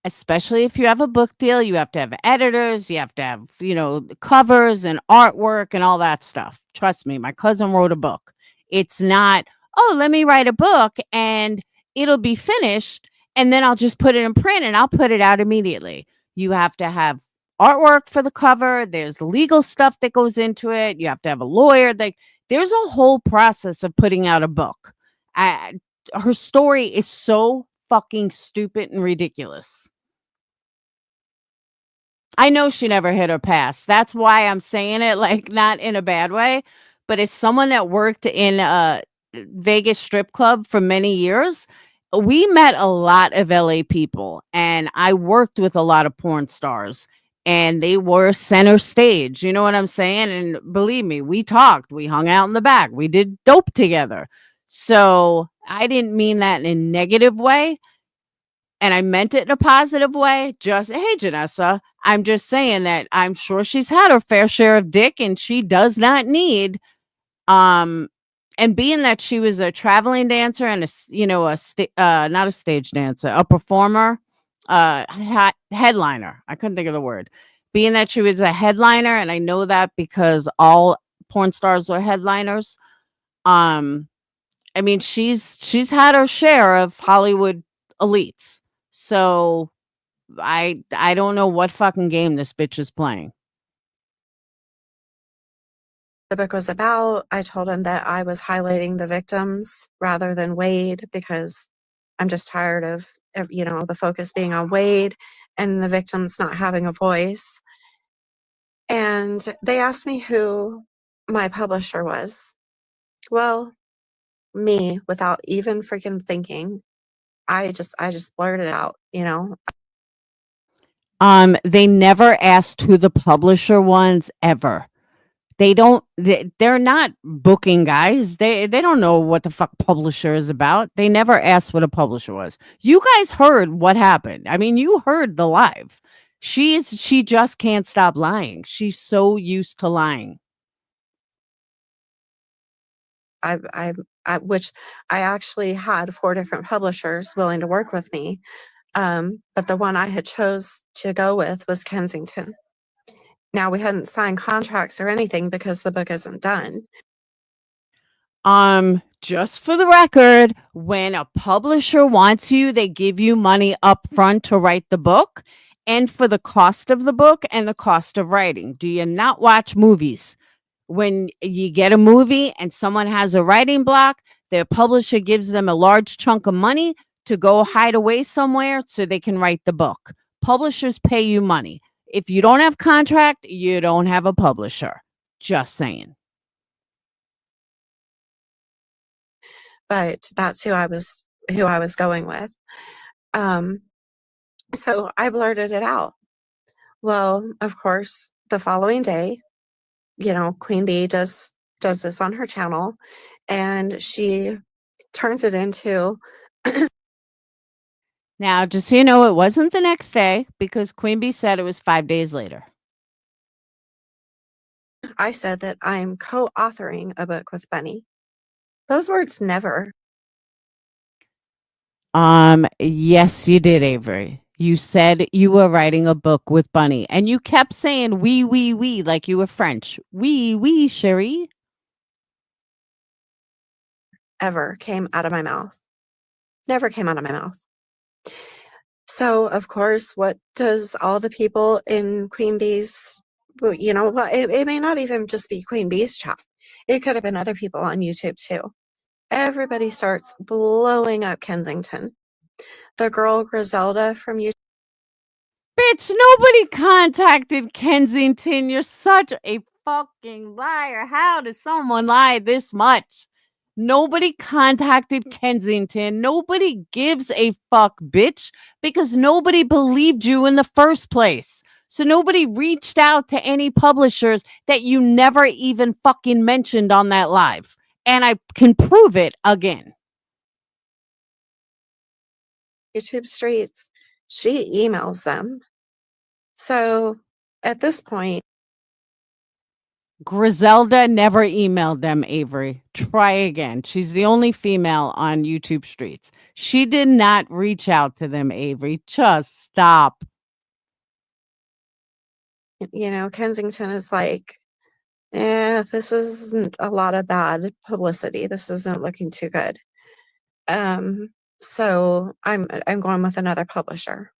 especially if you have a book deal. You have to have editors, you have to have, covers and artwork and all that stuff. Trust me, my cousin wrote a book. It's not, oh, let me write a book and it'll be finished and then I'll just put it in print and I'll put it out immediately. You have to have artwork for the cover. There's legal stuff that goes into it. You have to have a lawyer. There's a whole process of putting out a book. Her story is so fucking stupid and ridiculous. I know she never hit her pass. That's why I'm saying it, like, not in a bad way, but as someone that worked in a Vegas strip club for many years, we met a lot of LA people, and I worked with a lot of porn stars, and they were center stage. You know what I'm saying? And believe me, we talked, we hung out in the back, we did dope together. So I didn't mean that in a negative way. And I meant it in a positive way. Just, hey, Janessa, I'm just saying that I'm sure she's had her fair share of dick and she does not need, and being that she was a traveling dancer and not a stage dancer, a performer, headliner. I couldn't think of the word. Being that she was a headliner, and I know that because all porn stars are headliners. I mean, she's had her share of Hollywood elites. So I don't know what fucking game this bitch is playing. The book was about. I told him that I was highlighting the victims rather than Wade, because I'm just tired of the focus being on Wade and the victims not having a voice. And they asked me who my publisher was. Well, me, without even freaking thinking, I just blurted out, you know. They never asked who the publisher was ever. They're not booking guys. They don't know what the fuck publisher is about. They never asked what a publisher was. You guys heard what happened. I mean, you heard the live. She just can't stop lying. She's so used to lying. Which I actually had 4 different publishers willing to work with me. But the one I had chose to go with was Kensington. Now, we hadn't signed contracts or anything because the book isn't done. Just for the record, when a publisher wants you, they give you money up front to write the book and for the cost of the book and the cost of writing. Do you not watch movies? When you get a movie and someone has a writing block, their publisher gives them a large chunk of money to go hide away somewhere so they can write the book. Publishers pay you money. If you don't have contract, you don't have a publisher. Just saying. But that's who I was going with. So I blurted it out. Well, of course, the following day, you know, Queen Bee does this on her channel, and she turns it into Now, just so you know, it wasn't the next day because Queen Bee said it was 5 days later. I said that I'm co-authoring a book with Bunny. Those words never. Yes, you did, Avery. You said you were writing a book with Bunny, and you kept saying we, like you were French. Oui, chérie. Ever came out of my mouth. Never came out of my mouth. So, of course, what does all the people in Queen Bee's, you know, well, it may not even just be Queen Bee's chat. It could have been other people on YouTube too. Everybody starts blowing up Kensington. The girl Griselda from YouTube. Bitch, nobody contacted Kensington. You're such a fucking liar. How does someone lie this much? Nobody contacted Kensington. Nobody gives a fuck, bitch, because nobody believed you in the first place. So nobody reached out to any publishers that you never even fucking mentioned on that live. And I can prove it again. YouTube streets, she emails them. So at this point, Griselda never emailed them, Avery. Try again. She's the only female on YouTube streets. She did not reach out to them, Avery. Just stop. you know, Kensington is like, this isn't a lot of bad publicity. This isn't looking too good. So I'm going with another publisher.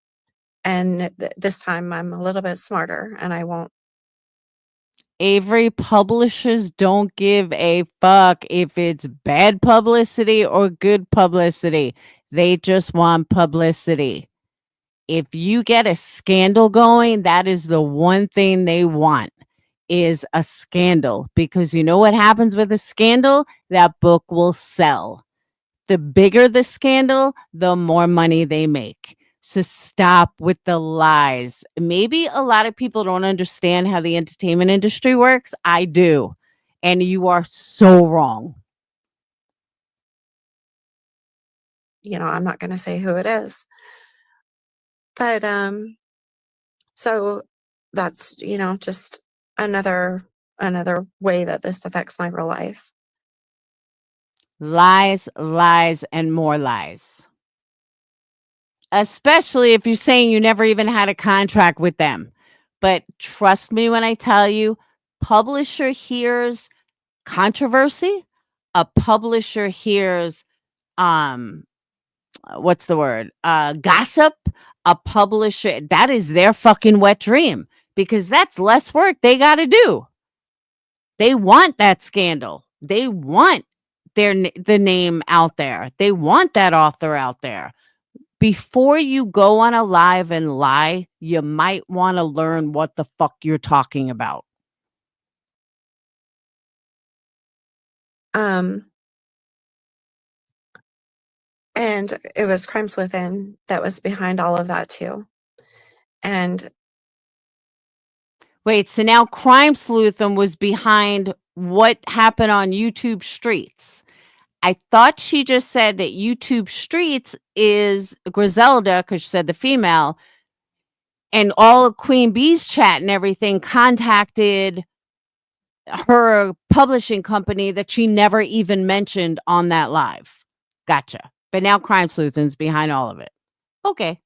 And this time I'm a little bit smarter and I won't. Avery, publishers don't give a fuck if it's bad publicity or good publicity. They just want publicity. If you get a scandal going, that is the one thing they want, is a scandal. Because you know what happens with a scandal? That book will sell. The bigger the scandal, the more money they make. So stop with the lies. Maybe a lot of people don't understand how the entertainment industry works. I do. And you are so wrong. You know, I'm not going to say who it is. But so that's, you know, just another way that this affects my real life. Lies, and more lies. Especially if you're saying you never even had a contract with them. But trust me when I tell you, publisher hears controversy. A publisher hears, what's the word? Gossip. A publisher, that is their fucking wet dream because that's less work they got to do. They want that scandal. They want the name out there. They want that author out there. Before you go on a live and lie, you might want to learn what the fuck you're talking about. And it was Crime SLUETHIN that was behind all of that too. And Wait, so now Crime SLUETHIN was behind what happened on YouTube Streets. I thought she just said that YouTube Streets is Griselda, because she said the female, and all of Queen Bee's chat and everything contacted her publishing company that she never even mentioned on that live. Gotcha. But now Crime SLUETHIN's behind all of it. Okay.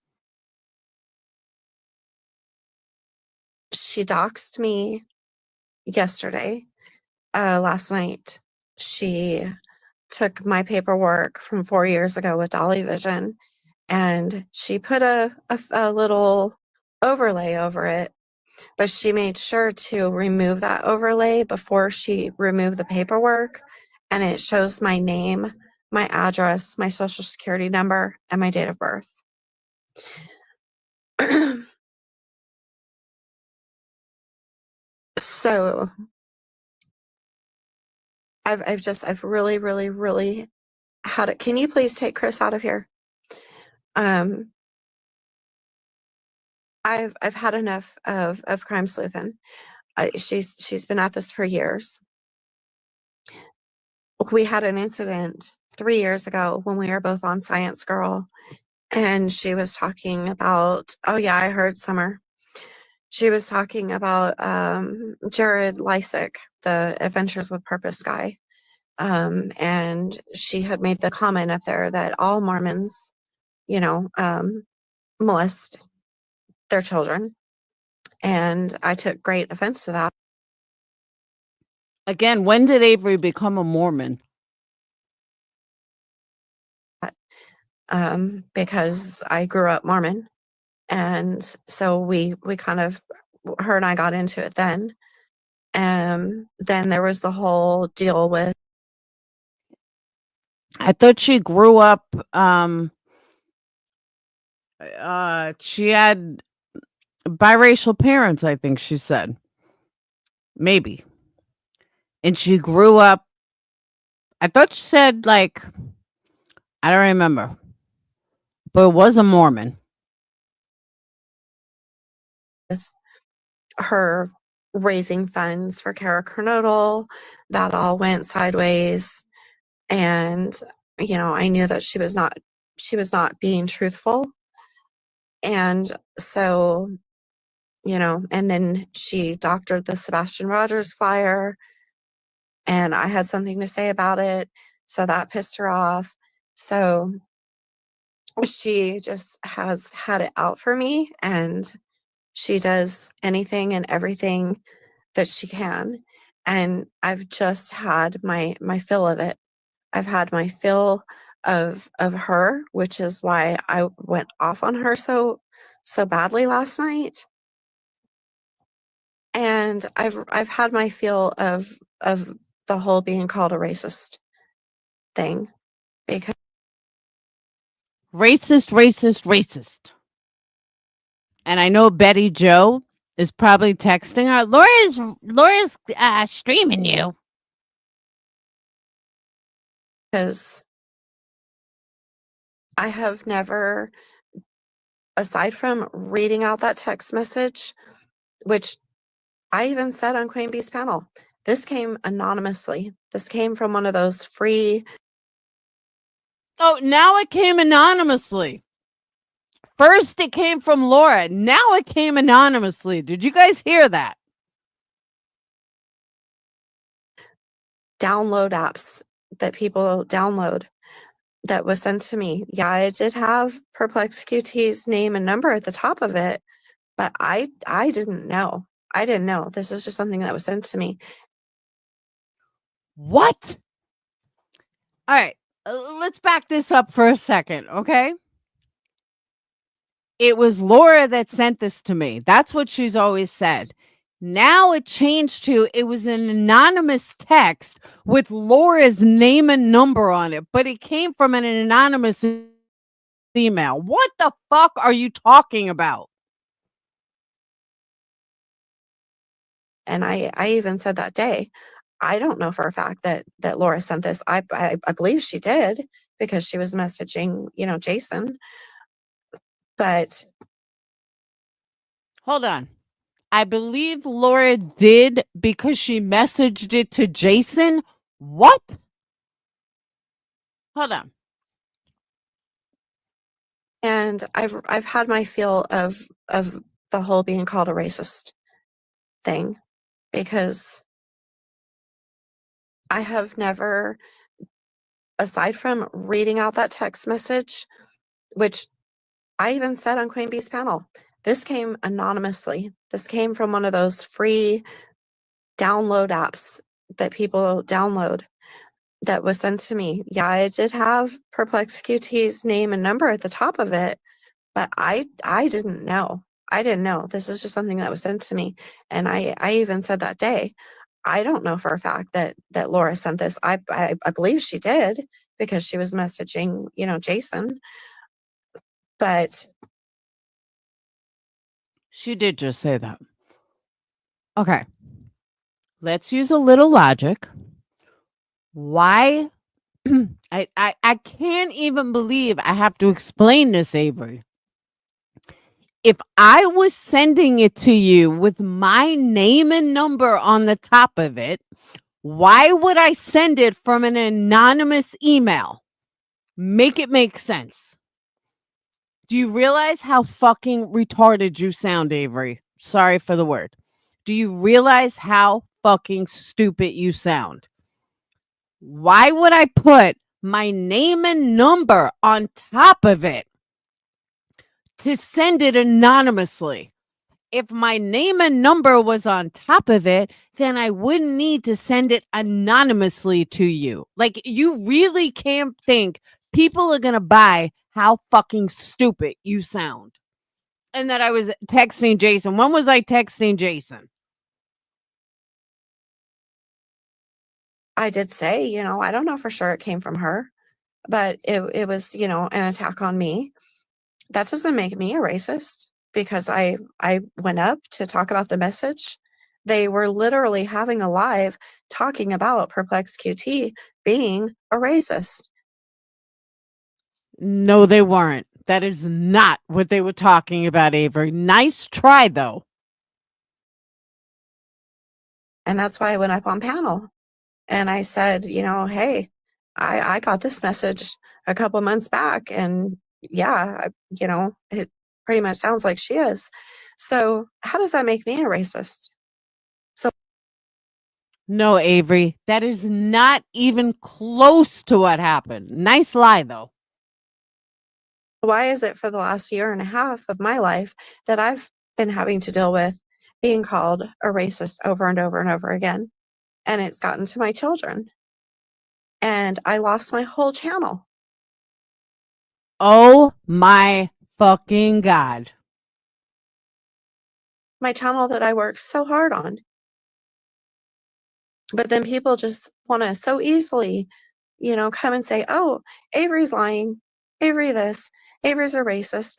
she doxed me yesterday, last night. She took my paperwork from 4 years ago with Dolly Vision, and she put a little overlay over it, but she made sure to remove that overlay before she removed the paperwork, and it shows my name, my address, my social security number, and my date of birth. So I've really had it. Can you please take Chris out of here? I've had enough of Crime SLUETHIN. She's been at this for years. We had an incident 3 years ago when we were both on Science Girl, and she was talking about, oh yeah, I heard Summer. She was talking about Jared Lysick, the Adventures with Purpose guy. And she had made the comment up there that all Mormons, molest their children. And I took great offense to that. Again, when did Avery become a Mormon? Because I grew up Mormon. And so we kind of, her and I got into it then. Then there was the whole deal with, I thought she grew up, she had biracial parents, I think she said. Maybe. And she grew up, I thought she said, like, I don't remember, but it was a Mormon. her raising funds for Kara Kernodle. That all went sideways. And, I knew that she was not being truthful. And so, and then she doctored the Sebastian Rogers flyer, and I had something to say about it. So that pissed her off. So she just has had it out for me, and she does anything and everything that she can. And I've just had my fill of it. I've had my fill of her, which is why I went off on her so badly last night. And I've had my feel of the whole being called a racist thing, because Racist. And I know Betty Joe is probably texting her. Laura's streaming you. because I have never, aside from reading out that text message, which I even said on Queen Bee's panel, this came anonymously. This came from one of those free. Oh, now it came anonymously. First, it came from Laura. Now it came anonymously. Did you guys hear that? Download apps that people download that was sent to me. Yeah, it did have PURPLEXEDQT's name and number at the top of it, but I didn't know. I didn't know. This is just something that was sent to me. What? All right, let's back this up for a second, okay? It was Laura that sent this to me. That's what she's always said. Now it changed to, it was an anonymous text with Laura's name and number on it, but it came from an anonymous email. What the fuck are you talking about? And I even said that day, I don't know for a fact that Laura sent this. I believe she did because she was messaging, Jason. But Hold on. I believe Laura did because she messaged it to Jason. What? Hold on. and I've had my feel of the whole being called a racist thing, because I have never, aside from reading out that text message, which I even said on Queen Bee's panel, this came anonymously. This came from one of those free download apps that people download that was sent to me. Yeah, it did have PurplexedQT's name and number at the top of it, but I didn't know. I didn't know. This is just something that was sent to me. And I even said that day, I don't know for a fact that Laura sent this. I believe she did because she was messaging, Jason. But She did just say that. Okay. Let's use a little logic. Why? I can't even believe I have to explain this, Avery. If I was sending it to you with my name and number on the top of it, why would I send it from an anonymous email? Make it make sense. Do you realize how fucking retarded you sound, Avery? Sorry for the word. Do you realize how fucking stupid you sound? Why would I put my name and number on top of it to send it anonymously? If my name and number was on top of it, then I wouldn't need to send it anonymously to you. Like, you really can't think people are going to buy how fucking stupid you sound. And that I was texting Jason. When was I texting Jason? I did say, I don't know for sure it came from her, but it was, an attack on me. That doesn't make me a racist because I went up to talk about the message. They were literally having a live talking about PurplexedQT being a racist. No, they weren't. That is not what they were talking about, Avery. Nice try, though. And that's why I went up on panel and I said, hey, I got this message a couple months back, and yeah, it pretty much sounds like she is. So how does that make me a racist? So No, Avery, that is not even close to what happened. Nice lie, though. why is it for the last year and a half of my life that I've been having to deal with being called a racist over and over and over again? And it's gotten to my children. And I lost my whole channel. Oh my fucking God. My channel that I worked so hard on. But then people just want to so easily, come and say, oh, Avery's lying. Avery this. Avery's a racist.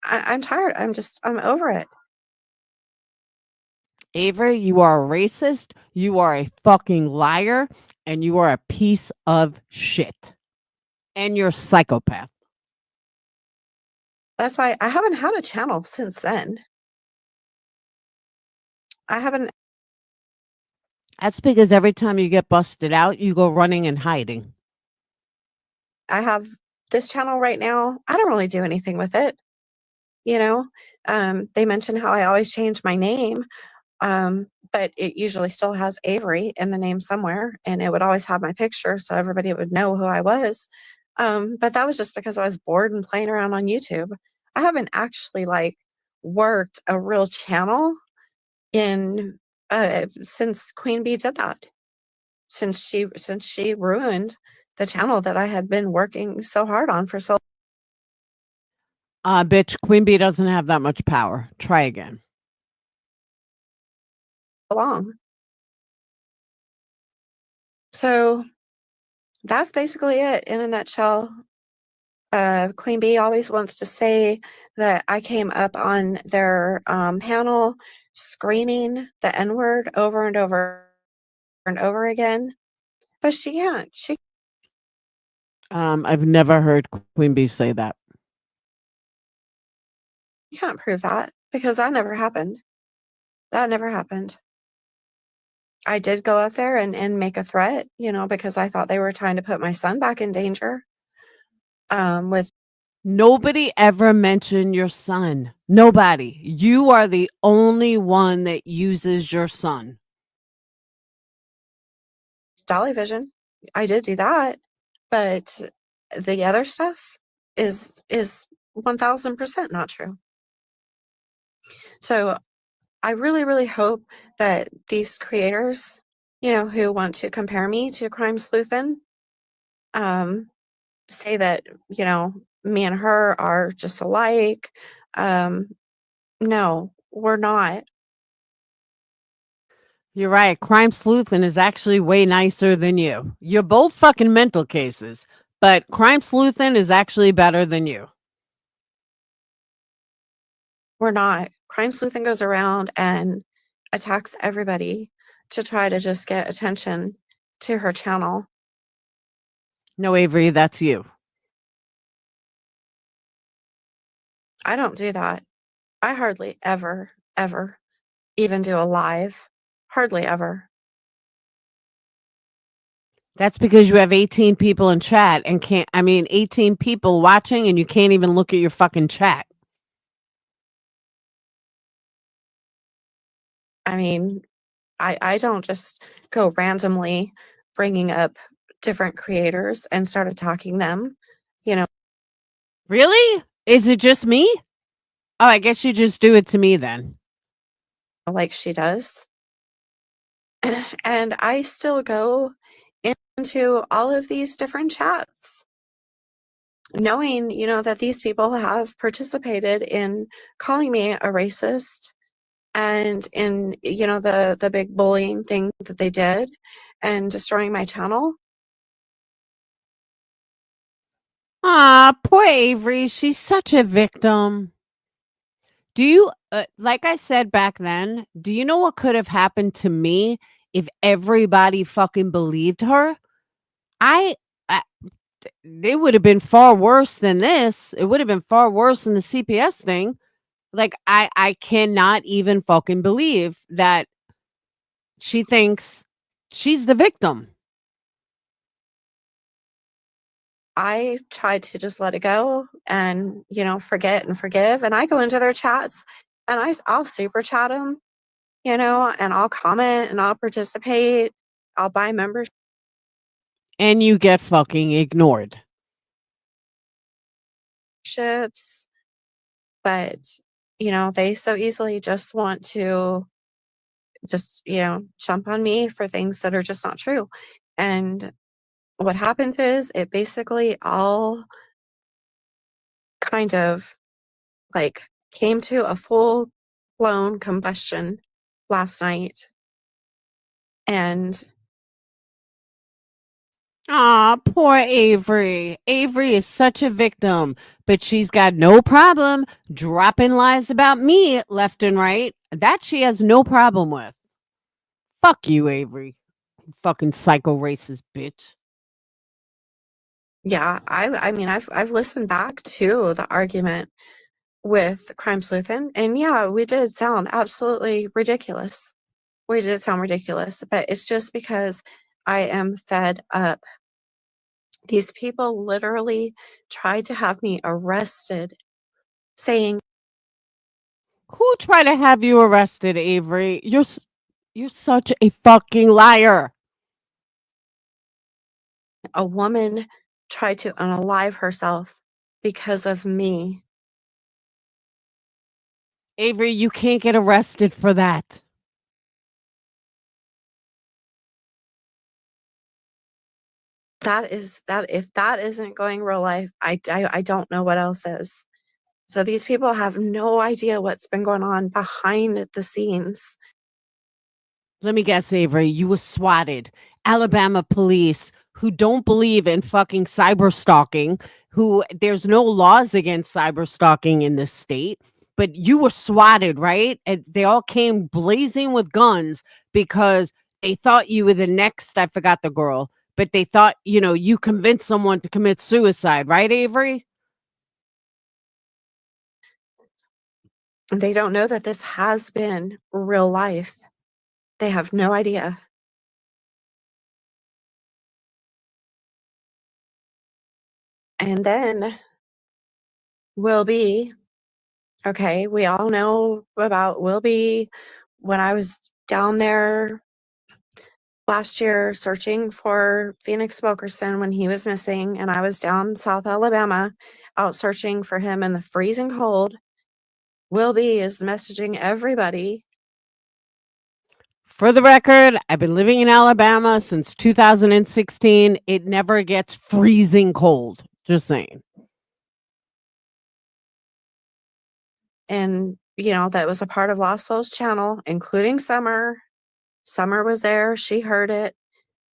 I'm tired. I'm over it. Avery, you are a racist, you are a fucking liar, and you are a piece of shit. And you're a psychopath. That's why I haven't had a channel since then. I haven't. That's because every time you get busted out, you go running and hiding. I have this channel right now. I don't really do anything with it. They mention how I always change my name. But it usually still has Avery in the name somewhere, and it would always have my picture so everybody would know who I was. But that was just because I was bored and playing around on YouTube. I haven't actually worked a real channel in since Queen Bee did that. Since she ruined the channel that I had been working so hard on for so Bitch, Queen Bee doesn't have that much power. Try again. long. So that's basically it in a nutshell. Queen Bee always wants to say that I came up on their panel screaming the N-word over and over and over again, but she can't. She I've never heard Queen Bee say that. can't prove that because that never happened. That never happened. I did go up there and make a threat, because I thought they were trying to put my son back in danger. With Nobody ever mentioned your son. Nobody. You are the only one that uses your son. Dolly Vision. I did do that, but the other stuff is 1000% not true. So I really, really hope that these creators, who want to compare me to Crime Sleuthin, say that, me and her are just alike. No, we're not. You're right. Crime Sleuthin is actually way nicer than you. You're both fucking mental cases, but Crime Sleuthin is actually better than you. We're not. Crime Sleuthin goes around and attacks everybody to try to just get attention to her channel. No, Avery, that's you. I don't do that. I hardly ever even do a live. Hardly ever. That's because you have 18 people in chat and 18 people watching and you can't even look at your fucking chat. I mean, I don't just go randomly bringing up different creators and start attacking them, Really? Is it just me? Oh, I guess you just do it to me then. like she does. And I still go into all of these different chats, knowing, that these people have participated in calling me a racist and in, the big bullying thing that they did and destroying my channel. Ah, poor Avery. She's such a victim. Do you, like I said back then, do you know what could have happened to me if everybody fucking believed her? It would have been far worse than this. It would have been far worse than the CPS thing. Like, I cannot even fucking believe that she thinks she's the victim. I tried to just let it go and, forget and forgive. And I go into their chats and I'll super chat them, and I'll comment and I'll participate. I'll buy membership. And you get fucking ignored. But, they so easily just want to jump on me for things that are just not true. And what happened is it basically all kind of came to a full blown combustion last night. And Aw, poor Avery. Avery is such a victim, but she's got no problem dropping lies about me left and right. That she has no problem with. Fuck you, Avery. Fucking psycho racist bitch. yeah, I mean I've listened back to the argument with Crime Sleuthin, and yeah, we did sound absolutely ridiculous. We did sound ridiculous, but it's just because I am fed up. These people literally tried to have me arrested, saying, Who tried to have you arrested, Avery? You're such a fucking liar. a woman tried to unalive herself because of me. Avery, you can't get arrested for that. If that isn't going real life, I don't know what else is. So these people have no idea what's been going on behind the scenes. Let me guess, Avery, you were swatted. Alabama police who don't believe in fucking cyber stalking, who there's no laws against cyber stalking in this state, but you were swatted, right? And they all came blazing with guns because they thought you were the next, I forgot the girl, but they thought, you know, you convinced someone to commit suicide, right, Avery? They don't know that this has been real life. They have no idea. And then Will B, okay, we all know about Will B. When I was down there last year searching for Phoenix Wilkerson when he was missing, and I was down South Alabama out searching for him in the freezing cold, Will B is messaging everybody. For the record, I've been living in Alabama since 2016. It never gets freezing cold. Just saying. And, you know, that was a part of Lost Souls channel, including Summer. Summer was there. She heard it.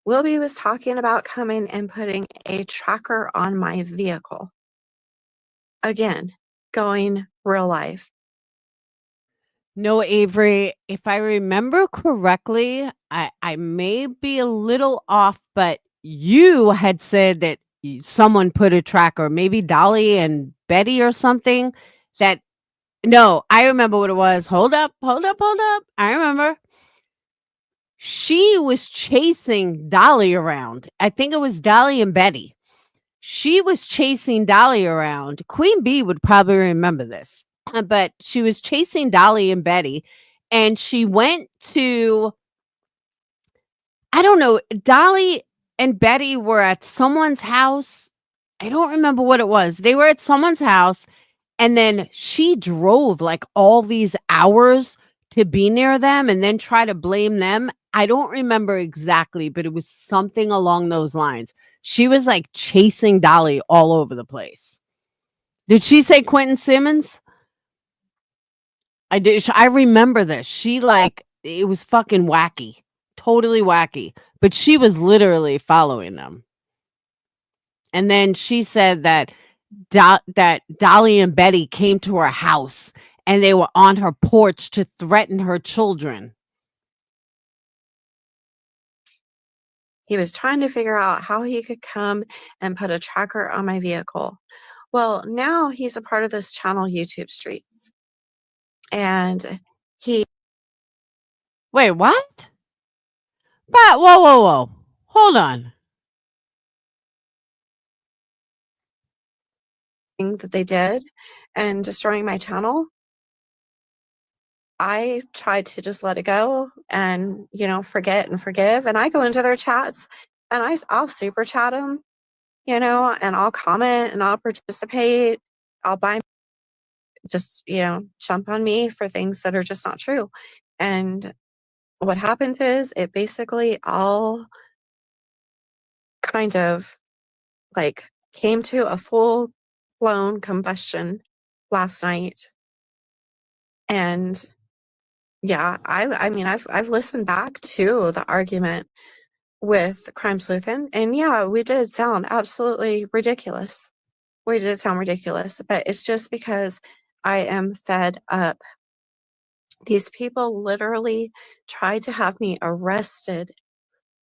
Wilby was talking about coming and putting a tracker on my vehicle. Again, going real life. No, Avery, if I remember correctly, I may be a little off, but you had said that someone put a tracker, maybe Dolly and Betty or something. That no, I remember what it was. Hold up. I remember. She was chasing Dolly around. I think it was Dolly and Betty. She was chasing Dolly around. Queen Bee would probably remember this, but she was chasing Dolly and Betty, and she went to, I don't know, Dolly and Betty were at someone's house. I don't remember what it was. They were at someone's house, and then she drove like all these hours to be near them and then try to blame them. I don't remember exactly, but it was something along those lines. She was like chasing Dolly all over the place. Did she say Quentin Simmons? I did. I remember this. She like, it was fucking wacky, totally wacky, but she was literally following them. And then she said that that Dolly and Betty came to her house and they were on her porch to threaten her children. He was trying to figure out how he could come and put a tracker on my vehicle. Well, now he's a part of this channel, YouTube Streets. And he... Wait, what? But whoa. Hold on. That they did and destroying my channel. I tried to just let it go and, you know, forget and forgive. And I go into their chats and I'll super chat them, you know, and I'll comment and I'll participate. I'll buy, just, you know, jump on me for things that are just not true. And what happened is it basically all kind of like came to a full blown combustion last night. And yeah, I mean, I've listened back to the argument with Crime Sleuthin, and yeah, we did sound absolutely ridiculous. We did sound ridiculous, but it's just because I am fed up. These people literally tried to have me arrested,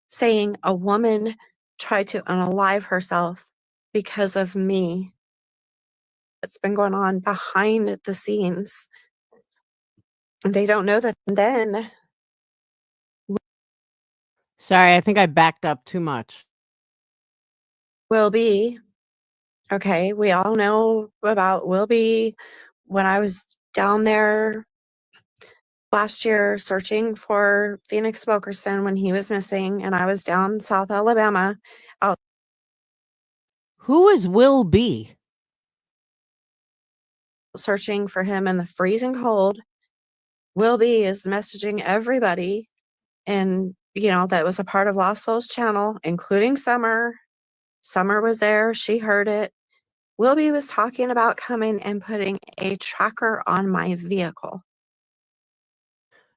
saying a woman tried to unalive herself because of me. It's been going on behind the scenes. They don't know that. And then... Sorry, I think I backed up too much. Will B. Okay, we all know about Will B. When I was down there last year searching for Phoenix Wilkerson when he was missing, and I was down South Alabama out... Who is Will B? Searching for him in the freezing cold. Will B is messaging everybody, and, you know, that was a part of Lost Souls channel, including Summer. Summer was there. She heard it. Wilby was talking about coming and putting a tracker on my vehicle.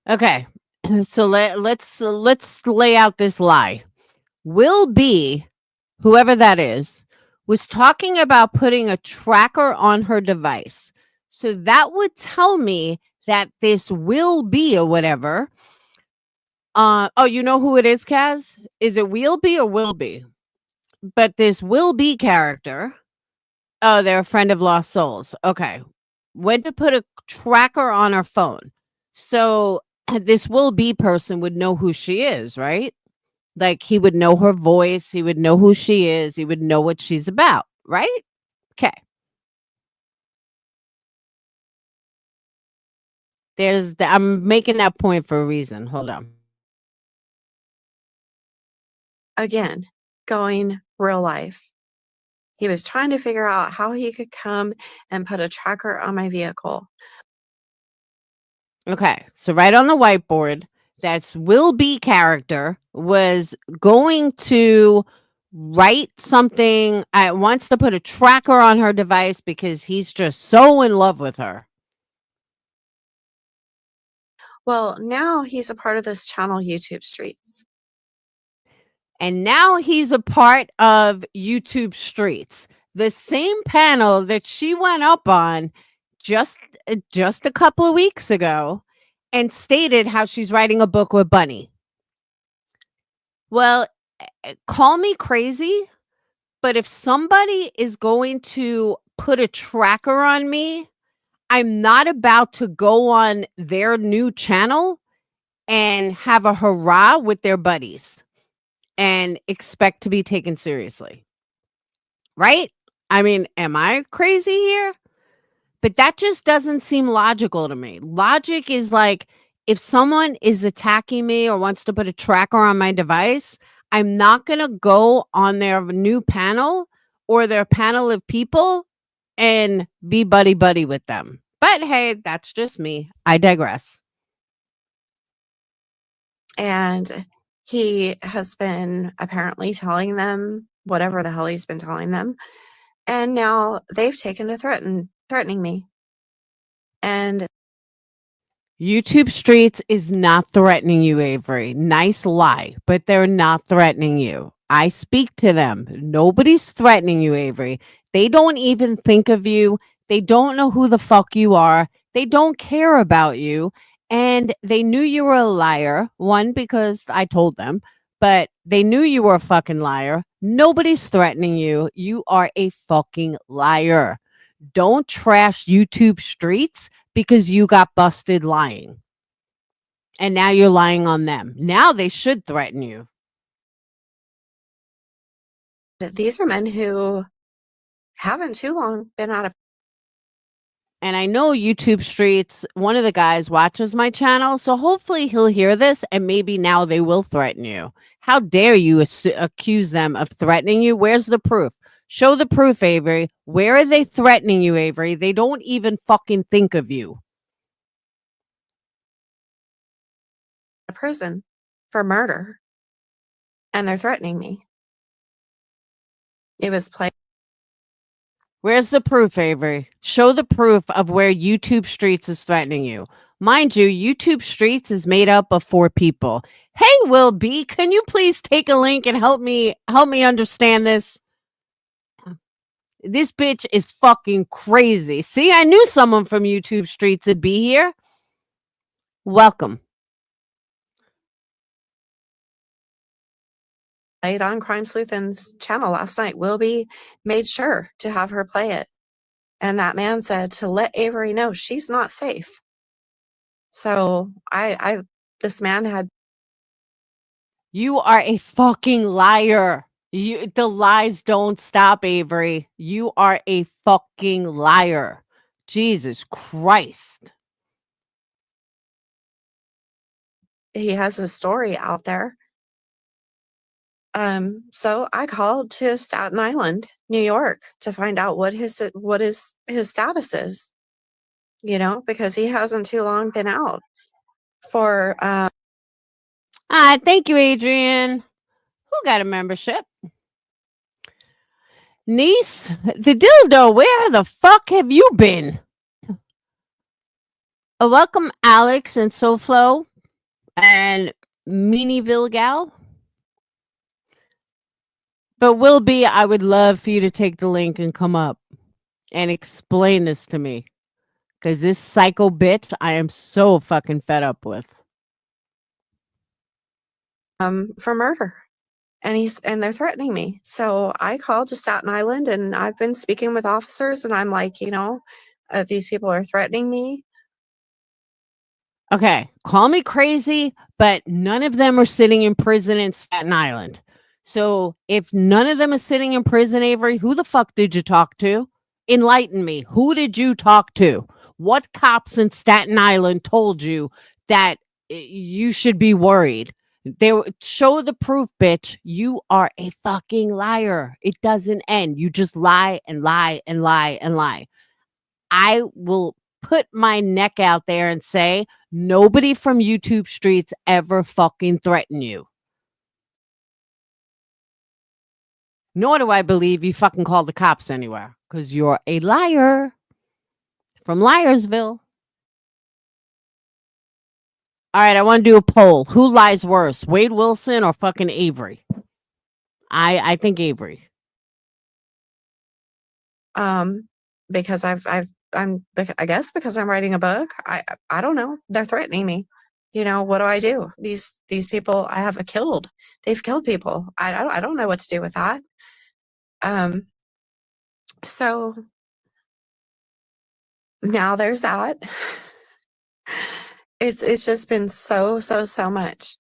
Okay, so let's lay out this lie. Will B, whoever that is, was talking about putting a tracker on her device. So that would tell me that this Will B or whatever Oh, you know who it is, Kaz? Is it Will Be or Will Be? But this Will Be character. Oh, they're a friend of Lost Souls. Okay. Went to put a tracker on her phone. So this Will Be person would know who she is, right? Like he would know her voice, he would know who she is, he would know what she's about, right? Okay. I'm making that point for a reason. Hold on. Again, going real life. He was trying to figure out how he could come and put a tracker on my vehicle. Okay. So right on the whiteboard, that's Will Be character was going to write something. Wants to put a tracker on her device because he's just so in love with her. Well, now he's a part of this channel, YouTube Streets. And now he's a part of YouTube Streets, the same panel that she went up on just a couple of weeks ago and stated how she's writing a book with Bunny. Well, call me crazy, but if somebody is going to put a tracker on me, I'm not about to go on their new channel and have a hurrah with their buddies and expect to be taken seriously. Right? I mean, am I crazy here? But that just doesn't seem logical to me. Logic is like if someone is attacking me or wants to put a tracker on my device, I'm not going to go on their new panel or their panel of people and be buddy buddy with them. But hey, that's just me. I digress. And he has been apparently telling them whatever the hell he's been telling them. And now they've taken to threatening me. And YouTube Streets is not threatening you, Avery. Nice lie, but they're not threatening you. I speak to them. Nobody's threatening you, Avery. They don't even think of you. They don't know who the fuck you are. They don't care about you. And they knew you were a liar. One, because I told them, but they knew you were a fucking liar. Nobody's threatening you. You are a fucking liar. Don't trash YouTube Streets because you got busted lying. And now you're lying on them. Now they should threaten you. these are men who haven't too long been out of. And I know YouTube Streets, one of the guys watches my channel, so hopefully he'll hear this and maybe now they will threaten you. How dare you accuse them of threatening you? Where's the proof? Show the proof, Avery. Where are they threatening you, Avery? They don't even fucking think of you. Prison for murder. And they're threatening me. It was played. Where's the proof, Avery? Show the proof of where YouTube Streets is threatening you. Mind you, YouTube Streets is made up of 4 people. Hey, Will B, can you please take a link and help me understand this? This bitch is fucking crazy. See, I knew someone from YouTube Streets would be here. Welcome. Played on Crime Sleuthin's channel last night. Wilby made sure to have her play it. And that man said to let Avery know she's not safe. So this man had. You are a fucking liar. The lies don't stop, Avery. You are a fucking liar. Jesus Christ. He has a story out there. So I called to Staten Island, New York, to find out what his status is. You know, because he hasn't too long been out for. Thank you, Adrian. Who got a membership? Niece, the dildo, where the fuck have you been? Welcome, Alex and SoFlo and Miniville Gal. But Will be, I would love for you to take the link and come up and explain this to me. Because this psycho bitch, I am so fucking fed up with. for murder. And they're threatening me. So I called to Staten Island, and I've been speaking with officers, and I'm like, these people are threatening me. Okay, call me crazy, but none of them are sitting in prison in Staten Island. So if none of them are sitting in prison, Avery, who the fuck did you talk to? Enlighten me. Who did you talk to? What cops in Staten Island told you that you should be worried? Show the proof, bitch. You are a fucking liar. It doesn't end. You just lie and lie and lie and lie. I will put my neck out there and say nobody from YouTube streets ever fucking threaten you. Nor do I believe you fucking called the cops anywhere, because you're a liar from Liarsville. All right, I want to do a poll. Who lies worse, Wade Wilson or fucking Avery? I think Avery. Because I guess because I'm writing a book. I don't know. They're threatening me. What do I do? These people I have killed. They've killed people. I don't know what to do with that. So now there's that. It's just been so much.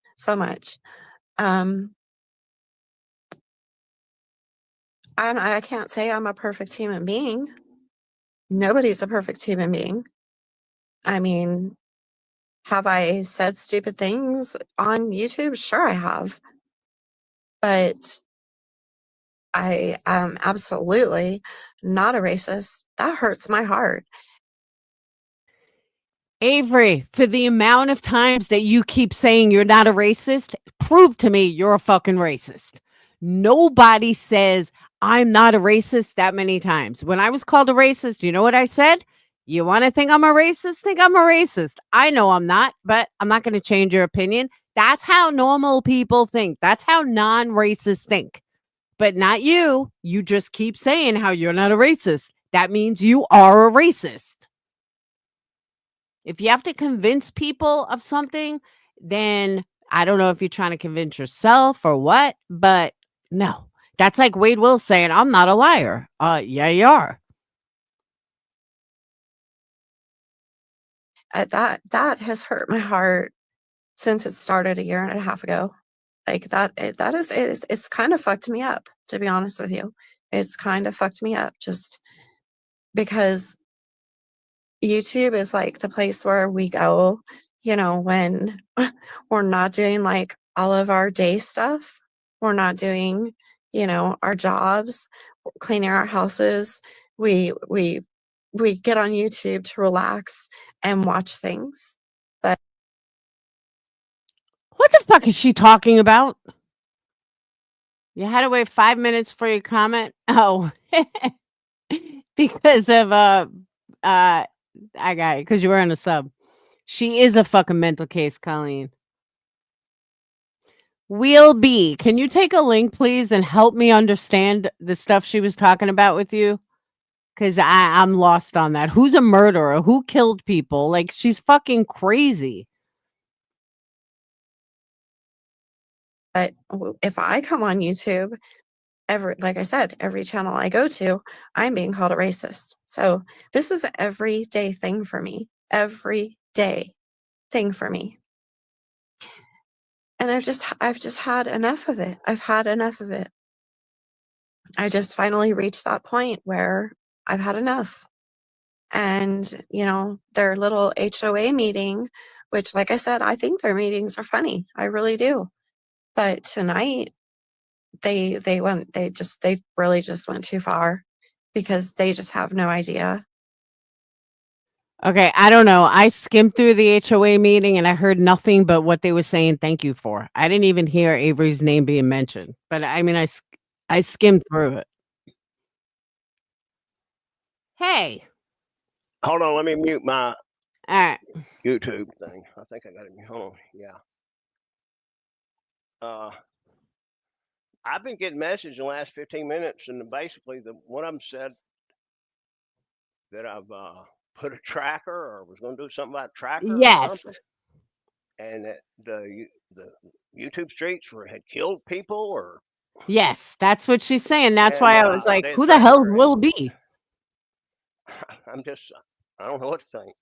I can't say I'm a perfect human being. Nobody's a perfect human being. I mean, have I said stupid things on YouTube? Sure I have. But I am absolutely not a racist. That hurts my heart. Avery, for the amount of times that you keep saying you're not a racist, prove to me you're a fucking racist. Nobody says I'm not a racist that many times. When I was called a racist, you know what I said? You want to think I'm a racist? Think I'm a racist. I know I'm not, but I'm not going to change your opinion. That's how normal people think. That's how non-racists think. But not you. You just keep saying how you're not a racist. That means you are a racist. If you have to convince people of something, then I don't know if you're trying to convince yourself or what, but no. That's like Wade Will saying, I'm not a liar. Yeah, you are. That has hurt my heart since it started a year and a half ago. Like it's kind of fucked me up, to be honest with you. It's kind of fucked me up just because YouTube is like the place where we go, when we're not doing like all of our day stuff. We're not doing, our jobs, cleaning our houses. We get on YouTube to relax and watch things. But What the fuck is she talking about? You had to wait 5 minutes for your comment? Oh. Because of I got it, because you were in a sub. She is a fucking mental case, Colleen. Wheel B, can you take a link, please, and help me understand the stuff she was talking about with you? Because I'm lost on that. Who's a murderer? Who killed people? Like, she's fucking crazy. But if I come on YouTube, like I said, every channel I go to, I'm being called a racist. So this is an everyday thing for me. Everyday thing for me. And I've just had enough of it. I've had enough of it. I just finally reached that point where I've had enough. And, their little HOA meeting, which, like I said, I think their meetings are funny. I really do. But tonight, they really just went too far because they just have no idea. Okay, I don't know. I skimmed through the HOA meeting and I heard nothing but what they were saying thank you for. I didn't even hear Avery's name being mentioned. But I mean, I skimmed through it. Hey. Hold on, let me mute my YouTube thing. I think I got it. Hold on. Yeah. I've been getting messages in the last 15 minutes, and basically one of them said that I've put a tracker or was going to do something about tracker or Yes. something. and that the YouTube streets had killed people, or Yes, that's what she's saying. That's and why I was like, they who the hell threatened her. will be? I'm just, I don't know what to think.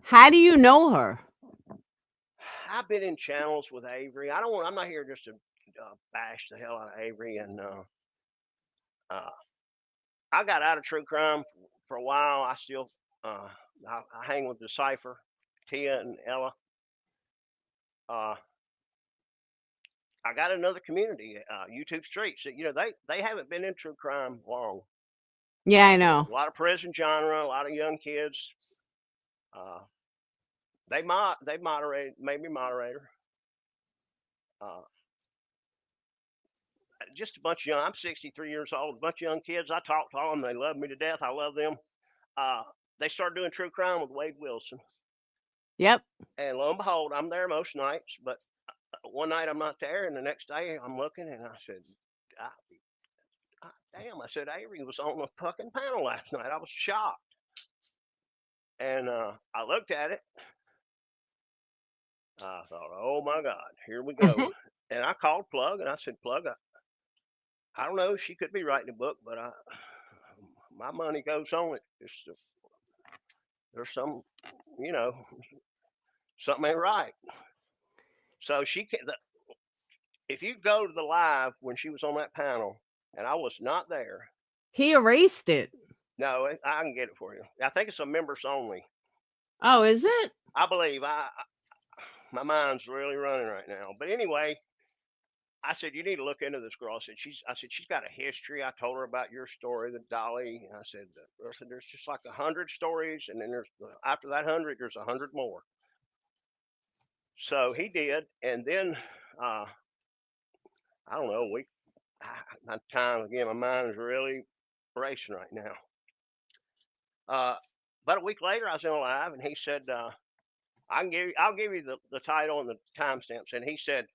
How do you know her? I've been in channels with Avery. I'm not here just to bash the hell out of Avery. And I got out of true crime for a while. I still, I hang with Decipher, Tia, and Ella. I got another community, YouTube Streets. You know, they haven't been in true crime long. Yeah, I know. A lot of prison genre, a lot of young kids. They moderate, made me moderator. Just a bunch of young. I'm 63 years old. A bunch of young kids. I talk to all of them. They love me to death. I love them. They started doing true crime with Wade Wilson. Yep. And lo and behold, I'm there most nights. But one night I'm not there, and the next day I'm looking, and I said, damn, I said, Avery was on the fucking panel last night. I was shocked. And I looked at it. I thought, oh my God, here we go. And I called Plug, and I said, Plug, I don't know, she could be writing a book, but my money goes on it. There's some, you know, something ain't right. So she can't. If you go to the live when she was on that panel, and I was not there. He erased it. No, I can get it for you. I think it's a members only. Oh, is it? I believe. My mind's really running right now. But anyway, I said, you need to look into this girl. I said, she's got a history. I told her about your story, the Dolly. I said, there's just like 100 stories, and then there's after that 100, there's 100 more. So he did, and then I don't know. My time again. My mind is really racing right now. About a week later, I was in a live, and he said, I'll give you the title and the timestamps. And he said,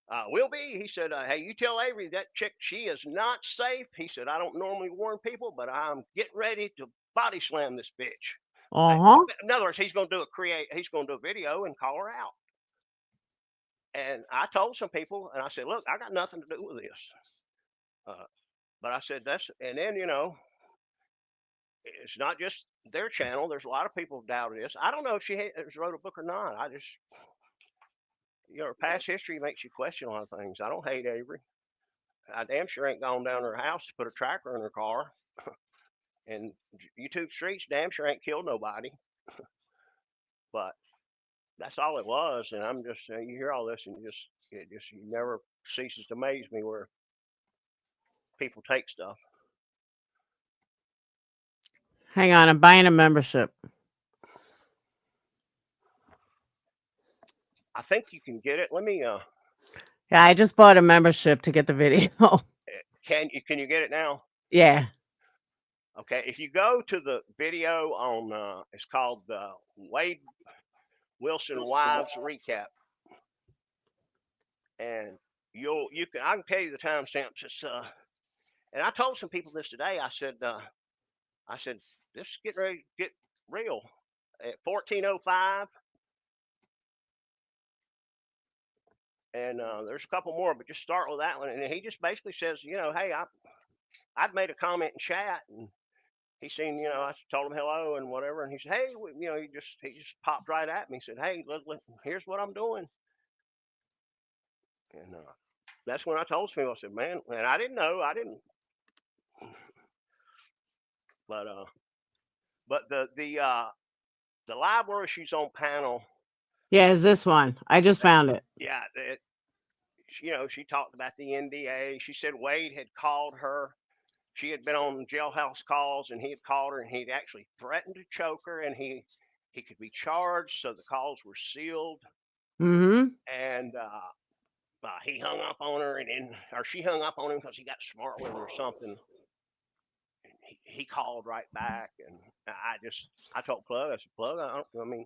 he said, hey, you tell Avery that chick, she is not safe. He said, I don't normally warn people, but I'm getting ready to body slam this bitch. In other words, he's going to do a video and call her out. And I told some people, and I said, look, I got nothing to do with this. But I said, and then, you know, it's not just their channel. There's a lot of people who doubted this. I don't know if she wrote a book or not. I just, you know, her past history makes you question a lot of things. I don't hate Avery. I damn sure ain't gone down to her house to put a tracker in her car. And YouTube Streets damn sure ain't killed nobody. But that's all it was. And I'm just, you hear all this and it never ceases to amaze me where people take stuff. Hang on, I'm buying a membership. I think you can get it. Let me Yeah, I just bought a membership to get the video. Can you get it now? Yeah. Okay, if you go to the video on it's called Wade Wilson Wives Recap. And I can tell you the timestamps. It's and I told some people this today. I said this is getting ready to get real at 14:05. And there's a couple more, but just start with that one. And he just basically says, you know, hey, I'd made a comment in chat, and he seen, you know, I told him hello and whatever, and he said, hey, you know, he just popped right at me. He said, hey, look, here's what I'm doing. And that's when I told some people, I said, man, and I didn't know, but the library she's on panel. Yeah, is this one. I just found it. Yeah, you know, she talked about the NDA. She said Wade had called her. She had been on jailhouse calls, and he had called her, and he'd actually threatened to choke her, and he could be charged. So the calls were sealed. Mm-hmm. And he hung up on her, or she hung up on him because he got smart with her or something. And he called right back, and I told Plug, I said, Plug, I mean.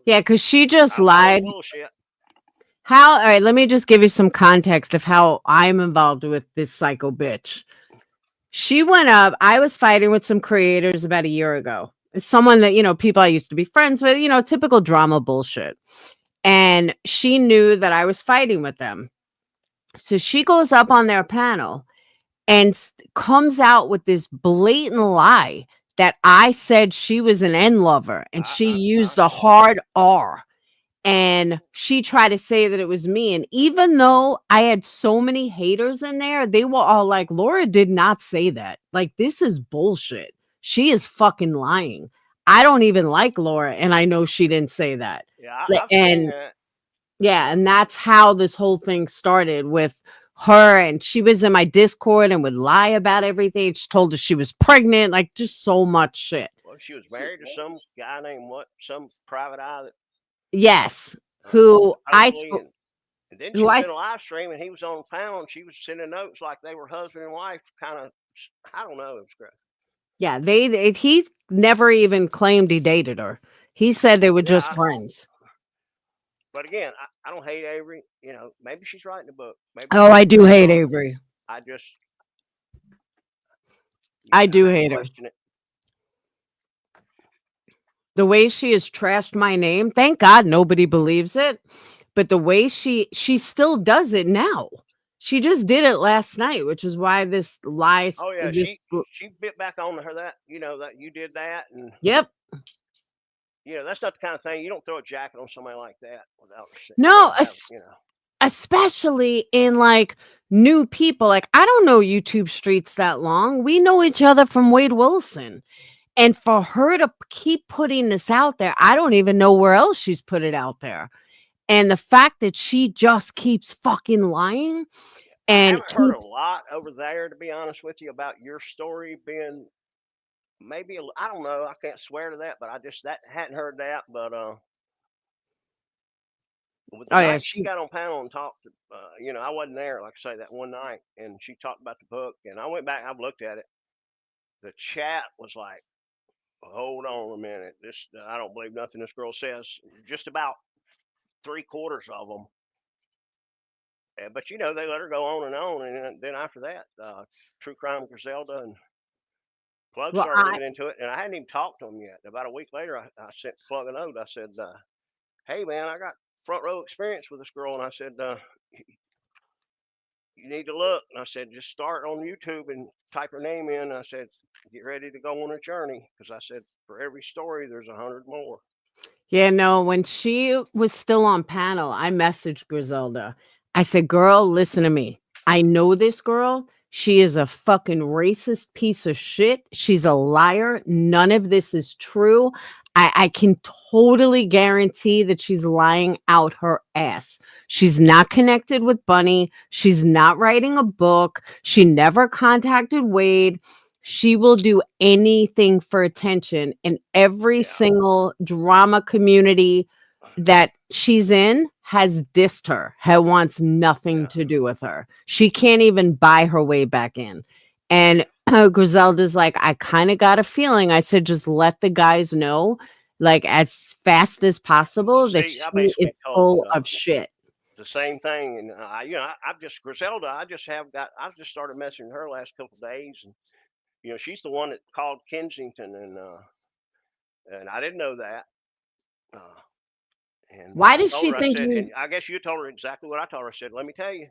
Yeah, because she just lied. Bullshit. All right, let me just give you some context of how I'm involved with this psycho bitch. She went up. I was fighting with some creators about a year ago, someone that, people I used to be friends with, typical drama bullshit. And she knew that I was fighting with them. So she goes up on their panel and comes out with this blatant lie that I said she was an N lover and she used a hard R. And she tried to say that it was me. And even though I had so many haters in there, they were all like, Laura did not say that. Like, this is bullshit. She is fucking lying. I don't even like Laura, and I know she didn't say that. Yeah, Like, I've seen and that. yeah, and that's how this whole thing started with her. And she was in my Discord and would lie about everything. She told us she was pregnant, like just so much shit. Well, she was married to some guy named some private eye that Yes, who I supposedly, and then she who was I in a live stream and he was on the panel and she was sending notes like they were husband and wife, kind of. I don't know. It's great. yeah, he never even claimed he dated her. He said they were just friends. But again, I don't hate Avery. Maybe she's writing a book. Maybe Oh, I do hate Avery. I just I do hate her. question it. The way she has trashed my name, thank God nobody believes it. But the way she still does it now. She just did it last night, which is why this lie. Oh yeah, she bit back on her that that you did that, and yep. That's not the kind of thing you don't throw a jacket on somebody like that without No, especially in like new people. Like, I don't know YouTube streets that long. We know each other from Wade Wilson. And for her to keep putting this out there, I don't even know where else she's put it out there. And the fact that she just keeps fucking lying. And I haven't heard a lot over there, to be honest with you, about your story being maybe I don't know. I can't swear to that, but I just hadn't heard that. But with the night she got on panel and talked, I wasn't there, like I say, that one night, and she talked about the book, and I went back, I've looked at it. The chat was like, hold on a minute, I don't believe nothing this girl says. Just about 3/4 of them. But they let her go on, and then after that, True Crime Griselda and Plug started looking into it, and I hadn't even talked to him yet. About a week later, I sent Plug a note. I said, hey man, I got front row experience with this girl, and I said, you need to look. And I said, just start on YouTube and type her name in. And I said, get ready to go on a journey, because I said, for every story, there's 100 more. Yeah, no, when she was still on panel, I messaged Griselda. I said, girl, listen to me. I know this girl. She is a fucking racist piece of shit. She's a liar. None of this is true. I can totally guarantee that she's lying out her ass. She's not connected with Bunny. She's not writing a book. She never contacted Wade. She will do anything for attention, and every single drama community that she's in has dissed her, wants nothing to do with her. She can't even buy her way back in. And Griselda's like, I kind of got a feeling. I said, just let the guys know, like, as fast as possible, that she is full of shit. The same thing. And I've just Griselda, I just started messaging her last couple of days, and she's the one that called Kensington, and I didn't know that. And why does she think and I guess you told her exactly what I told her. I said, let me tell you,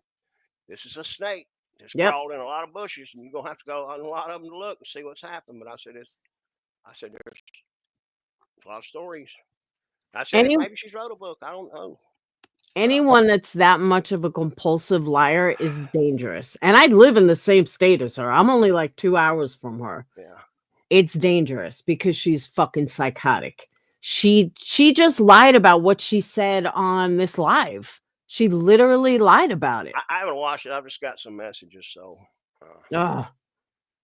this is a snake. It's crawled in a lot of bushes, and you're gonna have to go on a lot of them to look and see what's happened. But I said, there's a lot of stories. I said, maybe she's wrote a book. I don't know. Anyone that's that much of a compulsive liar is dangerous. And I live in the same state as her. I'm only like 2 hours from her. Yeah. It's dangerous because she's fucking psychotic. She just lied about what she said on this live. She literally lied about it. I haven't watched it. I've just got some messages. So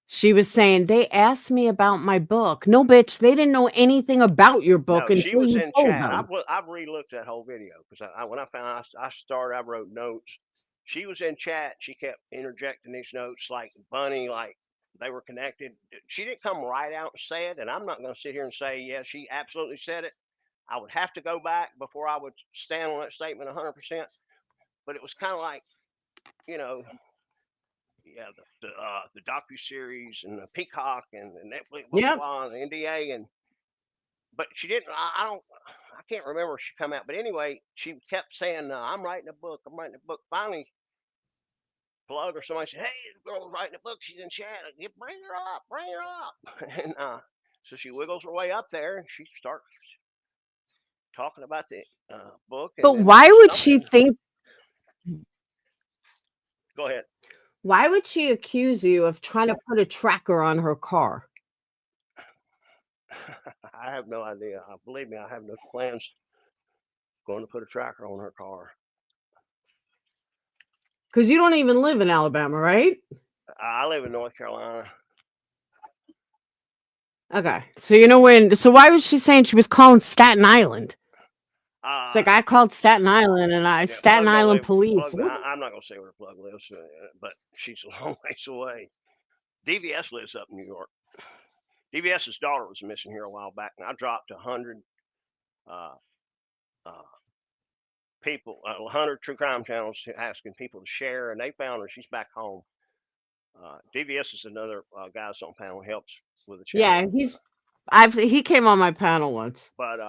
she was saying, they asked me about my book. No, bitch, they didn't know anything about your book until she was you in told chat. them. I've re-looked that whole video, because when I found I wrote notes. She was in chat. She kept interjecting these notes like Bunny, like they were connected. She didn't come right out and say it, and I'm not going to sit here and say, yeah, she absolutely said it. I would have to go back before I would stand on that statement 100%. But it was kind of like, the docu-series and the Peacock and the Netflix, blah, blah, blah, and the NDA, and but she didn't. I can't remember if she come out. But anyway, she kept saying, "I'm writing a book. I'm writing a book." Finally, Plug or somebody said, "Hey, the girl's writing a book. She's in chat. Bring her up. Bring her up." And so she wiggles her way up there, and she starts talking about the book. And But then why would she think? Go ahead. Why would she accuse you of trying to put a tracker on her car? I have no idea. Believe me, I have no plans going to put a tracker on her car. Because you don't even live in Alabama, right? I live in North Carolina. Okay. So you know when, so why was she saying she was calling Staten Island? It's like I called Staten Island and Staten Island police. I'm not going to say where Plug lives, but she's a long ways away. DVS lives up in New York. DVS's daughter was missing here a while back, and I dropped 100 people, 100 true crime channels asking people to share, and they found her. She's back home. DVS is another guy that's on panel, helps with the channel. Yeah, he came on my panel once. But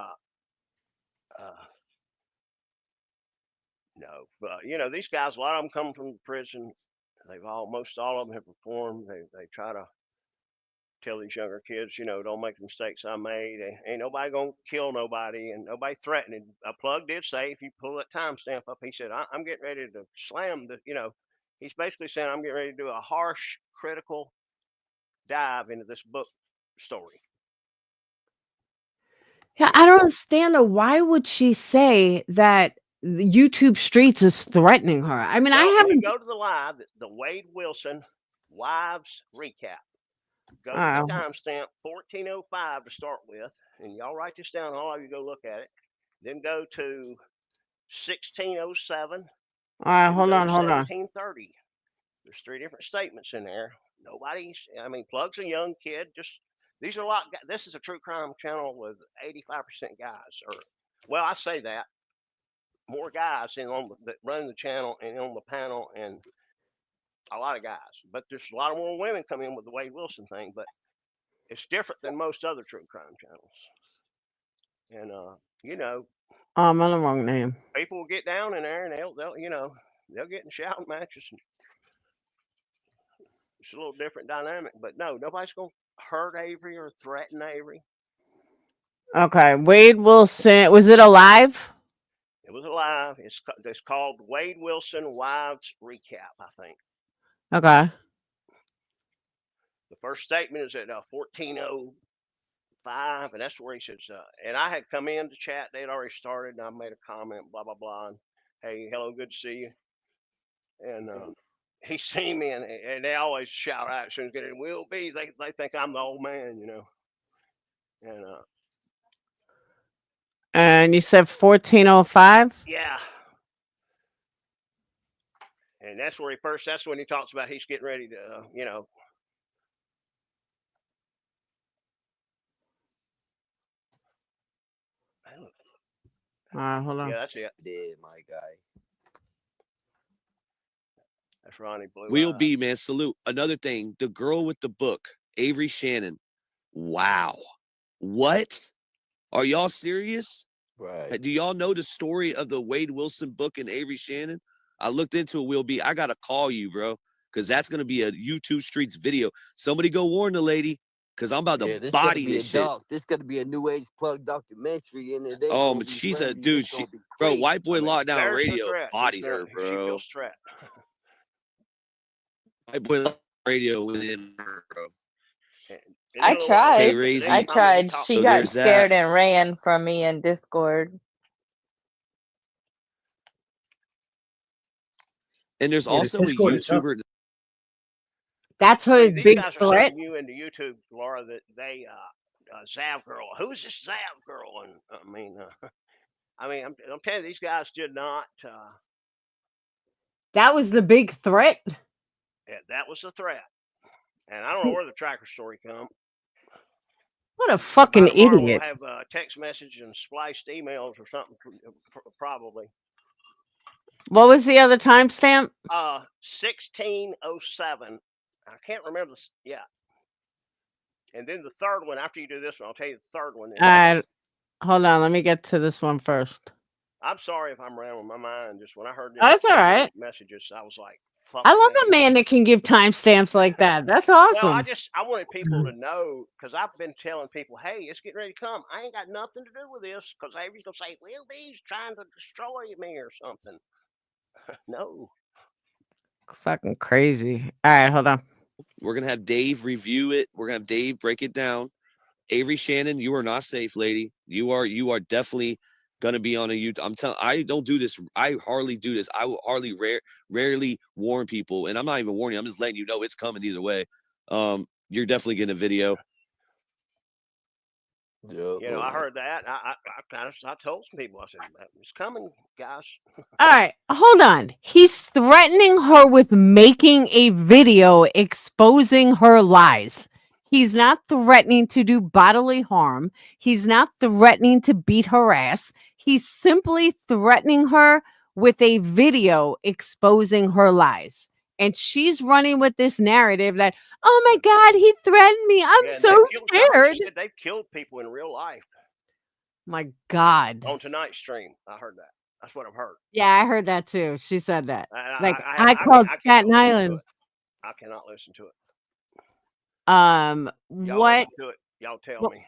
no, but you know, these guys, a lot of them come from prison. Most all of them have reformed. They try to tell these younger kids, you know, don't make the mistakes I made. Ain't nobody gonna kill nobody, and nobody threatening. Plug did say, if you pull that timestamp up, he said, I'm getting ready to slam the, you know, he's basically saying, I'm getting ready to do a harsh, critical dive into this book story. Yeah, I don't understand though. Why would she say that the YouTube streets is threatening her? I mean, I haven't. Go to the live, the Wade Wilson Wives Recap. Go to the timestamp 1405 to start with, and y'all write this down. All of you go look at it. Then go to 1607. All right, hold on. 1730. There's 3 different statements in there. Plug's a young kid. These are a lot. This is a true crime channel with 85% guys, or I say that more guys that run the channel and on the panel, and a lot of guys. But there's a lot of more women come in with the Wade Wilson thing, but it's different than most other true crime channels. And you know, I'm on the wrong name. people will get down in there and they'll get in shouting matches. It's a little different dynamic, but no, nobody's gonna hurt Avery or threaten Avery. Okay, Wade Wilson, was it alive? It was alive. It's called Wade Wilson Wives Recap, I think. Okay. The first statement is at 1405, and that's where he says, and I had come in to chat. They had already started, and I made a comment, blah, blah, blah. And, hey, hello, good to see you. And he seen me, and they always shout out as soon as they get in, "Will be." They think I'm the old man, you know. And you said 1405? Yeah. And that's where that's when he talks about he's getting ready to, you know. All right, hold on. Yeah, that's it. Yeah, my guy. That's Ronnie Blue. Will be, man. Salute. Another thing, the girl with the book, Avery Shannon. Wow. What? Are y'all serious? Right. Do y'all know the story of the Wade Wilson book and Avery Shannon? I looked into it, Will be. I got to call you, bro, because that's going to be a YouTube Streets video. Somebody go warn the lady, because I'm about to body this shit. This got to be a new age Plug documentary in it. Oh, but she's a dude. Bro, White Boy Lockdown Radio bodied her, bro. She feels threat. White Boy Lockdown Radio within her, bro. I tried. Crazy. I tried. She got scared and ran from me in Discord. And there's also a YouTuber. That's her These big guys are threat. sending you into YouTube, Laura, that they Zav girl. Who's this Zav girl? And I'm telling you, these guys did not. That was the big threat. Yeah, that was the threat. And I don't know where the tracker story come. What a fucking Tomorrow idiot. We'll have a text message and spliced emails or something, probably. What was the other timestamp? 1607. I can't remember. Yeah. And then the third one, after you do this one, I'll tell you the third one. Hold on, let me get to this one first. I'm sorry if I'm rambling my mind. Just when I heard this That's all right. messages, I was like, "Fuck." I love a man that can give timestamps like that. That's awesome. Well, I wanted people to know because I've been telling people, "Hey, it's getting ready to come. I ain't got nothing to do with this," because Avery's gonna say, "Well, he's trying to destroy me or something." No. Fucking crazy. All right, hold on. We're gonna have Dave review it. We're gonna have Dave break it down. Avery Shannon, you are not safe, lady. You are definitely gonna be on a YouTube. I'm telling. I don't do this. I hardly do this. I will rarely warn people, and I'm not even warning you. I'm just letting you know it's coming either way. You're definitely getting a video. Yeah. You know, I heard that. I told some people. I said, "It's coming, guys." All right, hold on. He's threatening her with making a video exposing her lies. He's not threatening to do bodily harm. He's not threatening to beat her ass. He's simply threatening her with a video exposing her lies. And she's running with this narrative that, oh my God, he threatened me. I'm so scared. They've killed people in real life. My God. On tonight's stream, I heard that. That's what I've heard. Yeah, I heard that too. She said that. Like I called can't Staten listen to Island. it. I cannot listen to it. Y'all what? listen to it. Y'all tell me.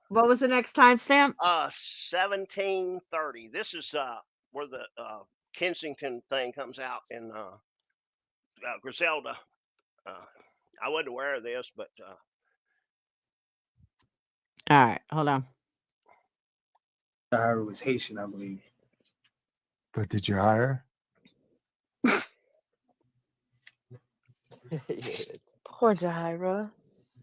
What was the next timestamp? 1730. This is where the Kensington thing comes out in Griselda. I wasn't aware of this, but All right, hold on. Jahira was Haitian, I believe. But did you hire her? Poor Jahira.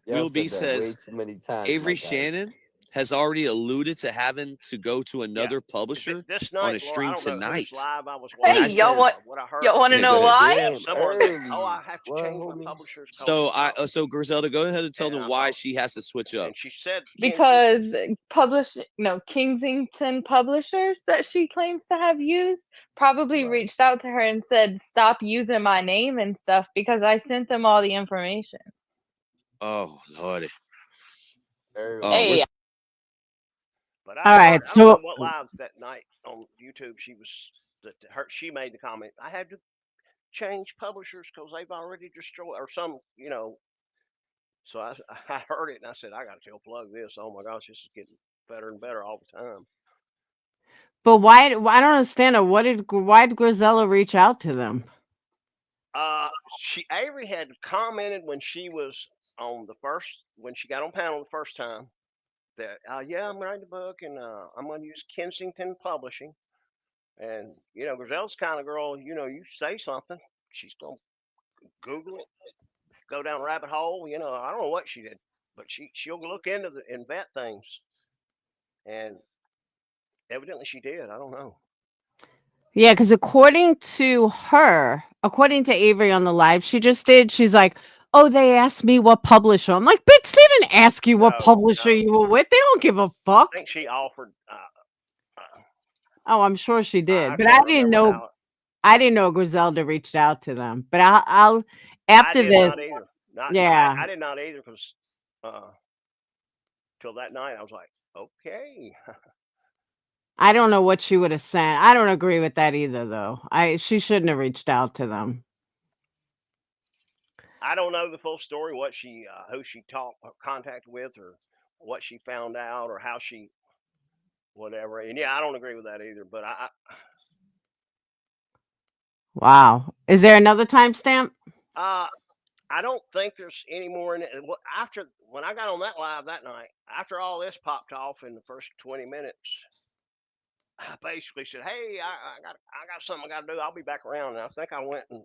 Y'all Will B said that way says too many times, Avery my guy. Shannon has already alluded to having to go to another publisher this on night, a stream Laura, I don't know tonight. whose live I was And I watching. said, What I heard. Y'all want to Yeah, know go ahead. why? Damn, Someone early. said, "Oh, I have to What, change my homie? publisher's code." So Griselda, go ahead and tell And them I why thought, she has to switch up. and she said, Because Kensington publishers that she claims to have used probably reached out to her and said, stop using my name and stuff because I sent them all the information. Oh Lordy. Hey. But All right, I don't so know what lives that night on YouTube she made the comment. I had to change publishers because they've already destroyed or some, you know. So I heard it and I said, I got to tell Plug this. Oh my gosh, this is getting better and better all the time. but why I don't understand it. Why did Grisella reach out to them? Avery had commented when she was on when she got on panel the first time that yeah, I'm writing a book and I'm going to use Kensington Publishing. And you know, Grisel's kind of girl, you know, you say something, she's going to Google it, go down a rabbit hole. You know, I don't know what she did, but she'll look into and vet things. And evidently she did. I don't know. Yeah, because according to Avery on the live she just did, she's like, oh, they asked me what publisher. I'm like, bitch, they didn't ask you what publisher you were with. They don't give a fuck. I think she offered. Oh, I'm sure she did, but I didn't know. I didn't know Griselda reached out to them. But I'll after I did this. not either. Yeah, I did not either because till that night I was like, okay. I don't know what she would have sent. I don't agree with that either, though. She shouldn't have reached out to them. I don't know the full story, what she, who she contacted with, or what she found out, or how she, whatever. And yeah, I don't agree with that either. But Wow. Is there another timestamp? I don't think there's any more in it. After when I got on that live that night, after all this popped off in the first 20 minutes, I basically said, "Hey, I got something I got to do. I'll be back around." And I think I went and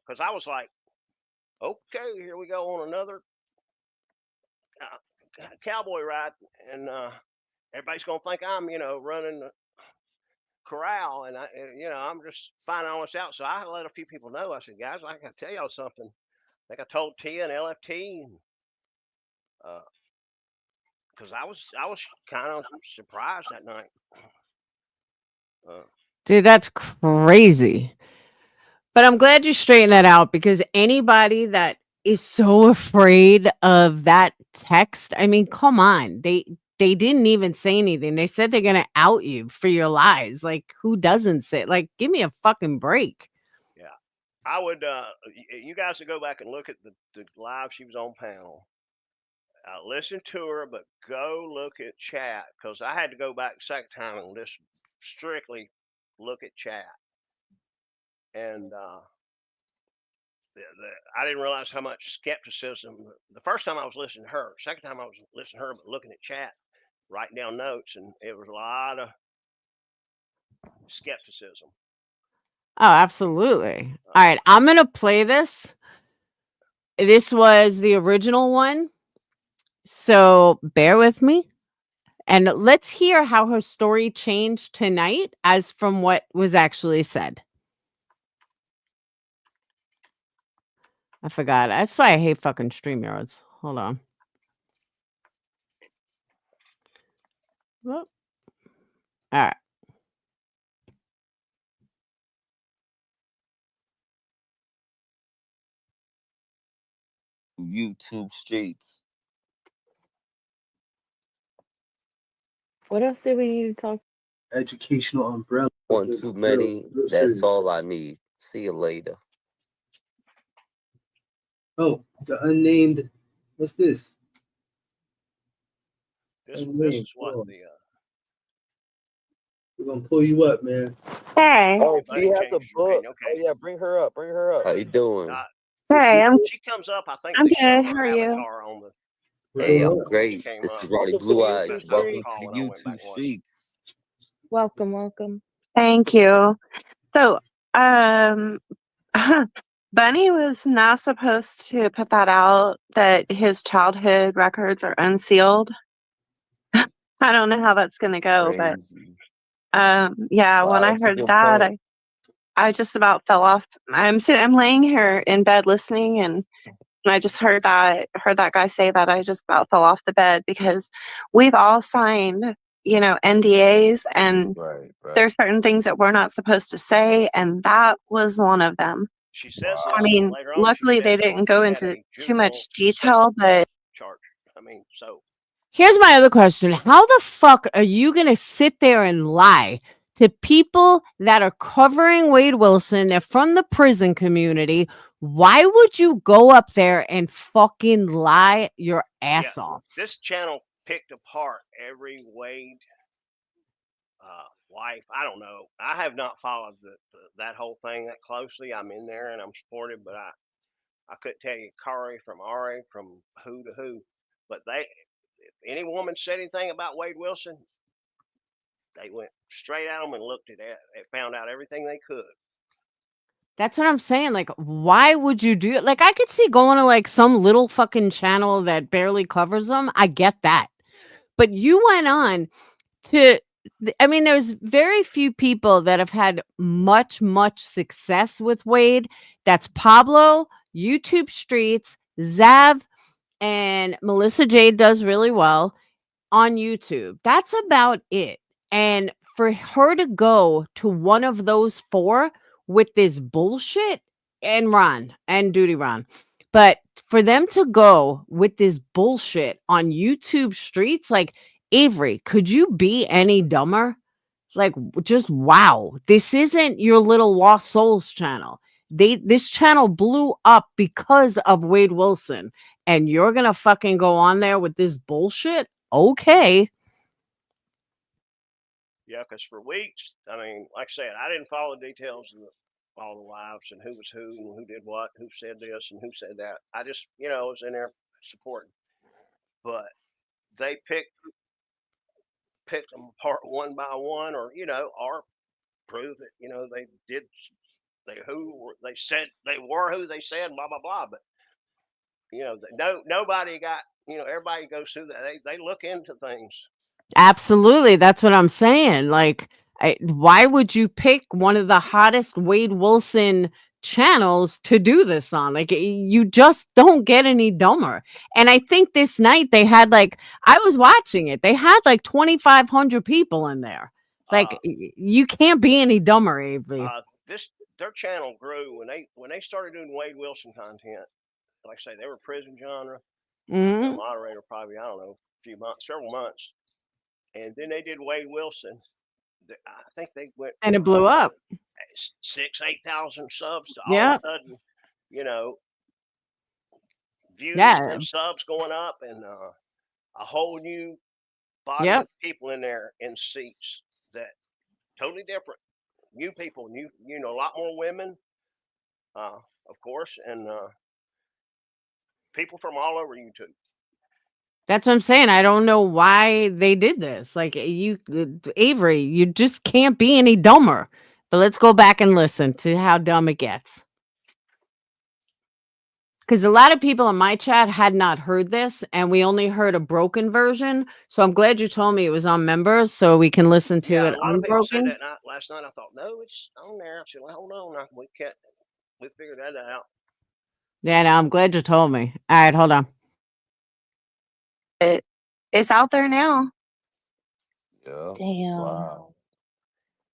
because I was like, "Okay, here we go on another cowboy ride," and everybody's gonna think I'm, you know, running the corral, and I'm just finding all this out. So I let a few people know. I said, "Guys, I got to tell y'all something." I think I told Tia and LFT, because I was kind of surprised that night. Dude, that's crazy. But I'm glad you straightened that out because anybody that is so afraid of that text, I mean, come on. they didn't even say anything. They said they're gonna out you for your lies. Like, who doesn't say? Like, give me a fucking break. Yeah, I would. You guys should go back and look at the live she was on panel. Listen to her, but go look at chat, because I had to go back the second time and just strictly look at chat. And I didn't realize how much skepticism. The first time I was listening to her, second time I was listening to her, but looking at chat, writing down notes, and it was a lot of skepticism. Oh, absolutely. All right, I'm gonna play this. This was the original one, so bear with me, and let's hear how her story changed tonight as from what was actually said. I forgot. That's why I hate fucking StreamYards. Hold on. Well, all right. YouTube streets. What else do we need to talk? Educational umbrella. One too many. That's all I need. See you later. Oh, the unnamed. What's this? This is what the. We're gonna pull you up, man. Hey. Oh, Buddy she has a changed your book. opinion. Oh yeah, bring her up. Bring her up. How you doing? Hey, She comes up. I think I'm they show good. How her are you? avatar on the. Hey, I'm great. Came This up. is Ronnie That's Blue the Eyes. best I Welcome recall to when the I went back YouTube once. streets. Welcome, welcome. Thank you. So, Bunny was not supposed to put that out, that his childhood records are unsealed. I don't know how that's gonna go, but Crazy. yeah, when Wow, I that's a heard good that, point. I just about fell off. I'm laying here in bed listening, and I just heard that guy say that. I just about fell off the bed because we've all signed, NDAs, and Right. there's certain things that we're not supposed to say, and that was one of them. She says I this, mean, later on luckily she they said didn't go she had into a too much juvenile detail, but charge. I mean, so Here's my other question. How the fuck are you going to sit there and lie to people that are covering Wade Wilson? They're from the prison community. Why would you go up there and fucking lie your ass off? this channel picked apart every Wade wife. I don't know. I have not followed that whole thing that closely. I'm in there and I'm supportive, but I couldn't tell you Kari from Ari from who to who. But if any woman said anything about Wade Wilson, they went straight at them and looked at it. They found out everything they could. That's what I'm saying. Like, why would you do it? Like, I could see going to like some little fucking channel that barely covers them. I get that. But you went on to, I mean, there's very few people that have had much success with Wade. That's Pablo, YouTube Streets, Zav, and Melissa Jade does really well on YouTube. That's about it. And for her to go to one of those four with this bullshit, and Ron and Duty Ron, but for them to go with this bullshit on YouTube Streets, like, Avery, could you be any dumber? Like, just wow. This isn't your little Lost Souls channel. This channel blew up because of Wade Wilson, and you're gonna fucking go on there with this bullshit? Okay. Yeah, because for weeks, I mean, like I said, I didn't follow the details of all the lives and who was who and who did what, who said this and who said that. I just, was in there supporting. But they picked them apart one by one, or prove that they did, they said they were who they said, blah blah blah. But nobody got, everybody goes through that. They look into things. Absolutely. That's what I'm saying. Like, why would you pick one of the hottest Wade Wilson channels to do this on? Like, you just don't get any dumber. And I think this night they had I was watching it. They had 2,500 people in there. Like, you can't be any dumber, Avery. Their channel grew when they started doing Wade Wilson content. Like I say, they were prison genre. Mhm. The moderator probably, I don't know, several months. And then they did Wade Wilson. I think they went And it from blew up. 8,000 subs to all of Yeah. a sudden, you know, views Yeah. and subs going up, and a whole new body Yep. of people in there in seats that totally different. New people, a lot more women, of course, and people from all over YouTube. That's what I'm saying. I don't know why they did this. Like Avery, you just can't be any dumber. But let's go back and listen to how dumb it gets. Because a lot of people in my chat had not heard this, and we only heard a broken version. So I'm glad you told me it was on members, so we can listen to it A lot of people said unbroken. that last night. I thought, no, it's on there. I said, well, hold on, we figured that out. Yeah, no, I'm glad you told me. All right, hold on. It's out there now. Yeah. Damn. Wow.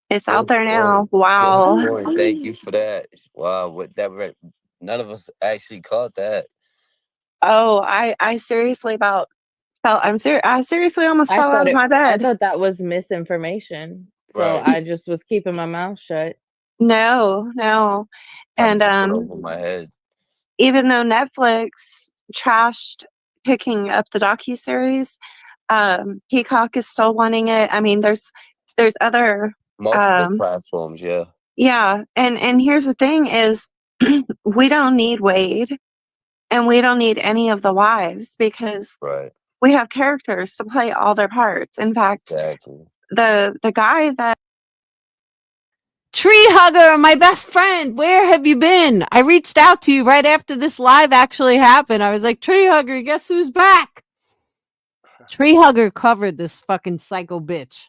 It's out Good there now. point. Good Wow. point. Thank you for that. Wow. What that none of us actually caught that. Oh, I seriously about felt I seriously almost I fell out thought of my I bed. thought that was misinformation. So Right. I just was keeping my mouth shut. No. I'm And just went over my head. even though Netflix trashed picking up the docuseries, Peacock is still wanting it. I mean, there's other Multiple platforms, yeah. yeah, and here's the thing is we don't need Wade and we don't need any of the wives because Right. we have characters to play all their parts. In fact, Exactly. the guy that Tree Hugger, my best friend, where have you been? I reached out to you right after this live actually happened. I was like, Tree Hugger, guess who's back? Tree Hugger covered this fucking psycho bitch.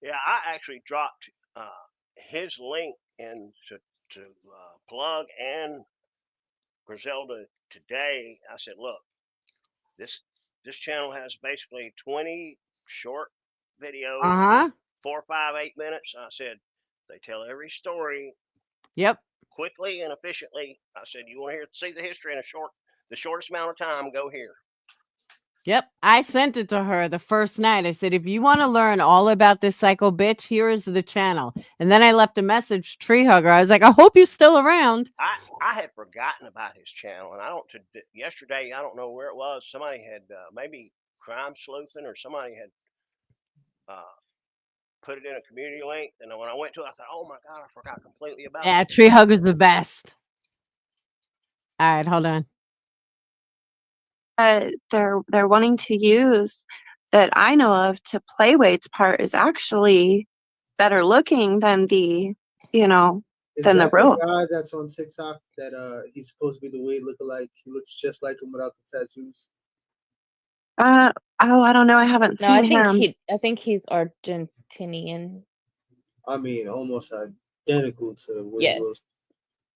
Yeah, I actually dropped his link in to Plug and Griselda today. I said, look, this channel has basically 20 short videos, Uh-huh. 4, 5, 8 minutes. I said, they tell every story Yep. quickly and efficiently. I said, you want to see the history in the shortest amount of time, go here. Yep. I sent it to her the first night. I said, if you want to learn all about this psycho bitch, here is the channel. And then I left a message, Tree Hugger. I was like, I hope you're still around. I had forgotten about his channel, and yesterday, I don't know where it was. Somebody had maybe Crime Sleuthing or somebody had put it in a community link. And then when I went to it, I said, oh my God, I forgot completely about Yeah, it. Tree Hugger's the best. All right, hold on. they're wanting to use that I know of to play Wade's part is actually better looking than the Is than the that real. the guy that's on TikTok that he's supposed to be the Wade lookalike? He looks just like him without the tattoos. Oh, I don't know. I haven't No, seen him. I think he's Argentinian. I mean, almost identical to Wade Yes. Wilson.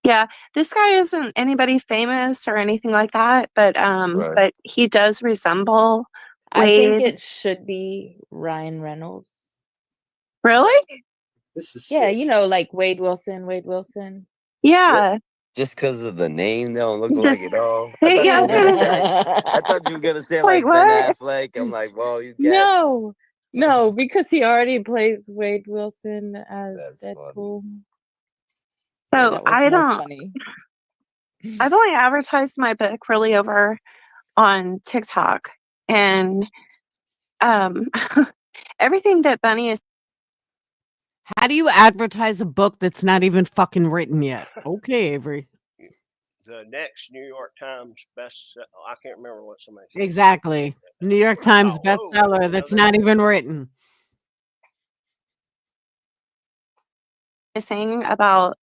Yeah, this guy isn't anybody famous or anything like that, but but he does resemble I think Wade. it should be Ryan Reynolds. Really? This is Yeah, sick. you know, like Wade Wilson. Yeah. Just because of the name, they don't look like it all. Yeah. I thought you were gonna say Like like Ben what? Affleck. I'm like, whoa, you got No, because he already plays Wade Wilson as Deadpool. Yeah, So that was I most don't. funny. I've only advertised my book really over on TikTok, and everything that Bunny is. How do you advertise a book that's not even fucking written yet? Okay, Avery. The next New York Times I can't remember what somebody said. Exactly. New York Times bestseller that's not even written. Saying about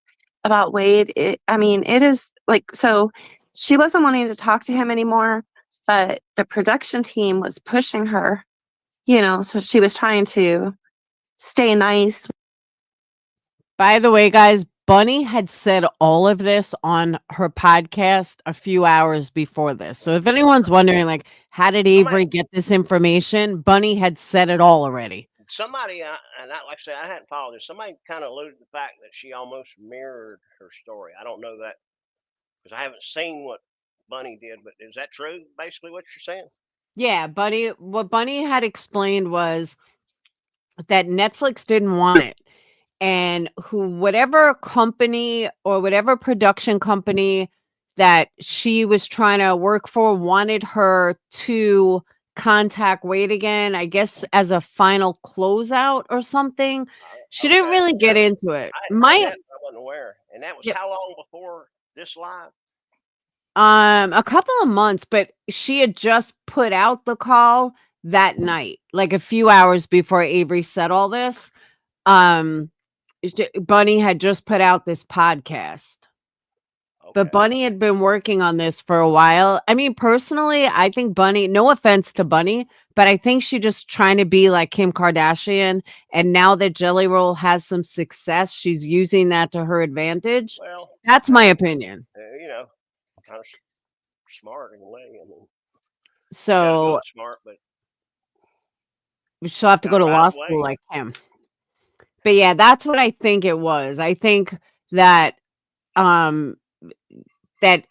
Wade, I mean, it is like, so she wasn't wanting to talk to him anymore, but the production team was pushing her, so she was trying to stay nice. By the way, guys, Bunny had said all of this on her podcast a few hours before this. So if anyone's wondering, like, how did Avery get this information? Bunny had said it all already. Somebody, and like I said, I hadn't followed this. Somebody kind of alluded to the fact that she almost mirrored her story. I don't know that because I haven't seen what Bunny did, but is that true? Basically, what you're saying? Yeah, Bunny. What Bunny had explained was that Netflix didn't want it, and whatever company or whatever production company that she was trying to work for wanted her to contact Wade again, I guess as a final closeout or something. She didn't Okay. really get into it. I My wasn't aware. And that was Yep. how long before this live? A couple of months, but she had just put out the call that night, like a few hours before Avery said all this. Bunny had just put out this podcast. But Bunny had been working on this for a while. I mean, personally, I think Bunny, no offense to Bunny, but I think she's just trying to be like Kim Kardashian. And now that Jelly Roll has some success, she's using that to her advantage. Well, that's my opinion. You know, kind of smart in a way. I mean, So smart, but she'll have to go to gotta law ride the school wave. like him. But yeah, that's what I think it was. I think that that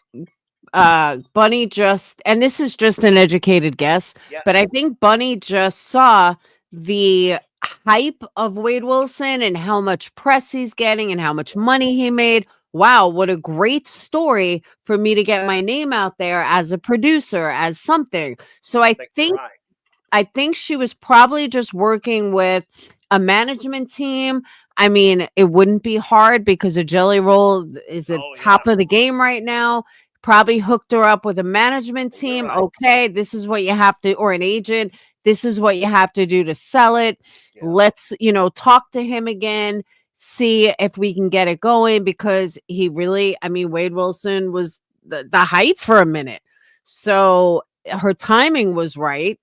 Bunny just, and this is just an educated guess, Yeah. but I think Bunny just saw the hype of Wade Wilson and how much press he's getting and how much money he made. Wow, what a great story for me to get my name out there as a producer, as something. So I think right. I think she was probably just working with a management team. I mean, it wouldn't be hard because a Jelly Roll is at top of the game right now. Probably hooked her up with a management team. Okay, this is what you have to, or an agent. This is what you have to do to sell it. Let's, talk to him again, see if we can get it going because he really, I mean, Wade Wilson was the hype for a minute. So her timing was right.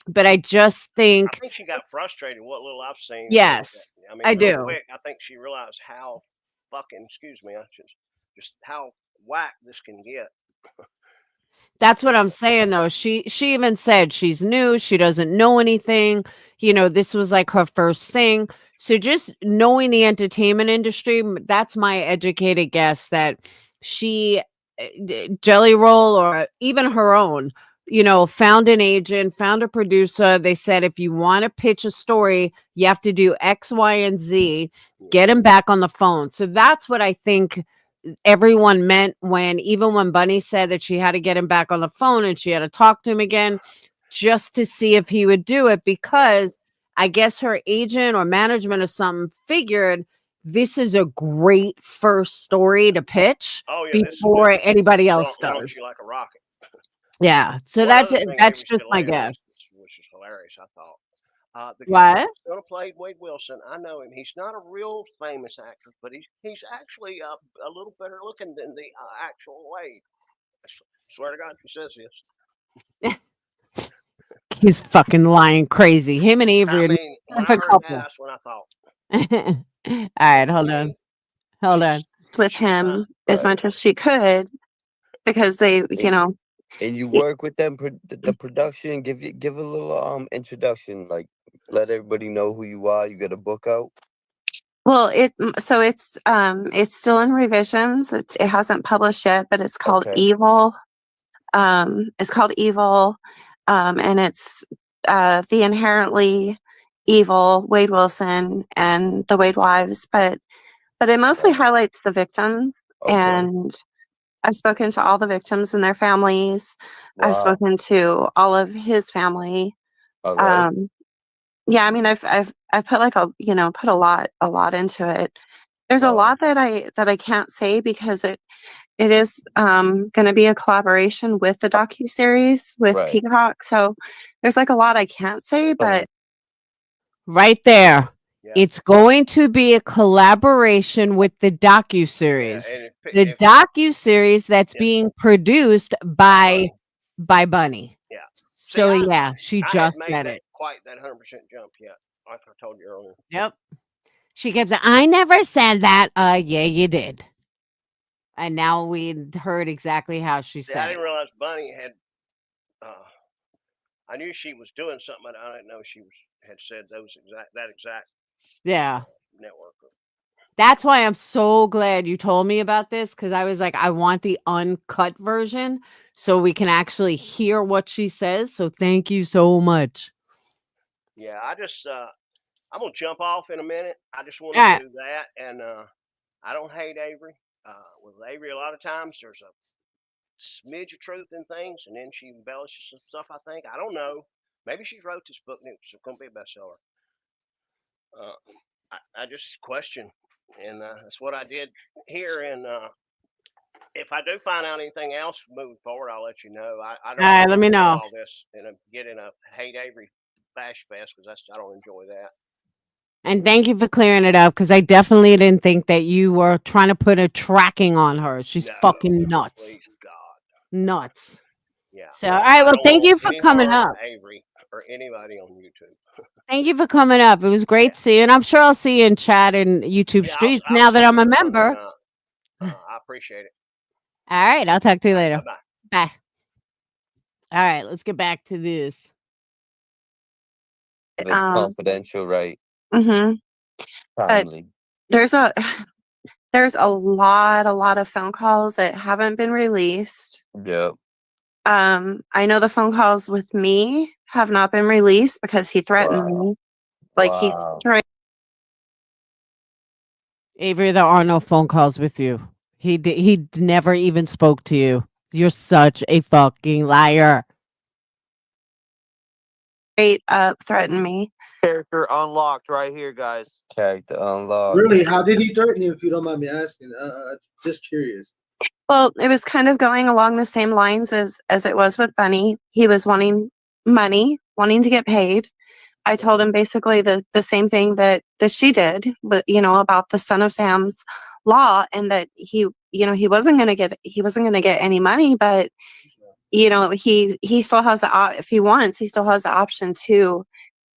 But I just I think think she got frustrated. What little I've seen. Yes, I mean, I real do. quick, I think she realized how fucking, excuse me, I just how whack this can get. That's what I'm saying though. She even said she's new, she doesn't know anything. This was like her first thing. So just knowing the entertainment industry, that's my educated guess that she Jelly Roll or even her own, found an agent, found a producer. They said if you want to pitch a story, you have to do X, Y, and Z, get him back on the phone. So that's what I think everyone meant even when Bunny said that she had to get him back on the phone and she had to talk to him again just to see if he would do it because I guess her agent or management or something figured this is a great first story to pitch before anybody else Launch does. you like a rocket. Yeah. So One that's other it. thing That's Avery just said my later, guess. which is hilarious, I thought. The guy What? that's going to play Wade Wilson, I know him. He's not a real famous actor, but he's actually a little better looking than the actual Wade. I swear to God, if he says this. He's fucking lying crazy. Him and Avery I are mean, when not I a heard that, couple. that's when I thought. All right, hold on. Hold on. With him as much as she could because they, And you work with them, the production. Give a little introduction, like let everybody know who you are. You got a book out. Well, it's still in revisions. It hasn't published yet, but it's called Evil. It's called Evil, and it's the inherently evil Wade Wilson and the Wade wives, but it mostly highlights the victim. And I've spoken to all the victims and their families. I've Wow. spoken to all of his family. All right. Yeah, I mean, I've put like put a lot into it. There's a lot that I can't say because it is going to be a collaboration with the docuseries with Right. Peacock. So there's like a lot I can't say, but Right there. It's going to be a collaboration with the docuseries. and The docuseries that's being produced by Bunny. Yeah. So yeah, she I just hadn't made said that it. quite that 100% jump yet, like I told you earlier. Yep. She kept saying, I never said that. Yeah, you did. And now we heard exactly how she See, I said didn't it. realize Bunny had. I knew she was doing something, but I didn't know she had said that exact Yeah. network. That's why I'm so glad you told me about this, because I was like, I want the uncut version so we can actually hear what she says. So thank you so much. Yeah, I'm gonna jump off in a minute. I just wanted All right. to do that, and I don't hate Avery. With Avery, a lot of times there's a smidge of truth in things, and then she embellishes some stuff. I think I don't know. Maybe she wrote this book and it's going to be a bestseller. I just question, and that's what I did here. And if I do find out anything else moving forward, I'll let you know. I All don't right, want let to me do know. all this and get in a hate Avery bash fest because I don't enjoy that. And thank you for clearing it up, because I definitely didn't think that you were trying to put a tracking on her. She's No, fucking nuts. please God. Nuts. Yeah. So, all right. I Well, don't thank want you for any coming harm up. to Avery or anybody on YouTube. Thank you for coming up. It was great seeing you. And I'm sure I'll see you in chat and YouTube Yeah, streets I'll now that see I'm you a around, member. and I appreciate it. All right. I'll talk to you later. Bye-bye. Bye. All right. Let's get back to this. It's confidential, right? Mm-hmm. But Timely. there's a lot of phone calls that haven't been released. Yep. I know the phone calls with me have not been released because he threatened me. Like he tried. Avery, there are no phone calls with you. He never even spoke to you. You're such a fucking liar. Straight up threatened me. Character unlocked right here, guys. Character unlocked. Really? How did he threaten you, if you don't mind me asking? Just curious. Well, it was kind of going along the same lines as it was with Bunny. He was wanting money, wanting to get paid. I told him basically the same thing that she did, but about the Son of Sam's law, and that he wasn't going to get any money, but he still has if he wants, he still has the option to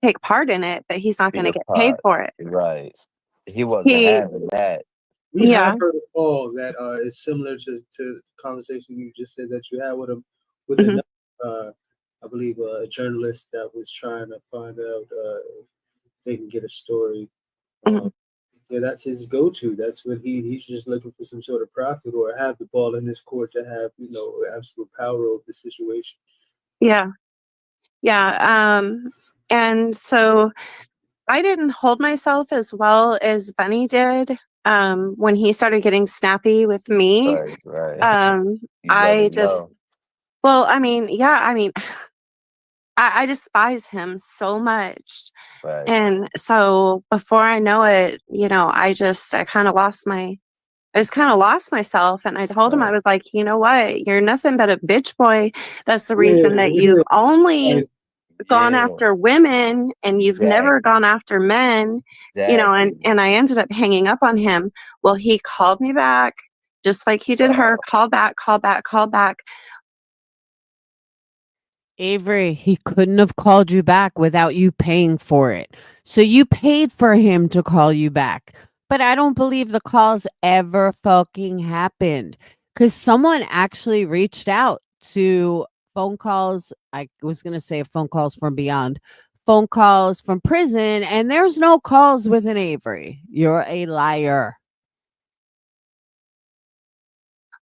take part in it, but he's not going to get paid for it. Right. He wasn't having that. We Yeah. have heard a call that is similar to the conversation you just said that you had with him, with Mhm. another, I believe, a journalist that was trying to find out if they can get a story. Yeah, that's his go-to. That's what he's just looking for, some sort of profit or have the ball in his court to have absolute power over the situation. Yeah. And so I didn't hold myself as well as Bunny did when he started getting snappy with me. Right. I just, well, I mean, I despise him so much. Right. And so before I know it, I kind of lost myself, and I told him, I was like, you know what? You're nothing but a bitch boy. That's the reason that you've only gone after women and you've never gone after men, and I ended up hanging up on him. Well, he called me back just like he did her. Call back. Avery, he couldn't have called you back without you paying for it. So you paid for him to call you back. But I don't believe the calls ever fucking happened, because someone actually reached out to phone calls. I was going to say phone calls from beyond, phone calls from prison, and there's no calls with an Avery. You're a liar.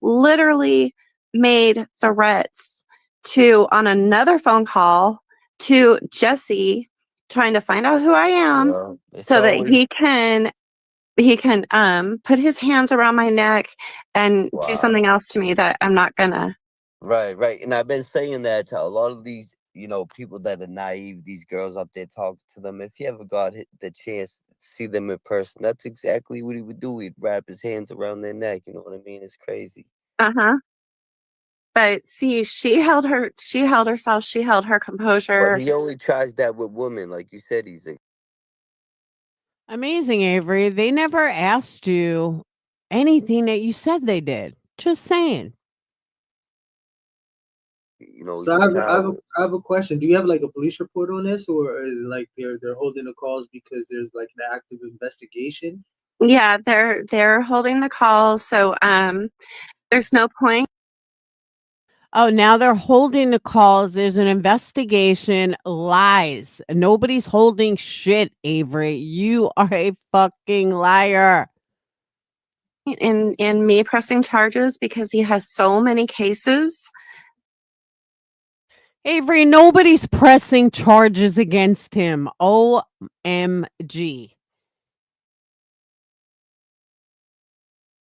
Literally made threats on another phone call to Jesse, trying to find out who I am, so that he can put his hands around my neck and do something else to me that I'm not gonna. Right. And I've been saying that to a lot of these, people that are naive, these girls up there, talk to them. If you ever got the chance to see them in person, that's exactly what he would do. He'd wrap his hands around their neck. You know what I mean? It's crazy. But see, she held herself, she held her composure. But he only tries that with women, like you said. He's Amazing, Avery. They never asked you anything that you said they did. Just saying. So I have a question. Do you have like a police report on this, or is it like they're holding the calls because there's like an active investigation? Yeah, they're holding the calls, so there's no point. Oh, now they're holding the calls. There's an investigation. Lies. Nobody's holding shit, Avery. You are a fucking liar. in me pressing charges because he has so many cases. Avery, nobody's pressing charges against him. OMG.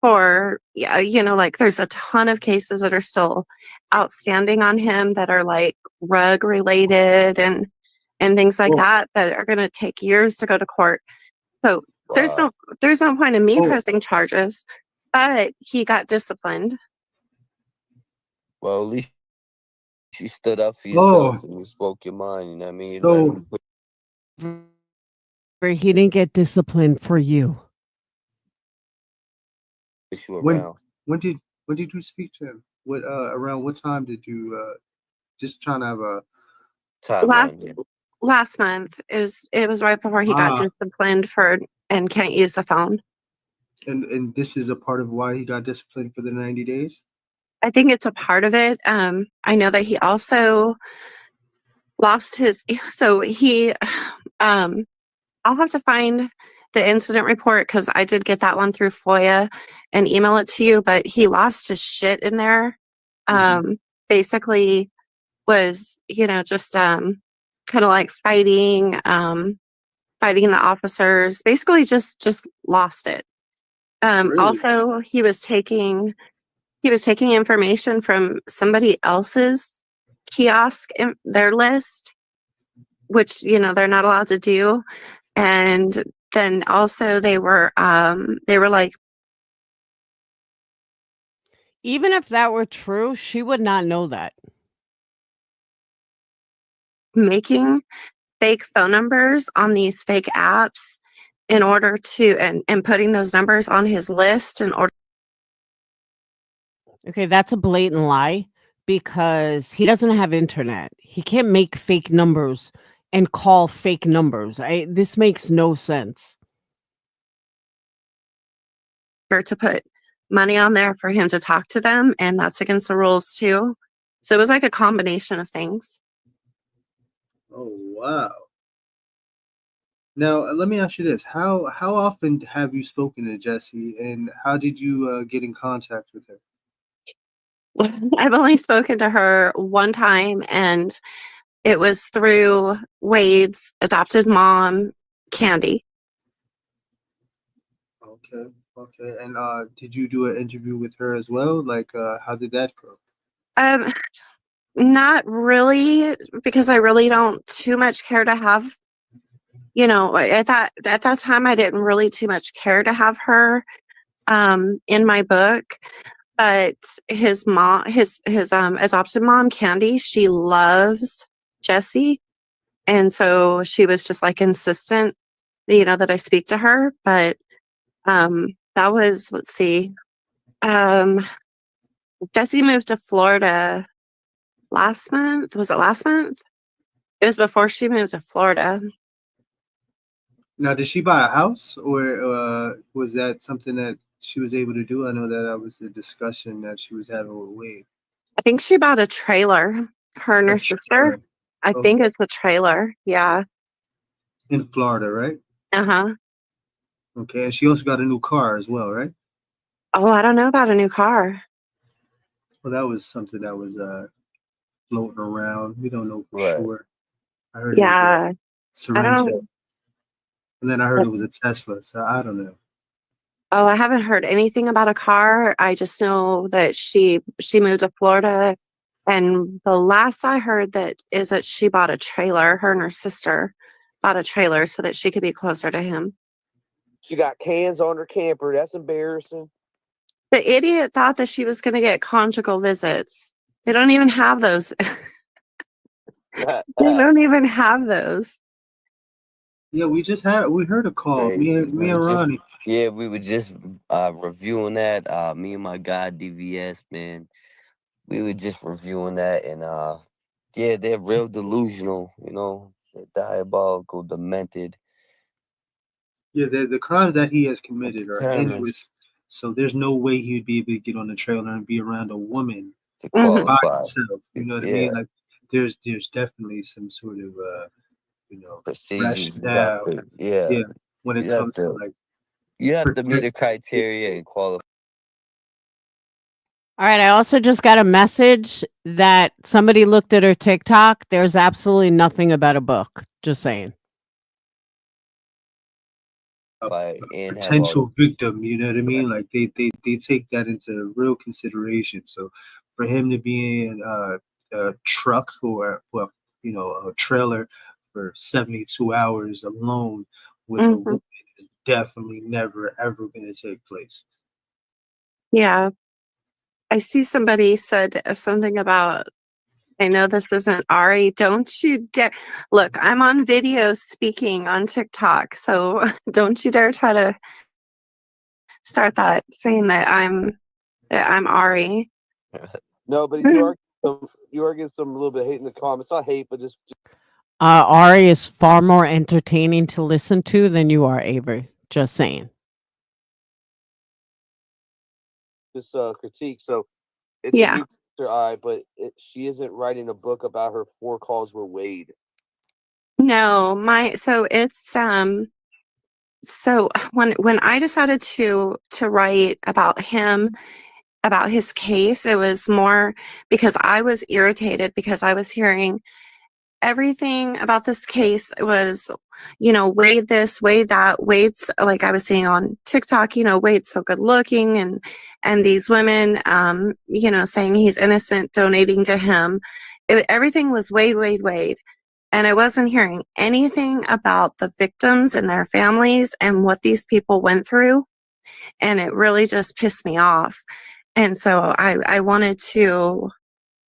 For, yeah, you know, like there's a ton of cases that are still outstanding on him that are like rug related and things like that are going to take years to go to court. So there's no point in me pressing charges, but he got disciplined. Well, at least you stood up for yourself and you spoke your mind. You know what I mean? So he didn't get disciplined for you. When did you speak to him? What around what time did you just trying to have a Last month it was right before he got disciplined for and can't use the phone. and this is a part of why he got disciplined for the 90 days? I think it's a part of it. I know that he also lost his, so he, I'll have to find the incident report because I did get that one through FOIA and email it to you, but he lost his shit in there. Basically was, you know, just kind of like fighting the officers, basically just lost it. Also he was taking information from somebody else's kiosk in their list, which, you know, they're not allowed to do. And then also they were like, Even if that were true, she would not know that. making fake phone numbers on these fake apps in order to and putting those numbers on his list in order. Okay, that's a blatant lie because he doesn't have internet. He can't make fake numbers and call fake numbers. This makes no sense. To put money on there for him to talk to them, and that's against the rules too. So it was like a combination of things. Oh wow. Now let me ask you this: how often have you spoken to Jessie, and how did you get in contact with her? I've only spoken to her one time, and it was through Wade's adopted mom, Candy. Okay. And did you do an interview with her as well? Like, how did that go? Not really, because I really don't too much care to have, you know, at that time I didn't really too much care to have her in my book. But his mom, his adopted mom, Candy, she loves Jessie, and so she was just like insistent, you know, that I speak to her. But that was, let's see, Jessie moved to Florida last month. Was it last month? It was before she moved to Florida. Now, did she buy a house, or was that something that she was able to do? I know that was a discussion that she was having with Wade. I think she bought a trailer. Her and her sister. I think it's a trailer. Yeah. In Florida, right? Uh-huh. Okay, and she also got a new car as well, right? Oh, I don't know about a new car. Well, that was something that was floating around. We don't know for sure. I heard it was a Sorrento. And then I heard it was a Tesla, so I don't know. Oh, I haven't heard anything about a car. I just know that she moved to Florida, and the last I heard that she bought a trailer. Her and her sister bought a trailer so that she could be closer to him. She got cans on her camper. That's embarrassing. The idiot thought that she was going to get conjugal visits. They don't even have those. They don't even have those. Yeah, we heard a call. Me and Ronnie. Yeah, we were just reviewing that. Me and my guy DVS, man. We were just reviewing that, and yeah, they're real delusional, you know. They're diabolical, demented. Yeah, the crimes that he has committed are endless. So there's no way he'd be able to get on the trailer and be around a woman by himself. You know what I mean? Like there's definitely some sort of procedures. rationale. Yeah. When it comes to like you have to meet the criteria and qualify. All right. I also just got a message that somebody looked at her TikTok. There's absolutely nothing about a book. Just saying. And have all Potential victim, you know what I mean? Like they take that into real consideration. So for him to be in a truck or well, you know, a trailer for 72 hours alone with a woman is definitely never ever going to take place. Yeah. I see somebody said something about, I know this isn't Ari. Don't you dare. Look, I'm on video speaking on TikTok. So don't you dare try to start that saying that I'm Ari. No, but you are getting some little bit of hate in the comments. Not hate, but just Ari is far more entertaining to listen to than you are, Avery. Just saying. critique. So it's a new picture eye, but she isn't writing a book about her 4 calls with Wade. No, so it's so when I decided to write about him, about his case, it was more because I was irritated because I was hearing everything about this case was, you know, Wade this, Wade that, Wade's, like I was seeing on TikTok, you know, Wade's so good looking, and these women, you know, saying he's innocent, donating to him. Everything was Wade, Wade, Wade. And I wasn't hearing anything about the victims and their families and what these people went through. And it really just pissed me off. And so I wanted to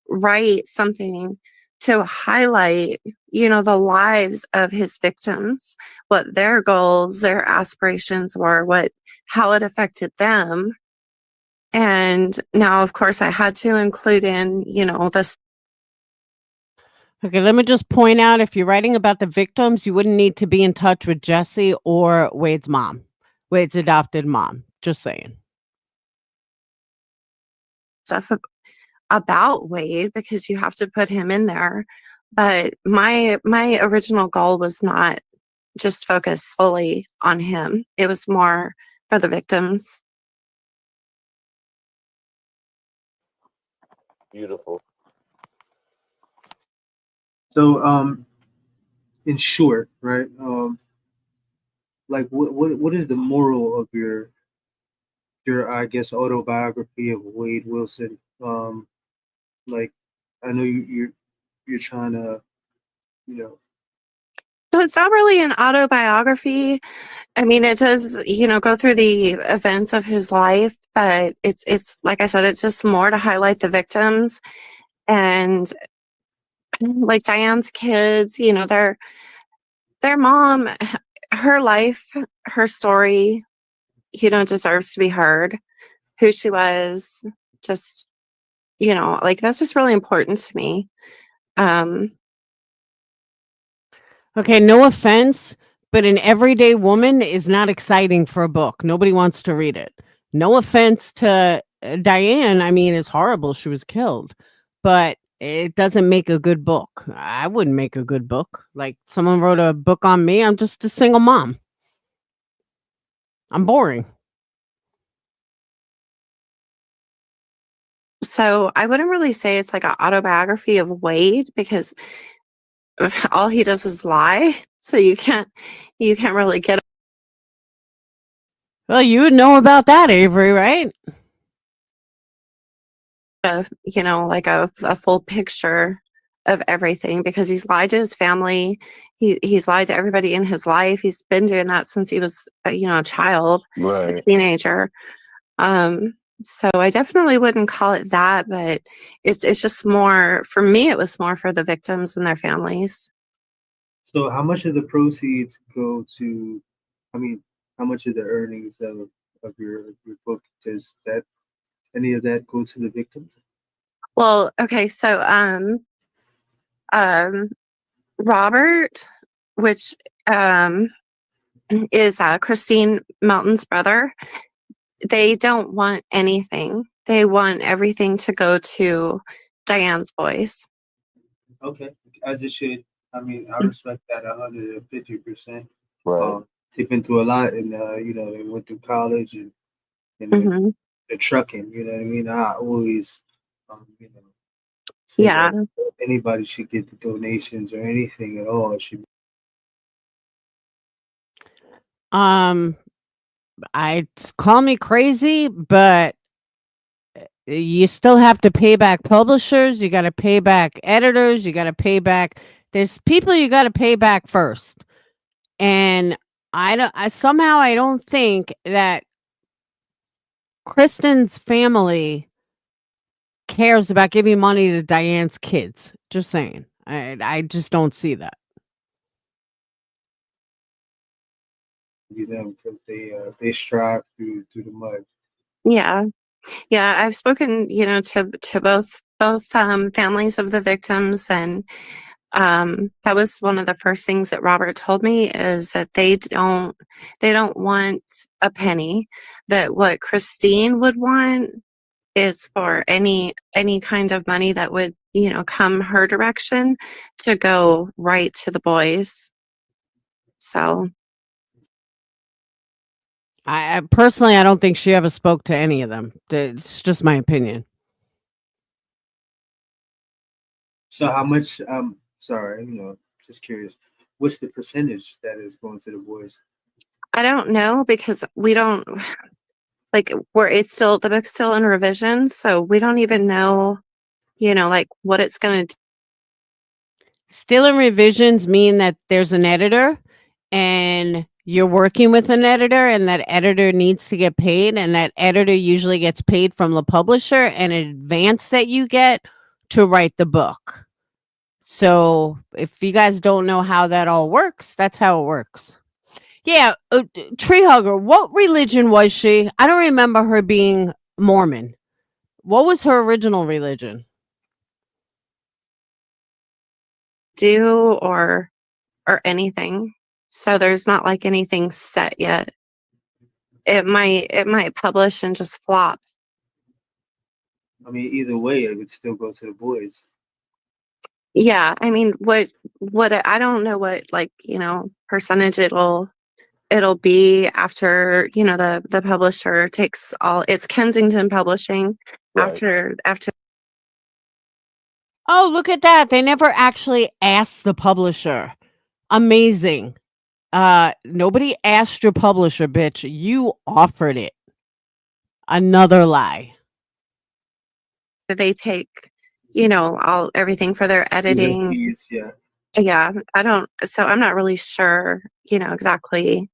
write something to highlight, you know, the lives of his victims, what their goals, their aspirations were, how it affected them. And now, of course, I had to include in, you know, this. Okay, let me just point out, if you're writing about the victims, you wouldn't need to be in touch with Jesse or Wade's mom, Wade's adopted mom. Just saying. Stuff about Wade because you have to put him in there. But my original goal was not just focus fully on him. It was more for the victims. Beautiful. So in short, right? Like what is the moral of your I guess autobiography of Wade Wilson? Like I know you're trying to, you know. So it's not really an autobiography. I mean, it does, you know, go through the events of his life, but it's like I said, it's just more to highlight the victims and like Diane's kids, you know, their mom, her life, her story, you know, deserves to be heard. Who she was, just, you know, like that's just really important to me. Okay, no offense, but an everyday woman is not exciting for a book. Nobody wants to read it. No offense to Diane. I mean, it's horrible she was killed, but it doesn't make a good book. I wouldn't make a good book. Like someone wrote a book on me. I'm just a single mom. I'm boring. So I wouldn't really say it's like an autobiography of Wade because all he does is lie. So you can't really get. Well, you would know about that, Avery, right? You know, like a full picture of everything because he's lied to his family. He's lied to everybody in his life. He's been doing that since he was, you know, a child, a teenager. So I definitely wouldn't call it that, but it's just more for me. It was more for the victims and their families. So how much of the proceeds go to? I mean, how much of the earnings of your book does that? Any of that go to the victims? Well, okay, so Robert, which is Christine Melton's brother, they don't want anything. They want everything to go to Diane's boys. Okay, as it should. I mean, I respect that 150%. Right. They've been through a lot, and you know, they went through college and the trucking. You know what I mean? I always, you know, say Yeah. that anybody should get the donations or anything at all. It should be Call me crazy, but you still have to pay back publishers. You got to pay back editors. You got to pay back. There's people you got to pay back first. And I don't think that Kristen's family cares about giving money to Diane's kids. Just saying. I just don't see that. them because they strive through the mud. Yeah. Yeah, I've spoken, to both families of the victims, and that was one of the first things that Robert told me, is that they don't want a penny. That what Christine would want is for any kind of money that would, come her direction to go right to the boys. So I personally, I don't think she ever spoke to any of them. It's just my opinion. So how much? Sorry, just curious. What's the percentage that is going to the boys? I don't know, because we don't the book's still in revision, so we don't even know, what it's gonna do. Still in revisions mean that there's an editor and you're working with an editor, and that editor needs to get paid, and that editor usually gets paid from the publisher and an advance that you get to write the book. So if you guys don't know how that all works, that's how it works. Yeah, Tree Hugger, what religion was she? I don't remember her being Mormon. What was her original religion? Or anything. So there's not like anything set yet. It might publish and just flop. I mean, either way, it would still go to the boys. Yeah, I mean, what I don't know what percentage it'll be after, the publisher takes all. It's Kensington Publishing. Right. After Oh, look at that. They never actually asked the publisher. Amazing. Nobody asked your publisher, bitch. You offered it. Another lie. they take, everything for their editing. Fees, yeah. Yeah, I'm not really sure, exactly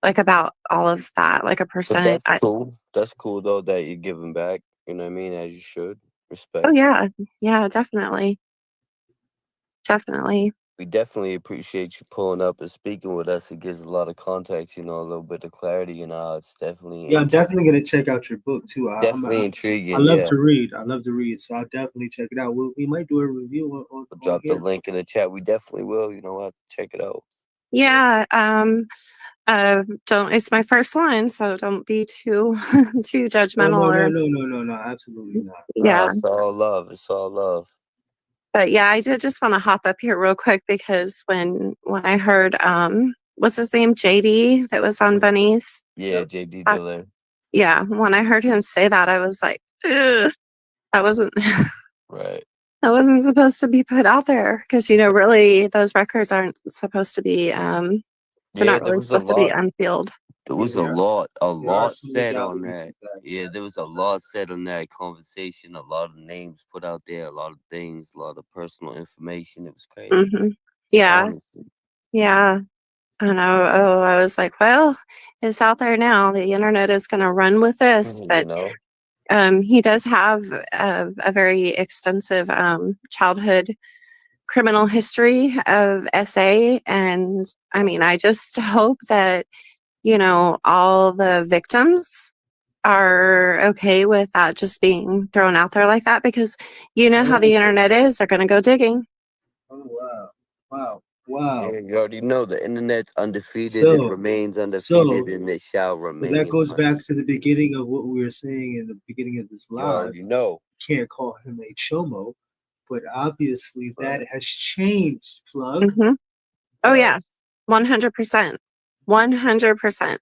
about all of that, like a But percentage. that's cool. That's cool though that you're giving back. You know what I mean? As you should. Respect. Oh yeah. Yeah, definitely. Definitely. We definitely appreciate you pulling up and speaking with us. It gives a lot of context, a little bit of clarity, it's definitely Yeah, I'm definitely gonna check out your book too. definitely intriguing. I love yeah. to read. I love to read, so I'll definitely check it out. We might do a review on Drop the here. link in the chat. We definitely will. We'll have to check it out. Yeah. It's my first one, so don't be too judgmental. No, absolutely not. Yeah. It's all love. It's all love. But yeah, I did just want to hop up here real quick, because when I heard what's his name, JD, that was on Bunnies. Yeah, JD Diller. Yeah, when I heard him say that, I was like, ugh, that wasn't right. That wasn't supposed to be put out there, because really those records aren't supposed to be they're not really supposed to be unsealed. There was a lot some said on legalities that. with that. Yeah, there was a lot said on that conversation. A lot of names put out there, a lot of things, a lot of personal information. It was crazy. Mm-hmm. Yeah. Honestly. Yeah. I know. Oh, I was like, well, it's out there now. The internet is going to run with this. But he does have a very extensive childhood criminal history of SA. And I mean, I just hope that, all the victims are okay with that just being thrown out there like that, because how the internet is. They're going to go digging. Oh, wow. Wow. Yeah, you already know the internet's undefeated. It remains undefeated, and it shall remain. That goes back to the beginning of what we were saying in the beginning of this live. You know. Can't call him a chomo, but obviously that has changed, Plug. Mm-hmm. Oh yeah, 100%, 100%.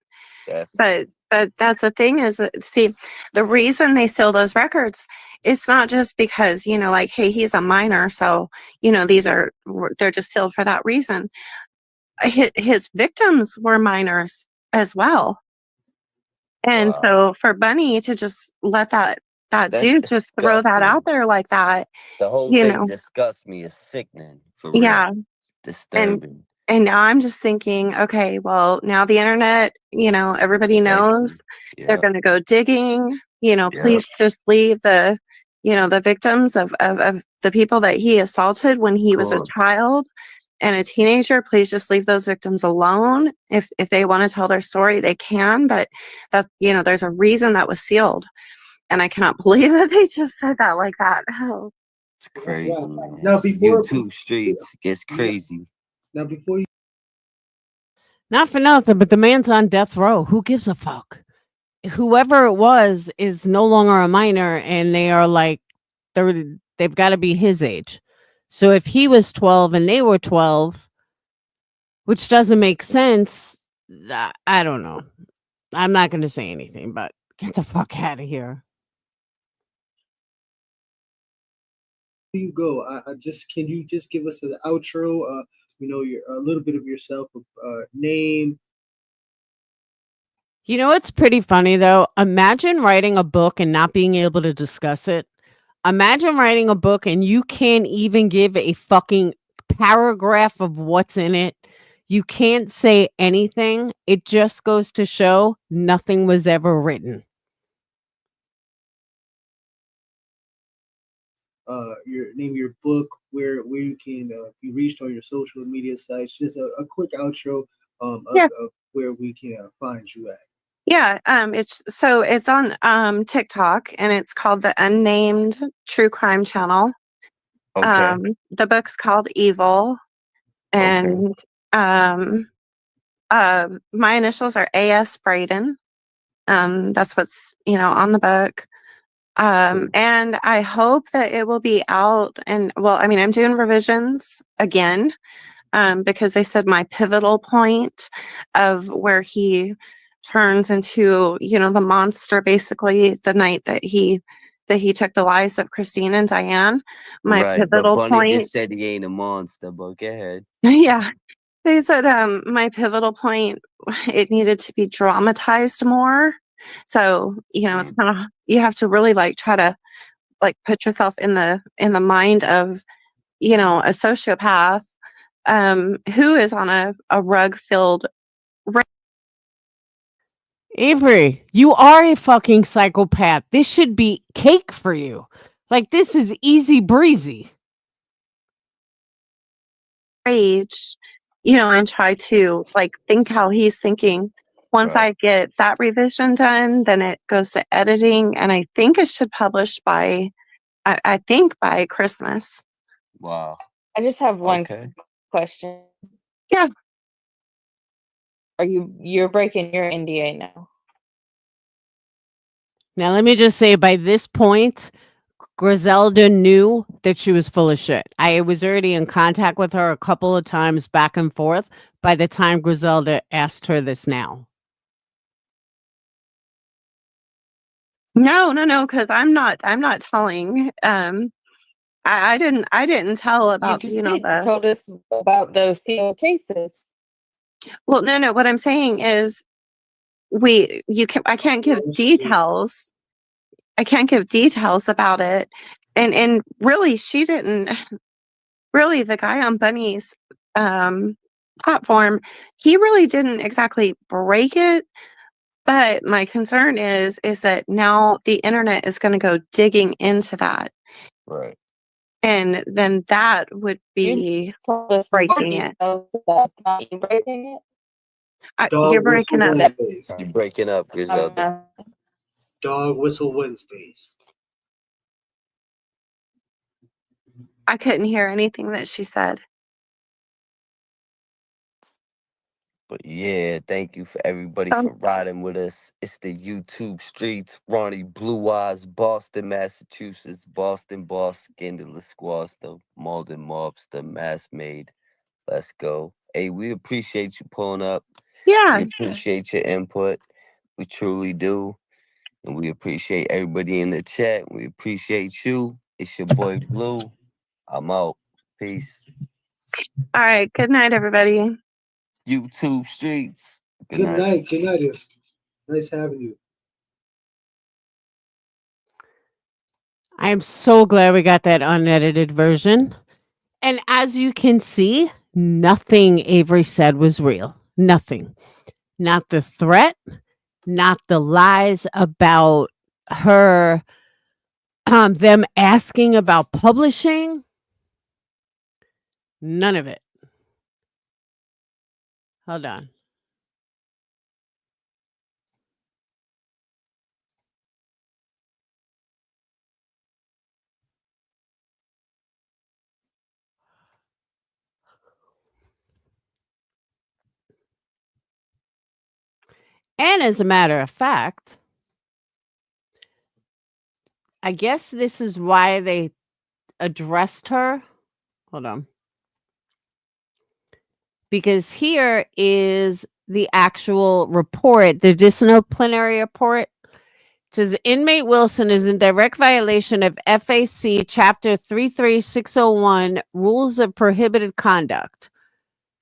Yes. But but that's the thing is, see, the reason they steal those records, it's not just because, you know, like, hey, he's a minor, so, you know, they're just sealed for that reason. His victims were minors as well. And so for Bunny to just let that That's dude just throw that out disgusting. there like that, The whole you thing know, disgusts me. It's sickening for real. yeah. Disturbing. And now I'm just thinking, okay, well, now the internet, you know, everybody knows they're Yeah. going to go digging, you know, Yeah. please just leave the, you know, the victims of the people that he assaulted when he was a Cool. child and a teenager, please just leave those victims alone. If they want to tell their story, they can, but that, you know, there's a reason that was sealed. And I cannot believe that they just said that like that. Oh. It's crazy, man. Now, before YouTube streets gets crazy. now before you Not for nothing, but the man's on death row. Who gives a fuck? Whoever it was is no longer a minor, and they are like they've got to be his age. So if he was 12 and they were 12, which doesn't make sense, I don't know. I'm not going to say anything, but get the fuck out of here. you go, I just can you just give us an outro? You know, a little bit of yourself, name. You know what's pretty funny though? Imagine writing a book and not being able to discuss it. Imagine writing a book and you can't even give a fucking paragraph of what's in it. You can't say anything. It just goes to show nothing was ever written. Your name, your book, where you can be reached on your social media sites. Just a quick outro of where we can find you at. Yeah, it's on TikTok and it's called the Unnamed True Crime Channel. Okay. The book's called Evil, and my initials are A.S. Braden. That's what's, you know, on the book. And I hope that it will be out. And well, I mean, I'm doing revisions again because they said my pivotal point of where he turns into, you know, the monster, basically the night that he took the lives of Christine and Diane. My Right, but pivotal Bunny point. just said he ain't a monster, but go ahead. Yeah. They said my pivotal point, it needed to be dramatized more. So, you know, it's kind of, you have to really like try to like put yourself in the mind of, you know, a sociopath who is on a rug filled. Avery, you are a fucking psychopath. This should be cake for you. Like, this is easy breezy. Rage, you know, and try to like think how he's thinking. Once I get that revision done, then it goes to editing, and I think it should publish by, I think by Christmas. Wow. I just have one question. Yeah. You're breaking your NDA now? Now, let me just say, by this point, Griselda knew that she was full of shit. I was already in contact with her a couple of times back and forth by the time Griselda asked her this now. No, because I'm not telling. I didn't tell about, You you know, just told us about those sealed cases. Well, no. What I'm saying is, I can't give details. I can't give details about it, and really, she didn't. Really, the guy on Bunny's platform, he really didn't exactly break it. But my concern is that now the internet is going to go digging into that. Right. And then that would be breaking it. Breaking it? You're breaking up. You're breaking up, Griselda. Dog Whistle Wednesdays. I couldn't hear anything that she said. But yeah, thank you for everybody for riding with us. It's the YouTube streets. Ronnie Blue Eyes, Boston, Massachusetts, Boston, Scandalous Squaster, Malden Mobster, Mass Made. Let's go. Hey, we appreciate you pulling up. Yeah. We appreciate your input. We truly do. And we appreciate everybody in the chat. We appreciate you. It's your boy Blue. I'm out. Peace. All right. Good night, everybody. YouTube streets. Good night. Good night. Nice having you. I am so glad we got that unedited version. And as you can see, nothing Avery said was real. Nothing. Not the threat, not the lies about her, them asking about publishing. None of it. Hold on. And as a matter of fact, I guess this is why they addressed her. Hold on. Because here is the actual report, the disciplinary report. It says inmate Wilson is in direct violation of FAC Chapter 33601, Rules of Prohibited Conduct.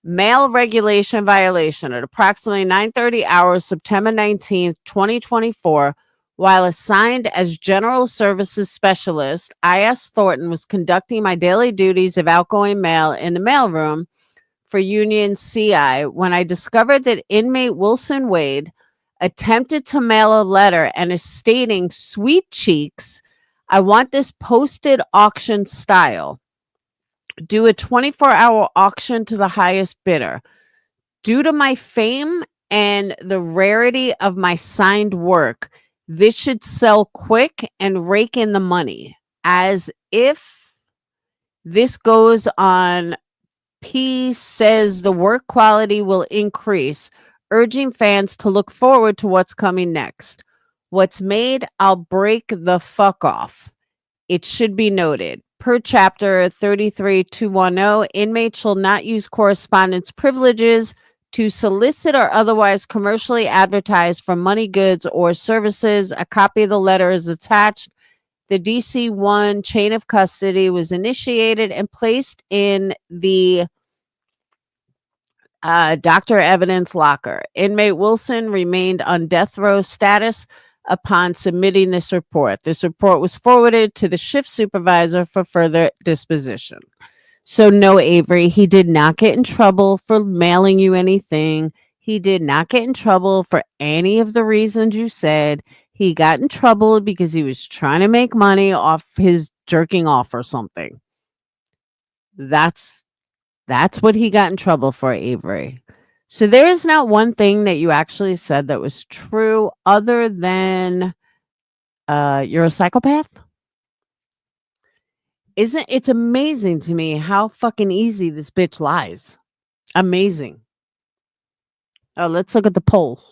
Mail regulation violation at approximately 9:30 hours, September 19th, 2024, while assigned as General Services Specialist, I.S. Thornton was conducting my daily duties of outgoing mail in the mailroom for Union CI when I discovered that inmate Wilson Wade attempted to mail a letter and is stating, "Sweet cheeks, I want this posted auction style. Do a 24-hour auction to the highest bidder. Due to my fame and the rarity of my signed work, this should sell quick and rake in the money. As if this goes on, P says the work quality will increase, urging fans to look forward to what's coming next. What's made, I'll break the fuck off. It should be noted, per Chapter 33210, inmates shall not use correspondence privileges to solicit or otherwise commercially advertise for money, goods, or services. A copy of the letter is attached. The DC-1 chain of custody was initiated and placed in the Dr. Evidence locker. Inmate Wilson remained on death row status upon submitting this report. This report was forwarded to the shift supervisor for further disposition. So no, Avery, he did not get in trouble for mailing you anything. He did not get in trouble for any of the reasons you said. He got in trouble because he was trying to make money off his jerking off or something. That's what he got in trouble for, Avery. So there is not one thing that you actually said that was true other than you're a psychopath. It's amazing to me how fucking easy this bitch lies. Amazing. Oh, let's look at the poll.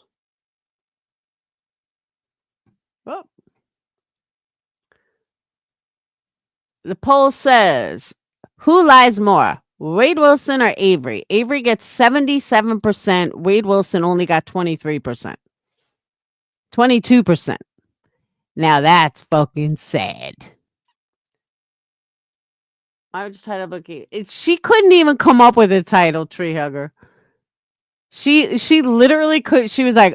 Oh. The poll says, who lies more, Wade Wilson or Avery? Avery gets 77%. Wade Wilson only got 23%. 22%. Now that's fucking sad. I was trying to look at she couldn't even come up with a title, Tree Hugger. She literally could. She was like,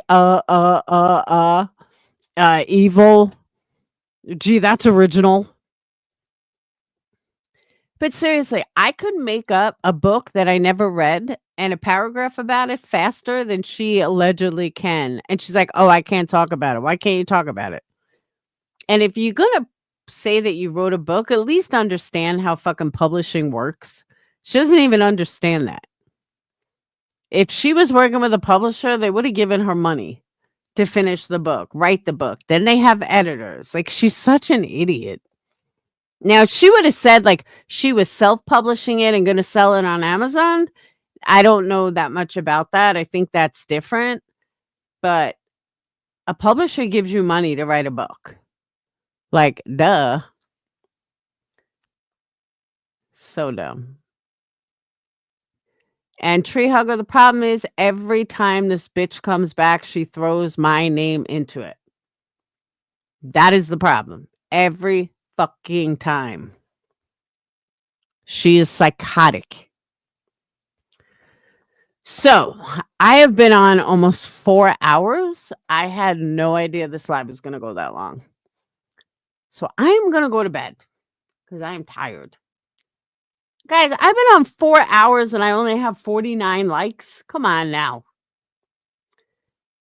evil. Gee, that's original. But seriously, I could make up a book that I never read and a paragraph about it faster than she allegedly can. And she's like, oh, I can't talk about it. Why can't you talk about it? And if you're going to say that you wrote a book, at least understand how fucking publishing works. She doesn't even understand that. If she was working with a publisher, they would have given her money to finish the book, write the book. Then they have editors. Like, she's such an idiot. Now, if she would have said, like, she was self-publishing it and going to sell it on Amazon, I don't know that much about that. I think that's different. But a publisher gives you money to write a book. Like, duh. So dumb. And Tree Hugger, the problem is every time this bitch comes back, she throws my name into it. That is the problem. Every fucking time. She is psychotic. So I have been on almost 4 hours. I had no idea this live was going to go that long. So I'm going to go to bed because I am tired. Guys, I've been on 4 hours and I only have 49 likes. Come on now.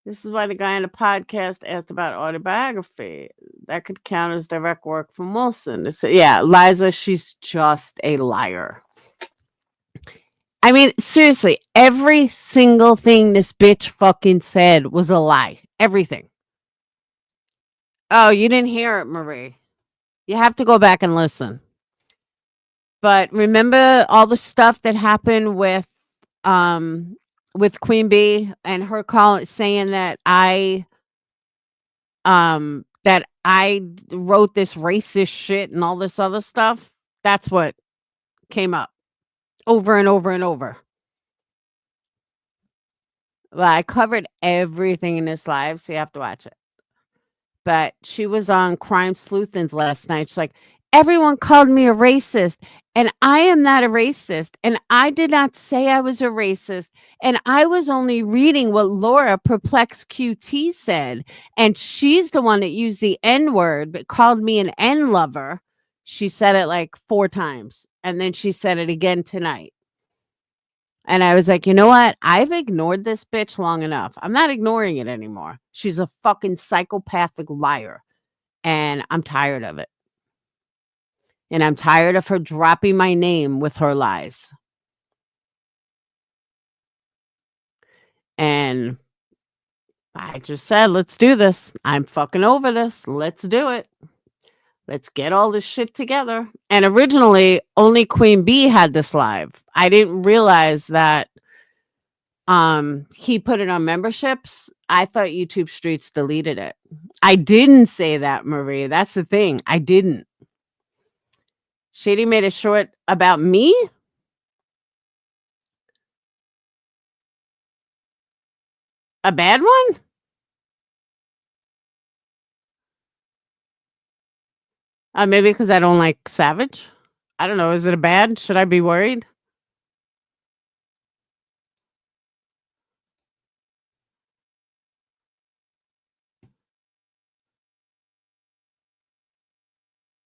This is why the guy in the podcast asked about autobiography. That could count as direct work from Wilson. Yeah, Liza, she's just a liar. I mean, seriously, every single thing this bitch fucking said was a lie. Everything. Oh, you didn't hear it, Marie. You have to go back and listen. But remember all the stuff that happened with Queen Bee and her saying that I wrote this racist shit and all this other stuff. That's what came up over and over and over. Well, I covered everything in this live, so you have to watch it. But she was on Crime Sleuthin last night. She's like, everyone called me a racist, and I am not a racist, and I did not say I was a racist, and I was only reading what Laura PURPLEXEDQT said, and she's the one that used the N-word, but called me an N-lover. She said it like 4 times, and then she said it again tonight. And I was like, you know what? I've ignored this bitch long enough. I'm not ignoring it anymore. She's a fucking psychopathic liar. And I'm tired of it. And I'm tired of her dropping my name with her lies. And I just said, let's do this. I'm fucking over this. Let's do it. Let's get all this shit together. And originally, only Queen Bee had this live. I didn't realize that he put it on memberships. I thought YouTube Streets deleted it. I didn't say that, Marie. That's the thing. I didn't. Shady made a short about me. A bad one? Maybe because I don't like Savage. I don't know. Is it a bad? Should I be worried?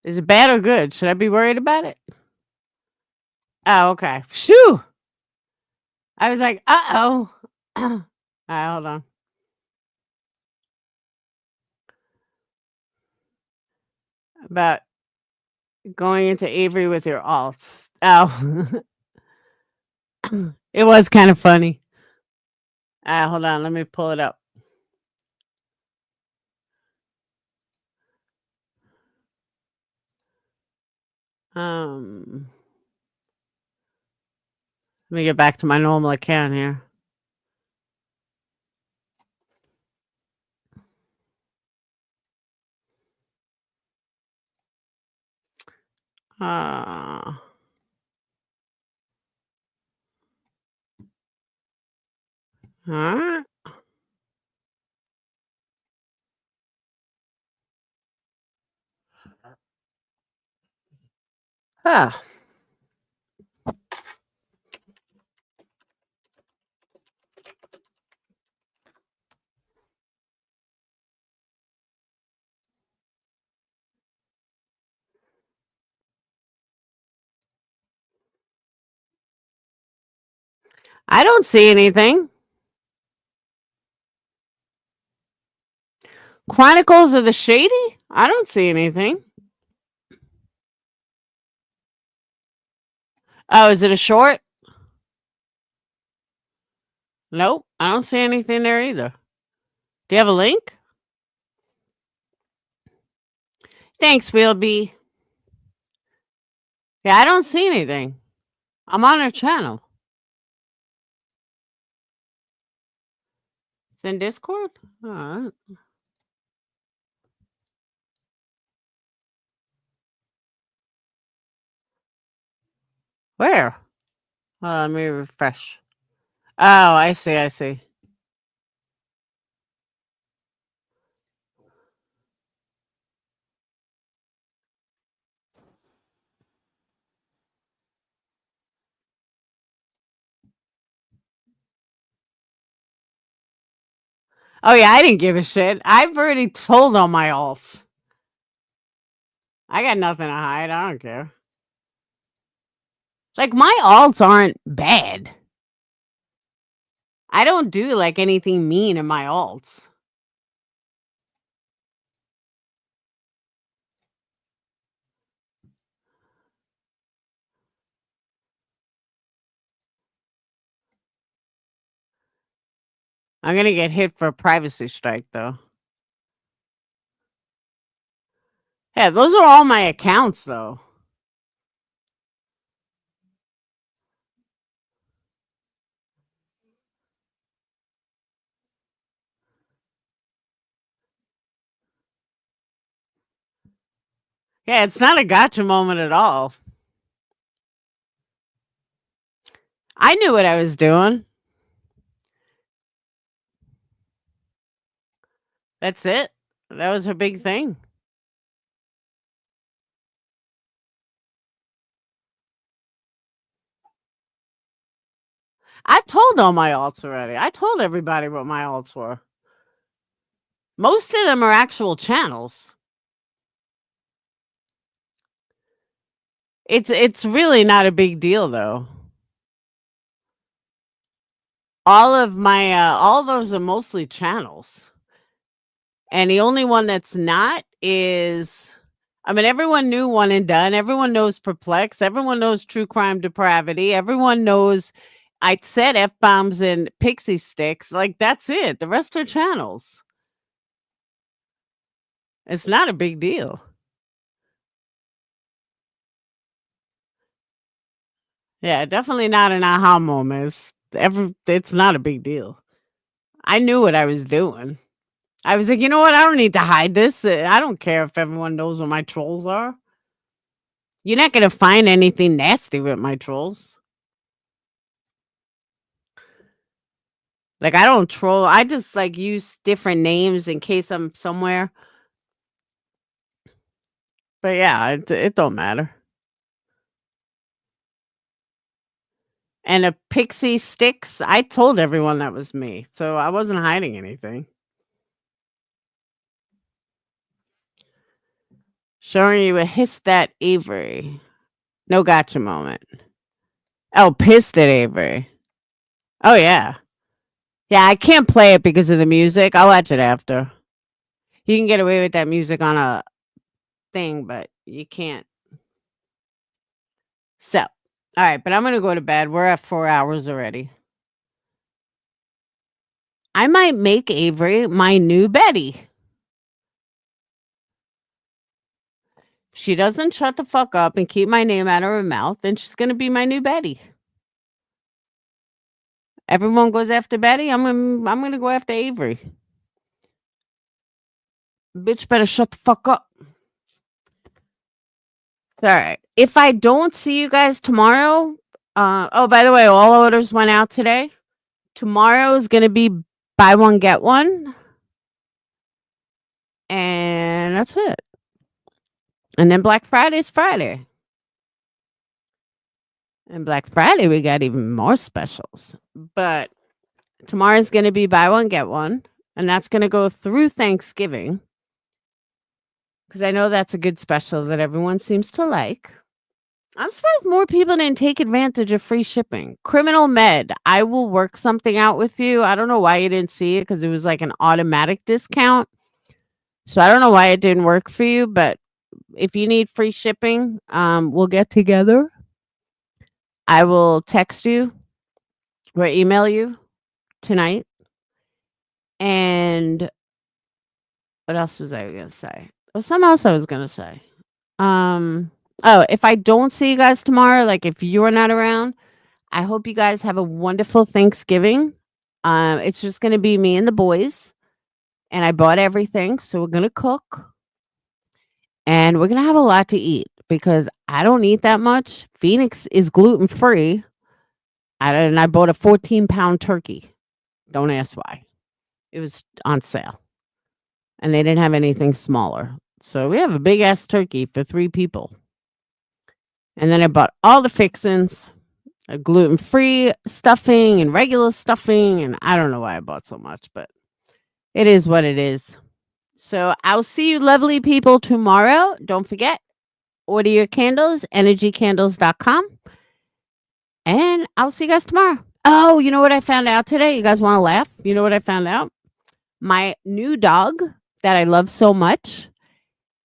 Is it bad or good? Should I be worried about it? Oh, okay. Shoo! I was like, uh-oh. All right, hold on. About going into Avery with your alts. Oh. It was kind of funny. Hold on. Let me pull it up. Let me get back to my normal account here. All right. Ah. I don't see anything. Chronicles of the Shady? I don't see anything. Oh, is it a short? Nope. I don't see anything there either. Do you have a link? Thanks, Wheelby. Yeah, I don't see anything. I'm on her channel. It's in Discord? All right. Where? Let me refresh. Oh, I see. I see. Oh yeah, I didn't give a shit. I've already told all my alts. I got nothing to hide. I don't care. Like my alts aren't bad. I don't do like anything mean in my alts. I'm gonna get hit for a privacy strike though. Yeah, those are all my accounts though. Yeah, it's not a gotcha moment at all. I knew what I was doing. That's it. That was her big thing. I told all my alts already. I told everybody what my alts were. Most of them are actual channels. It's really not a big deal though. All of my all those are mostly channels. And the only one that's not is, I mean, everyone knew One and Done. Everyone knows Perplex. Everyone knows True Crime Depravity. Everyone knows I said F-bombs and pixie sticks. Like, that's it. The rest are channels. It's not a big deal. Yeah, definitely not an aha moment. It's not a big deal. I knew what I was doing. I was like, you know what? I don't need to hide this. I don't care if everyone knows what my trolls are. You're not going to find anything nasty with my trolls. Like, I don't troll. I just, like, use different names in case I'm somewhere. But, yeah, it don't matter. And a pixie sticks, I told everyone that was me. So, I wasn't hiding anything. Showing you a hiss at Avery. No gotcha moment. Oh, pissed at Avery. Oh, yeah. Yeah, I can't play it because of the music. I'll watch it after. You can get away with that music on a thing, but you can't. So, all right, but I'm going to go to bed. We're at 4 hours already. I might make Avery my new Betty. If she doesn't shut the fuck up and keep my name out of her mouth, then she's going to be my new Betty. Everyone goes after Betty. I'm going to go after Avery. Bitch better shut the fuck up. All right. If I don't see you guys tomorrow, oh, by the way, all orders went out today. Tomorrow is going to be buy one, get one. And that's it. And then Black Friday's Friday. And Black Friday, we got even more specials. But tomorrow's going to be buy one, get one. And that's going to go through Thanksgiving. Because I know that's a good special that everyone seems to like. I'm surprised more people didn't take advantage of free shipping. Criminal Med, I will work something out with you. I don't know why you didn't see it because it was like an automatic discount. So I don't know why it didn't work for you, but if you need free shipping, we'll get together. I will text you or email you tonight. And what else was I going to say? There was something else I was going to say. Oh, if I don't see you guys tomorrow, like if you're not around, I hope you guys have a wonderful Thanksgiving. It's just going to be me and the boys. And I bought everything. So we're going to cook. And we're going to have a lot to eat because I don't eat that much. Phoenix is gluten-free. I bought a 14-pound turkey. Don't ask why. It was on sale. And they didn't have anything smaller. So we have a big ass turkey for 3 people. And then I bought all the fixins, gluten-free stuffing and regular stuffing. And I don't know why I bought so much, but it is what it is. So I'll see you lovely people tomorrow. Don't forget, order your candles, energycandles.com. And I'll see you guys tomorrow. Oh, you know what I found out today? You guys want to laugh? You know what I found out? My new dog that I love so much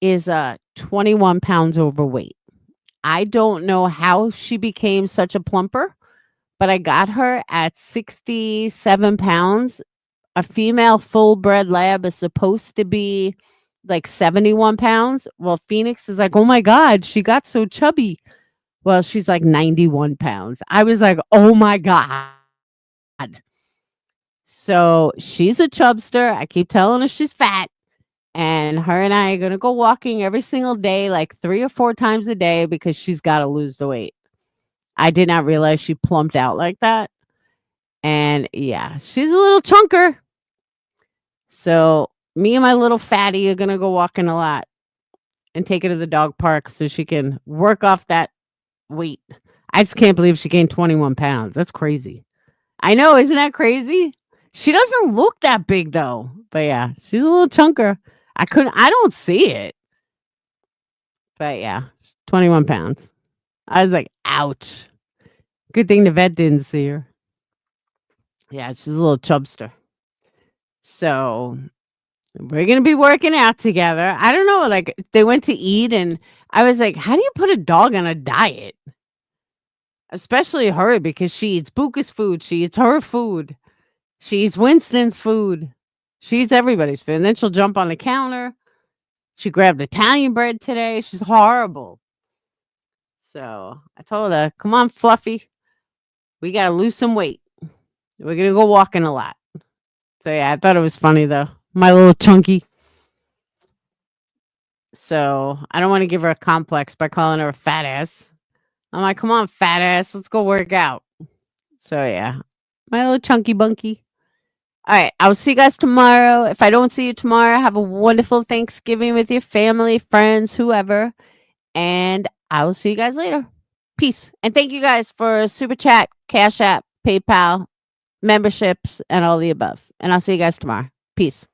is 21 pounds overweight. I don't know how she became such a plumper, but I got her at 67 pounds. A female full-bred lab is supposed to be like 71 pounds. Well, Phoenix is like, oh my God, she got so chubby. Well, she's like 91 pounds. I was like, oh my God. So she's a chubster. I keep telling her she's fat. And her and I are going to go walking every single day, like 3 or 4 times a day, because she's got to lose the weight. I did not realize she plumped out like that. And yeah, she's a little chunker. So me and my little fatty are going to go walking a lot and take her to the dog park so she can work off that weight. I just can't believe she gained 21 pounds. That's crazy. I know. Isn't that crazy? She doesn't look that big though. But yeah, she's a little chunker. I don't see it. But yeah, 21 pounds. I was like, ouch. Good thing the vet didn't see her. Yeah, she's a little chubster. So we're going to be working out together. I don't know. Like, they went to eat, and I was like, how do you put a dog on a diet? Especially her, because she eats Buka's food. She eats her food. She eats Winston's food. She eats everybody's food. And then she'll jump on the counter. She grabbed Italian bread today. She's horrible. So I told her, come on, Fluffy. We got to lose some weight. We're going to go walking a lot. So yeah, I thought it was funny though. My little chunky. So I don't want to give her a complex by calling her a fat ass. I'm like, come on, fat ass. Let's go work out. So yeah, my little chunky bunky. All right, I'll see you guys tomorrow. If I don't see you tomorrow, have a wonderful Thanksgiving with your family, friends, whoever. And I will see you guys later. Peace. And thank you guys for Super Chat, Cash App, PayPal, memberships, and all the above. And I'll see you guys tomorrow. Peace.